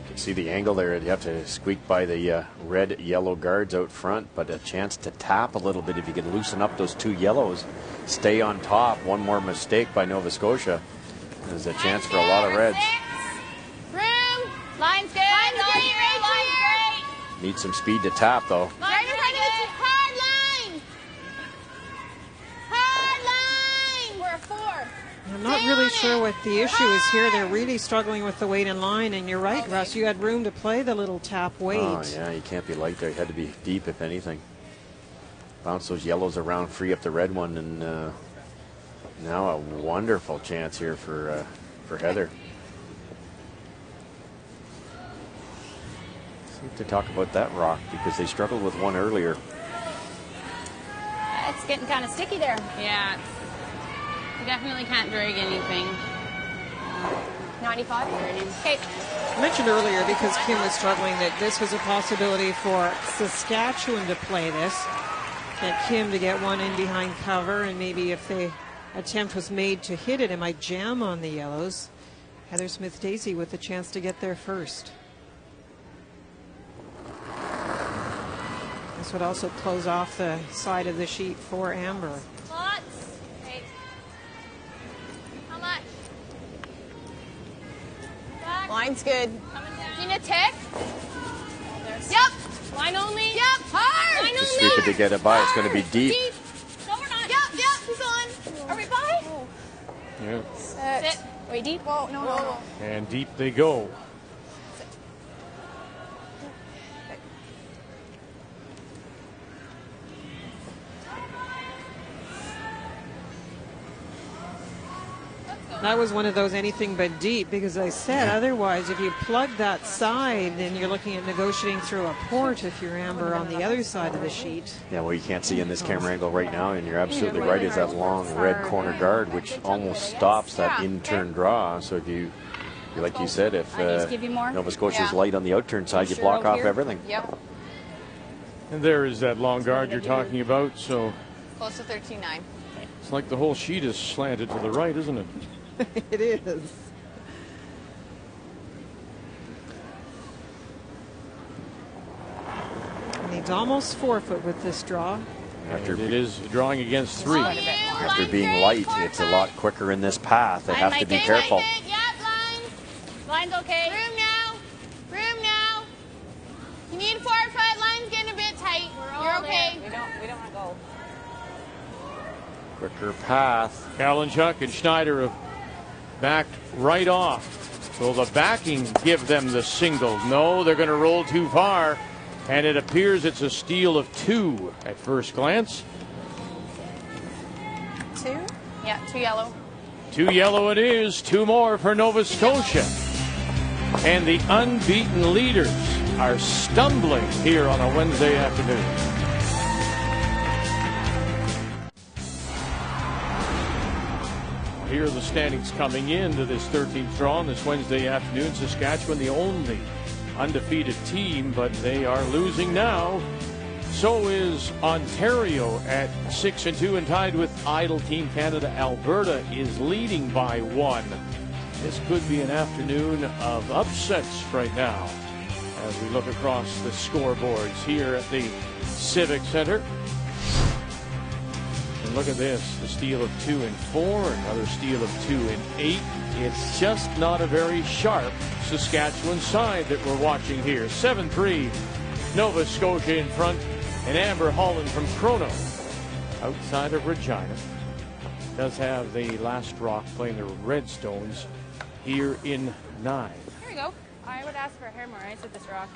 can see the angle there. You have to squeak by the red, yellow guards out front, but a chance to tap a little bit if you can loosen up those two yellows. Stay on top. One more mistake by Nova Scotia. There's a chance for a lot of reds. Room. Line's good. Line's great. Need some speed to tap, though. Line's hard line. Hard line. We're a 4. I'm not really sure what the issue is here. They're really struggling with the weight in line, and you're right, Russ. You had room to play the little tap weight. Oh, yeah, you can't be light there. You had to be deep, if anything. Bounce those yellows around, free up the red one, and now a wonderful chance here for Heather. See if they talk about that rock, because they struggled with one earlier. It's getting kind of sticky there. Yeah. You definitely can't drag anything. 95? Okay. I mentioned earlier, because Kim was struggling, that this was a possibility for Saskatchewan to play this. Get Kim to get one in behind cover, and maybe if the attempt was made to hit it, it might jam on the yellows. Heather Smith-Dacey with the chance to get there first. This would also close off the side of the sheet for Amber. Lots. Okay. How much? Back. Line's good. Coming down. Need a tick? Yep. Line only. Yep. Hard. Line Just only. sweep it to get it by. It's going to be deep. No, we're not. Yep. He's on. Are we by? Yeah. Sit. Way deep? Whoa, no. And deep they go. That was one of those anything but deep, because I said otherwise if you plug that side, then you're looking at negotiating through a port if you're Amber on the other side of the sheet. Yeah, well, you can't see in this camera angle right now, and you're absolutely right, is that long red corner guard, which almost stops that in-turn draw. So if you, like you said, if Nova Scotia's light on the out-turn side, you block off everything. Yep. And there is that long guard you're talking about, so Close to 13.9. it's like the whole sheet is slanted to the right, isn't it? It is. Needs almost 4 foot with this draw. After it is drawing against 3. After being light, it's a lot quicker in this path. They have to be careful. Yep, line's okay. Room now. You need 4 foot. Line's getting a bit tight. You're okay. We don't want to go. Quicker path. Kalinchuk and Schneider have backed right off. Will the backing give them the single? No, they're going to roll too far. And it appears it's a steal of 2 at first glance. 2? Yeah, 2 yellow. 2 yellow it is. 2 more for Nova Scotia. And the unbeaten leaders are stumbling here on a Wednesday afternoon. Here are the standings coming into this 13th draw on this Wednesday afternoon. Saskatchewan, the only undefeated team, but they are losing now. So is Ontario at 6-2 and tied with Idle Team Canada. Alberta is leading by 1. This could be an afternoon of upsets right now as we look across the scoreboards here at the Civic Center. And look at this, the steal of 2 and 4, another steal of 2 and 8. It's just not a very sharp Saskatchewan side that we're watching here. 7-3, Nova Scotia in front, and Amber Holland from Chrono outside of Regina does have the last rock playing the Redstones here in 9. Here we go. I would ask for a hair more ice at this rock.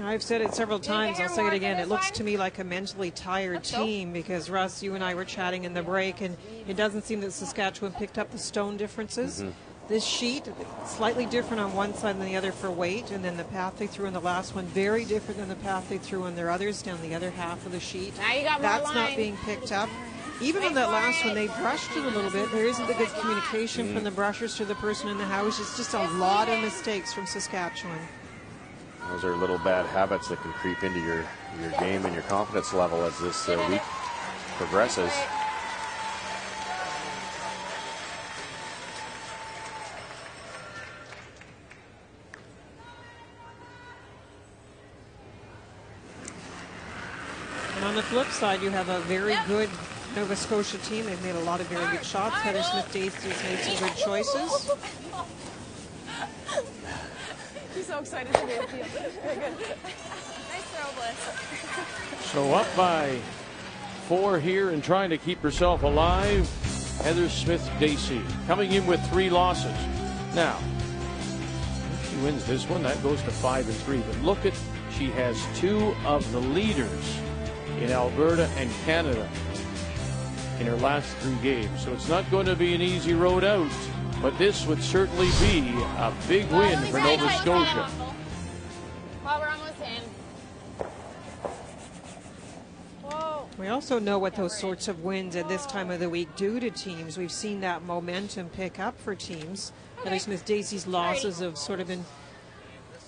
I've said it several times. I'll say it again. It looks to me like a mentally tired team because, Russ, you and I were chatting in the break, and it doesn't seem that Saskatchewan picked up the stone differences. This sheet, slightly different on one side than the other for weight, and then the path they threw in the last one, very different than the path they threw on their others down the other half of the sheet. Now you got more That's line. not being picked up. Even on that last one, they brushed it a little bit. There isn't the good communication from the brushers to the person in the house. It's just a lot of mistakes from Saskatchewan. Those are little bad habits that can creep into your game and your confidence level as this week progresses. And on the flip side, you have a very good Nova Scotia team. They've made a lot of very good shots. Heather Smith-Dacey has made some good choices. She's so excited to be at the field. Very good. Nice throw, Bliss. So up by 4 here and trying to keep herself alive, Heather Smith-Dacey coming in with 3 losses. Now, if she wins this one, that goes to 5-3. But look at, she has 2 of the leaders in Alberta and Canada in her last 3 games. So it's not going to be an easy road out, but this would certainly be a big win for Nova Scotia. Well, we're almost in. Whoa. We also know what those sorts of wins at this time of the week do to teams. We've seen that momentum pick up for teams. Heather Smith-Dacey's losses have sort of been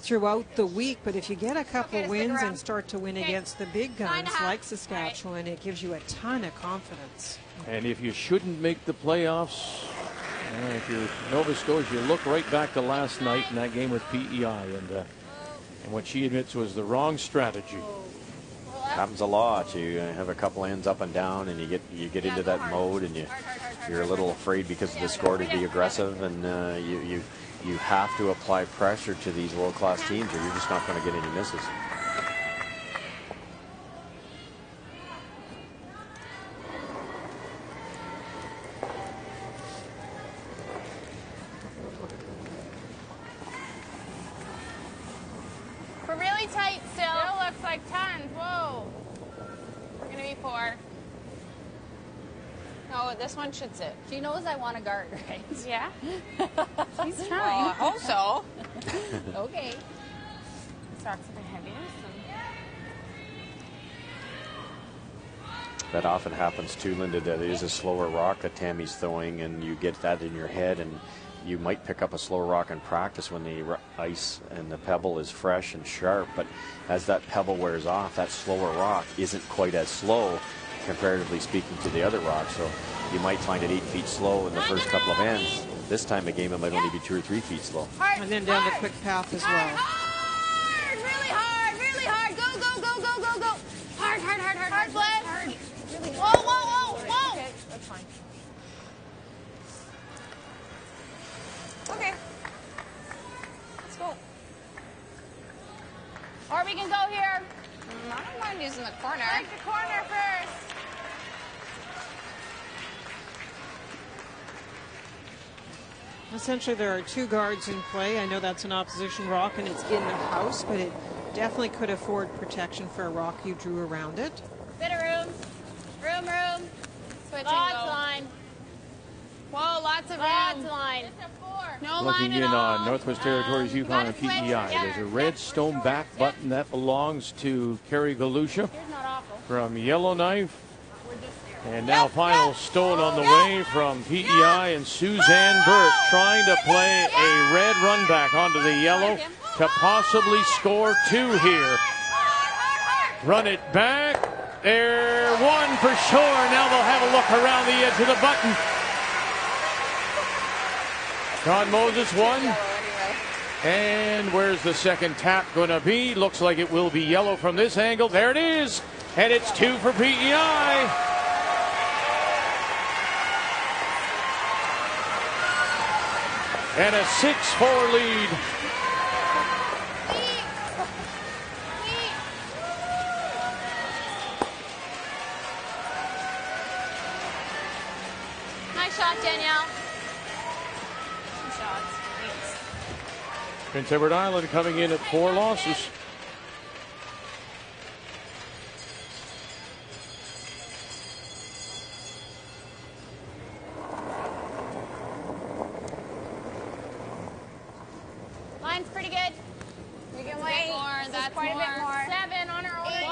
throughout the week, but if you get a couple wins and start to win against the big guns like Saskatchewan, it gives you a ton of confidence. And if you shouldn't make the playoffs, if you're Nova Scotia, you look right back to last night in that game with PEI and what she admits was the wrong strategy. Happens a lot. You have a couple ends up and down, and you get into that mode, and you're a little afraid because of the score to be aggressive, and you have to apply pressure to these world-class teams, or you're just not going to get any misses. We're really tight still. Still looks like tons. Whoa. We're going to be 4. No, this one should sit. She knows I want to guard, right? Yeah? She's trying. I hope so. Okay. This rock's a bit heavier. That often happens too, Linda. That is a slower rock that Tammy's throwing, and you get that in your head, and you might pick up a slow rock in practice when the ice and the pebble is fresh and sharp, but as that pebble wears off, that slower rock isn't quite as slow, comparatively speaking, to the other rock. So you might find it 8 feet slow in the first couple of ends. This time of game, it might only be 2 or 3 feet slow. And then down the quick path as well. Hard, really hard, really hard. Go, go, go, go, go, go. Hard, hard, hard, hard, hard, Bless. Hard. Really whoa, whoa, whoa, whoa. Okay, that's fine. Okay. Let's go. Or we can go here. I don't mind using the corner. Take the corner first. Essentially, there are 2 guards in play. I know that's an opposition rock, and it's in the house, but it definitely could afford protection for a rock you drew around it. Bit of room. Room. Switch lots and go. Line. Whoa, lots of room. Line. No Looking line in at all. on Northwest Territories Yukon and PEI. There's a red stone back button that belongs to Kerry Galusha from Yellowknife. And now final stone on the way from PEI and Suzanne Burt trying to play a red run back onto the yellow. to possibly score 2 here. Run it back. They're 1 for sure. Now they'll have a look around the edge of the button. John Moses 1. And where's the second tap going to be? Looks like it will be yellow from this angle. There it is. And it's 2 for PEI. And a 6-4 lead. Nice shot, Danielle. Good shots. Thanks. Prince Edward Island coming in at 4 losses. Line's pretty good. We can wait. That's quite more. a bit more. 7 on her own. 8,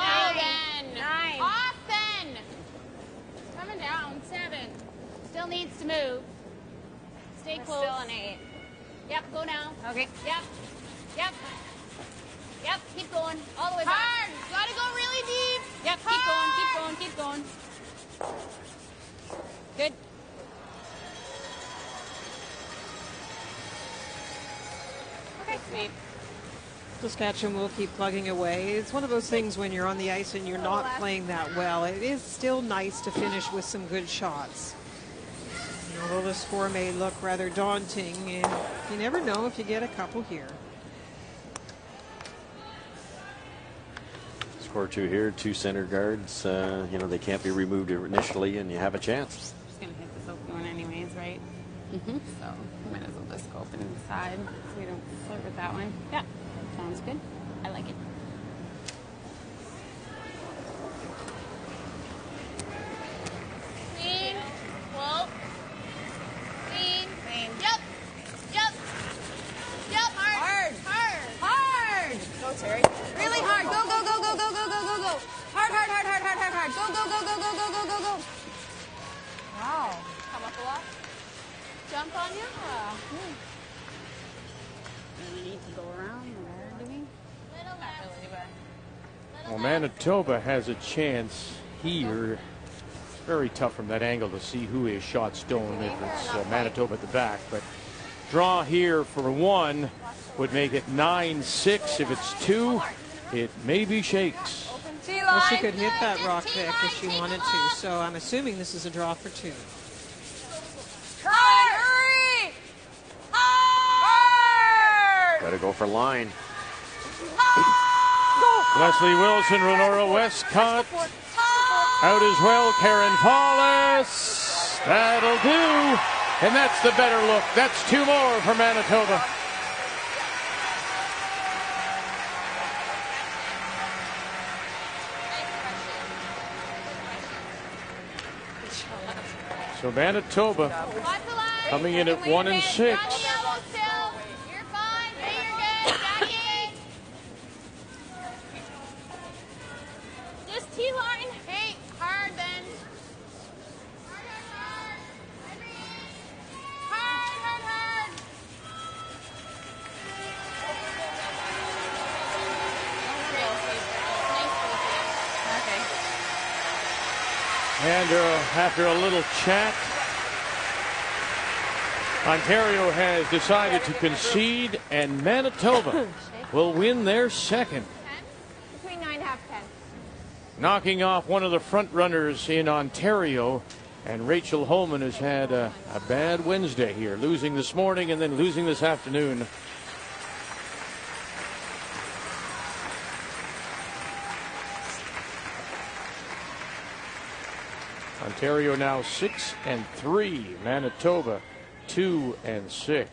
9. 9. Austin. Coming down. 7. Still needs to move. Stay close. Still an 8. Yep, go now. Okay. Yep. Yep. Yep, keep going. All the way back. Hard. Gotta go really deep. Yep, keep going, keep going, keep going. Good. Okay, sweet. Saskatchewan will keep plugging away. It's one of those things when you're on the ice and you're not playing that well. It is still nice to finish with some good shots. And although the score may look rather daunting, and you never know if you get a couple here. Score 2 here, 2 center guards. You know, they can't be removed initially, and you have a chance. Just gonna hit this open one anyways, right? Mm-hmm. So might as well just go open inside so we don't flirt with that one. Yeah, sounds good. I like it. Clean. Whoa. Clean. Clean. Yep. Yep. Yep. Hard. Hard. Hard. Go, Terry. Really hard. Go, go, go, go, go, go, go, go, go. Hard, hard, hard, hard, hard, hard, hard. Go, go, go, go, go, go, go, go, go. Wow. Come up a lot. Jump on you. We need to go around there, do we? Little Not left. really, but Well, Manitoba has a chance here. Very tough from that angle to see who is shot stone if it's Manitoba at the back. But draw here for 1 would make it 9-6. If it's 2, it maybe shakes. T-line. Well, she could hit that rock pick if she wanted to. So I'm assuming this is a draw for 2. Hurry! Hard! Got to go for line. Leslie Wilson, Renora Westcott. Out as well, Karen Paulus. That'll do. And that's the better look. That's 2 more for Manitoba. So Manitoba coming in at 1 and 6. You're fine. Hey, you're good. Jackie. Just T-line. Hey, hard then. Hard, hard, hard. Hard, hard, hard. And after a little chat, Ontario has decided to concede, and Manitoba will win their second, Between 9.5 10. knocking off one of the front runners in Ontario. And Rachel Holman has had a bad Wednesday here, losing this morning and then losing this afternoon. Ontario now 6-3. Manitoba 2-6.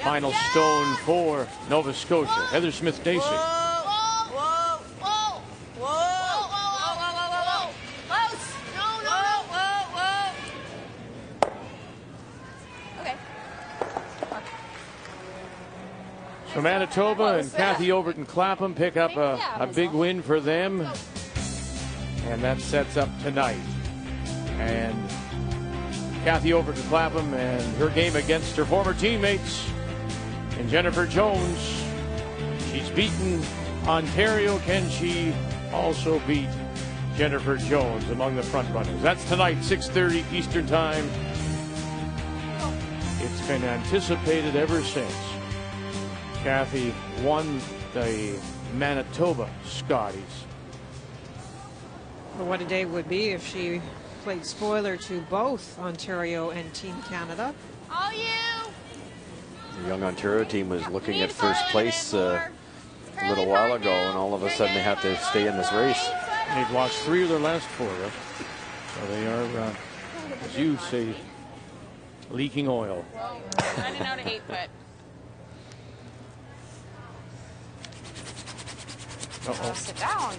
Final stone for Nova Scotia. Heather Smith-Dacey. Whoa, whoa, whoa, whoa, whoa, whoa, whoa, whoa, close. No, no, no. Okay. So Manitoba and Kathy Overton Clapham pick up a big win for them. And that sets up tonight. And Kathy Overton Clapham and her game against her former teammates and Jennifer Jones. She's beaten Ontario. Can she also beat Jennifer Jones among the front runners? That's tonight, 6:30 Eastern Time. It's been anticipated ever since Kathy won the Manitoba Scotties. Well, what a day would be if she played spoiler to both Ontario and Team Canada. All you. The young Ontario team was looking at first place a little while ago, and all of a sudden they have to stay in this race. They've lost 3 of their last 4. So they are, as you say, leaking oil. Well, running out of 8-foot. Uh-oh. Sit down.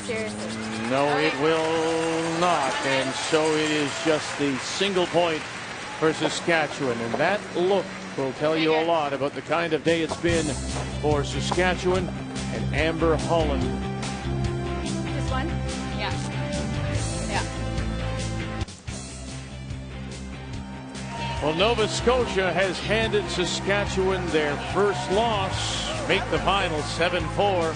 Seriously. No, it will not. And so it is just the single point for Saskatchewan. And that look will tell you a lot about the kind the day it's been for Saskatchewan and Amber Holland. This one? Yeah. Yeah. Well, Nova Scotia has handed Saskatchewan their first loss. Make the final 7-4.